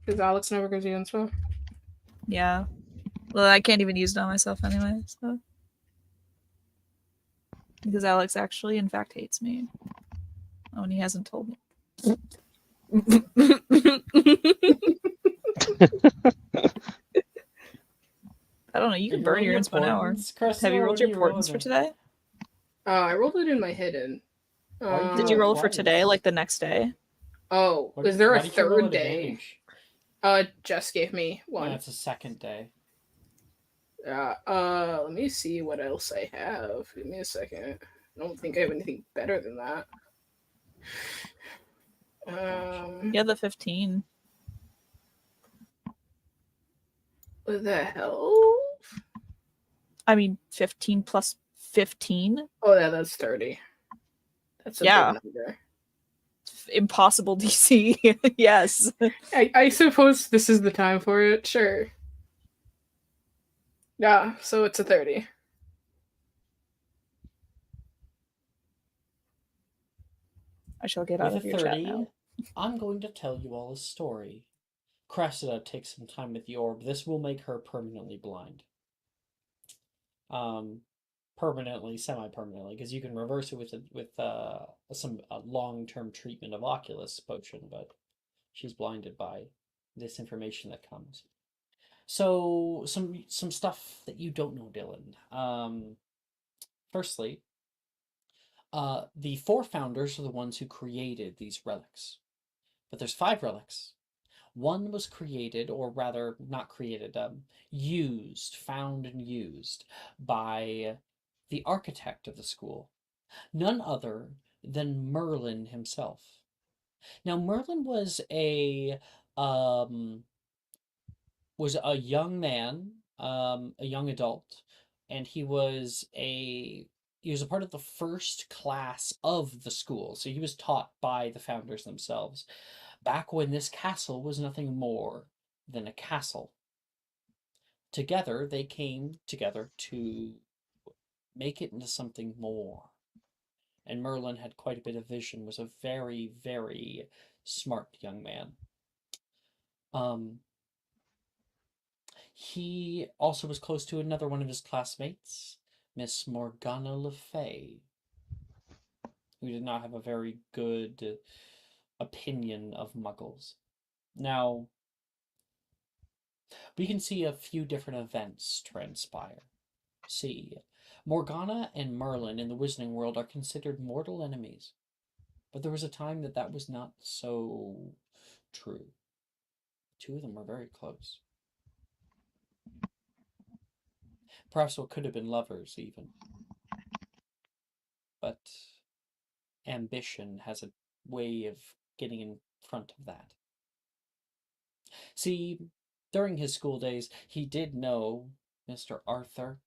Because Alex never gives you inspo? yeah. Well, I can't even use it on myself anyway, so. Because Alex actually, in fact, hates me. Oh, and he hasn't told me. I don't know. You can burn your inspo now. Or... Have you rolled your portents for today? I rolled it in my hidden. Did you roll it for today, like the next day? Oh, is there a third day? Jess gave me one. That's a second day. Let me see what else I have. Give me a second. I don't think I have anything better than that. Yeah, the 15. What the hell? I mean, 15 plus 15? Oh, yeah, that's 30. That's a big number. Impossible DC. Yes. I suppose this is the time for it. Sure. Yeah, so it's a 30. I shall get out With of a your 30, chat now. I'm going to tell you all a story. Cressida takes some time with the orb. This will make her permanently blind. Permanently, semi-permanently, because you can reverse it with some long-term treatment of Oculus potion, but she's blinded by this information that comes. So some stuff that you don't know, Dylan. Firstly, the 4 founders are the ones who created these relics, but there's 5 relics. One was created, or rather, not created, found and used by the architect of the school, none other than Merlin himself. Now, Merlin was a young man, a young adult, and he was a part of the first class of the school. So he was taught by the founders themselves, back when this castle was nothing more than a castle. Together, they came together to make it into something more. And Merlin had quite a bit of vision, was a very, very smart young man. He also was close to another one of his classmates, Miss Morgana Le Fay, who did not have a very good opinion of muggles. Now, we can see a few different events transpire. See, Morgana and Merlin in the Wizarding World are considered mortal enemies. But there was a time that was not so true. 2 of them were very close. Perhaps what could have been lovers, even. But ambition has a way of getting in front of that. See, during his school days, he did know Mr. Arthur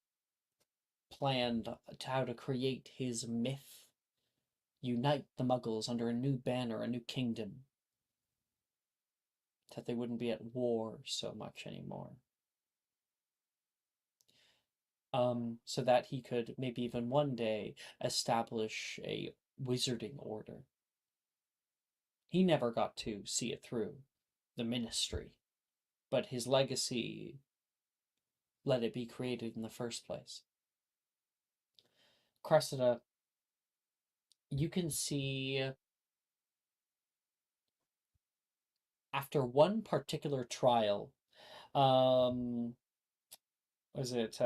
planned how to create his myth, unite the Muggles under a new banner, a new kingdom, that they wouldn't be at war so much anymore. So that he could maybe even one day establish a wizarding order. He never got to see it through, the ministry, but his legacy let it be created in the first place. Cressida, you can see after one particular trial, was it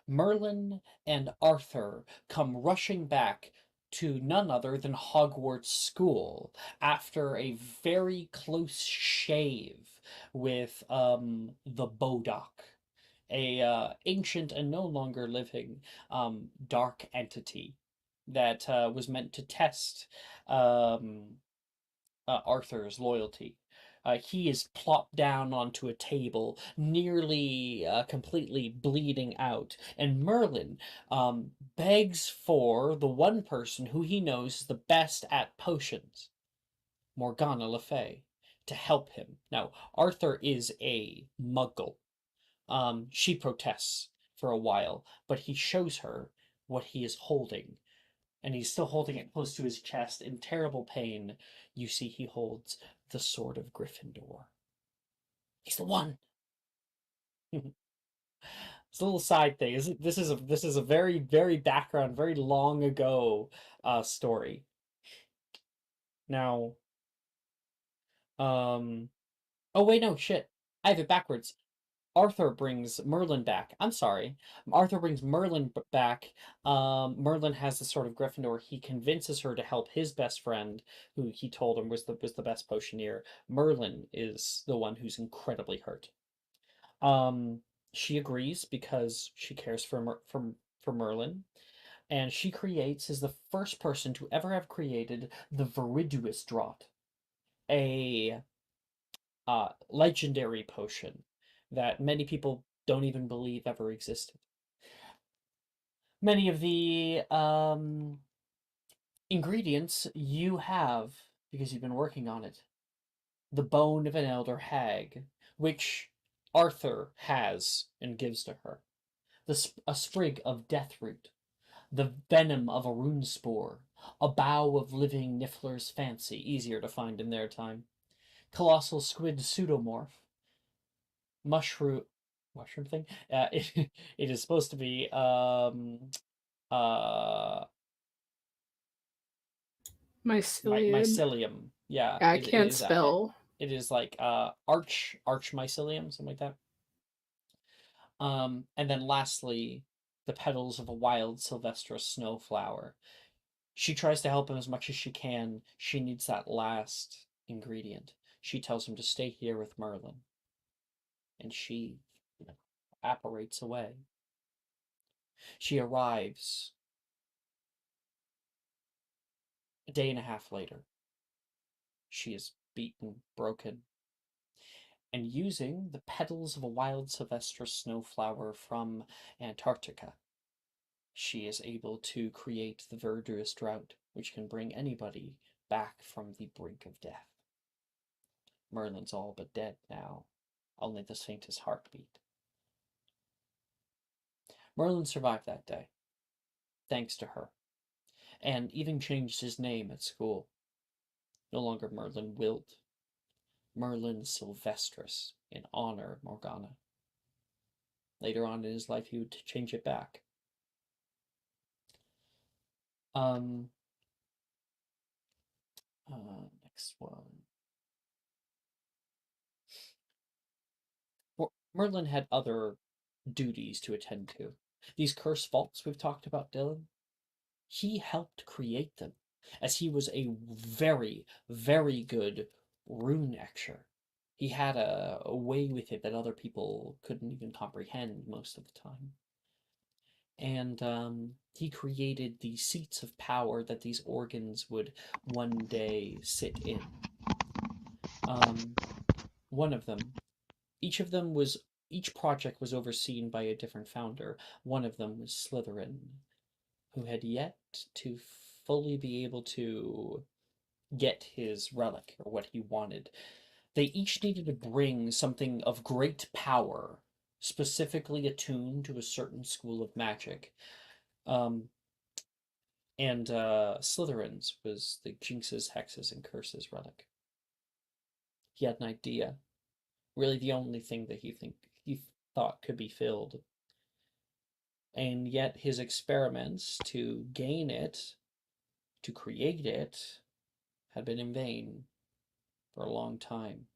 Merlin and Arthur come rushing back to none other than Hogwarts School after a very close shave with the Bodoc, a ancient and no longer living dark entity that was meant to test Arthur's loyalty. He is plopped down onto a table, nearly completely bleeding out, and Merlin begs for the one person who he knows is the best at potions, Morgana Le Fay, to help him. Now, Arthur is a muggle. She protests for a while, but he shows her what he is holding, and he's still holding it close to his chest in terrible pain. You see, he holds the sword of Gryffindor. He's the one. It's a little side thing. This is a very very background, very long ago story. Now, oh wait, no shit, I have it backwards. Arthur brings Merlin back. I'm sorry. Arthur brings Merlin back. Merlin has the sword of Gryffindor. He convinces her to help his best friend, who he told him was the best potioneer. Merlin is the one who's incredibly hurt. She agrees because she cares for Merlin, and she creates is the first person to ever have created the Viriduous Draught, a legendary potion that many people don't even believe ever existed. Many of the ingredients you have because you've been working on it. The bone of an elder hag, which Arthur has and gives to her. A sprig of deathroot. The venom of a rune spore. A bough of living Niffler's fancy, easier to find in their time. Colossal squid pseudomorph. Mushroom thing. It is supposed to be Mycelium. mycelium. Yeah, I can't spell. It is like arch mycelium, something like that. And then lastly, the petals of a wild sylvester snowflower. She tries to help him as much as she can. She needs that last ingredient. She tells him to stay here with Merlin, and she apparates away. She arrives a day and a half later. She is beaten, broken, and using the petals of a wild sylvester snowflower from Antarctica, she is able to create the verdurous drought, which can bring anybody back from the brink of death. Merlin's all but dead now, only the faintest heartbeat. Merlin survived that day, thanks to her, and even changed his name at school. No longer Merlin Wilt, Merlin Sylvestris, in honor of Morgana. Later on in his life, he would change it back. Next one. Merlin had other duties to attend to. These cursed vaults we've talked about, Dylan, he helped create them, as he was a very, very good rune etcher. He had a way with it that other people couldn't even comprehend most of the time. And he created the seats of power that these organs would one day sit in. One of them, each project was overseen by a different founder. One of them was Slytherin, who had yet to fully be able to get his relic or what he wanted. They each needed to bring something of great power, specifically attuned to a certain school of magic. Um, and Slytherin's was the Jinxes, Hexes, and Curses relic. He had an idea, really the only thing that he thought could be filled. And yet his experiments to gain it, to create it, had been in vain for a long time.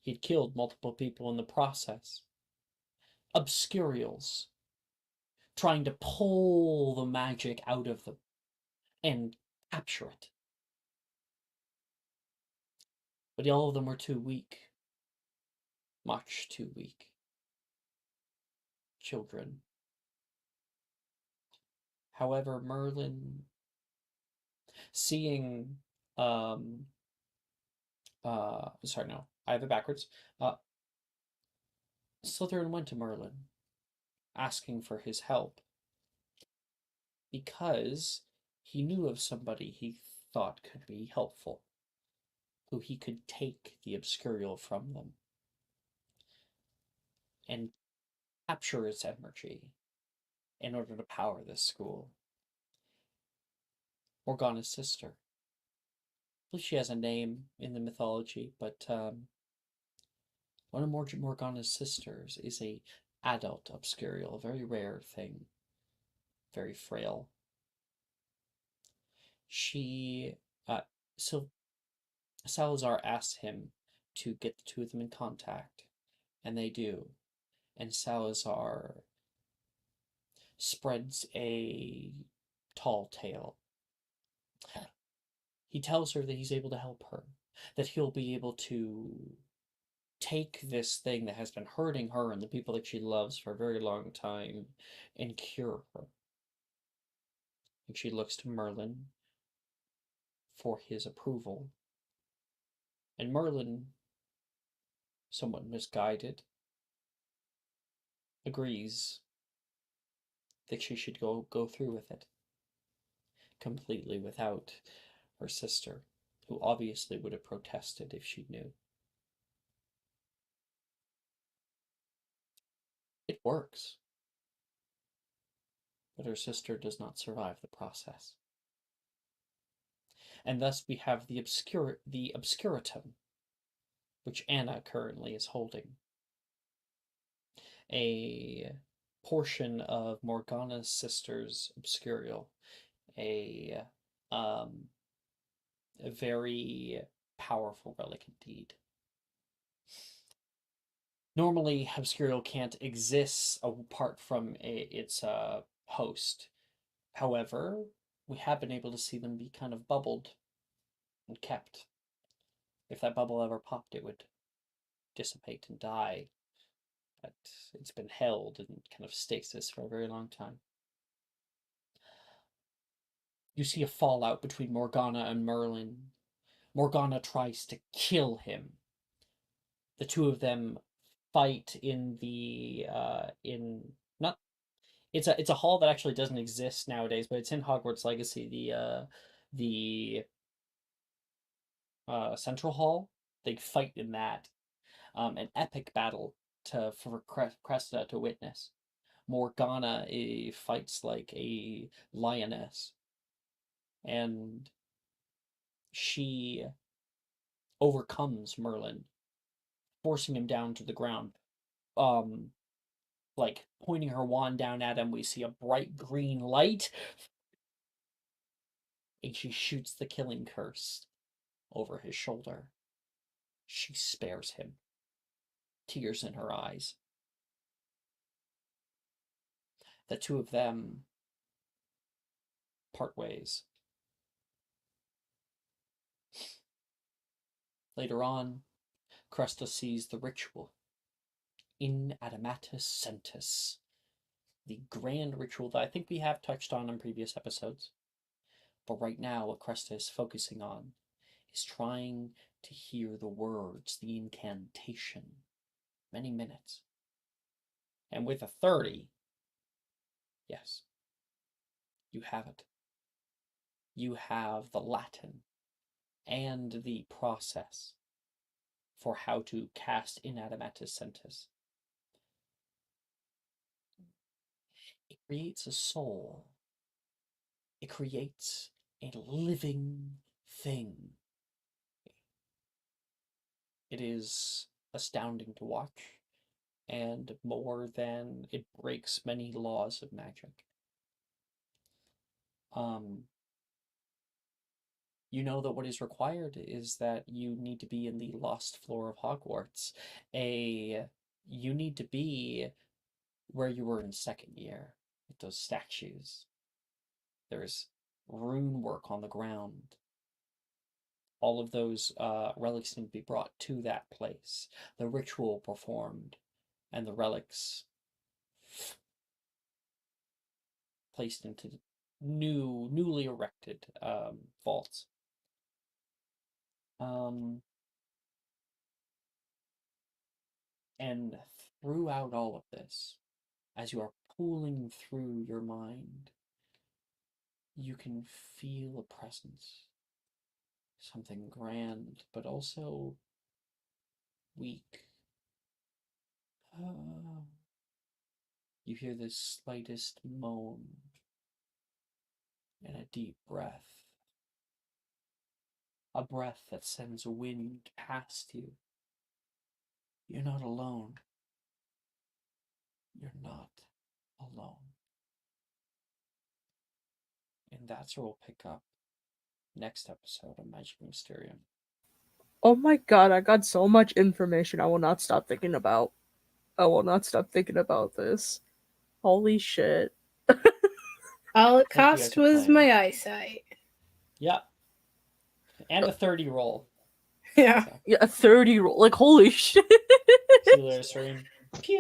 He'd killed multiple people in the process. Obscurials, trying to pull the magic out of them and capture it. But all of them were too weak. Much too weak. Children. However, Merlin, seeing, sorry, no, I have it backwards. Slytherin went to Merlin, asking for his help, because he knew of somebody he thought could be helpful, who he could take the Obscurial from them and capture its energy in order to power this school. Morgana's sister. I believe she has a name in the mythology, but one of Morgana's sisters is a adult Obscurial, a very rare thing, very frail. She, so Salazar asks him to get the two of them in contact, and they do. And Salazar spreads a tall tale. He tells her that he's able to help her, that he'll be able to take this thing that has been hurting her and the people that she loves for a very long time and cure her. And she looks to Merlin for his approval. And Merlin, somewhat misguided, agrees that she should go through with it completely without her sister, who obviously would have protested if she knew. It works, but her sister does not survive the process. And thus we have the Obscuratum, which Anna currently is holding. A portion of Morgana's sister's Obscurial, a very powerful relic indeed. Normally, Obscurial can't exist apart from its host. However, we have been able to see them be kind of bubbled and kept. If that bubble ever popped, it would dissipate and die. But it's been held in kind of stasis for a very long time. You see a fallout between Morgana and Merlin. Morgana tries to kill him. The two of them fight in the in not it's a hall that actually doesn't exist nowadays, but it's in Hogwarts Legacy. The Central Hall. They fight in that. An epic battle for Cressida to witness. Morgana fights like a lioness, and she overcomes Merlin, forcing him down to the ground. Like pointing her wand down at him, we see a bright green light, and she shoots the killing curse over his shoulder. She spares him, tears in her eyes. The two of them part ways. Later on, Cresta sees the ritual in Adamatus Centus, the grand ritual that I think we have touched on in previous episodes. But right now, what Cresta is focusing on is trying to hear the words, the incantation. Many minutes. And with a 30, yes, you have it. You have the Latin and the process for how to cast Inanimatus Sentis. It creates a soul. It creates a living thing. It is astounding to watch, and more than it breaks many laws of magic. You know that what is required is that you need to be in the lost floor of Hogwarts. You need to be where you were in second year with those statues. There's rune work on the ground. All of those relics need to be brought to that place. The ritual performed, and the relics placed into newly erected vaults. And throughout all of this, as you are pulling through your mind, you can feel a presence. Something grand, but also weak. You hear the slightest moan and a deep breath. A breath that sends wind past you. You're not alone. You're not alone. And that's where we'll pick up next episode of Magic Mysterium. Oh my god, I got so much information I will not stop thinking about. I will not stop thinking about this. Holy shit. All it Hope you guys cost are was playing. my eyesight. Yep. And a 30 roll. Yeah. Yeah, a 30 roll. Like, holy shit. See you later, stream. Pew.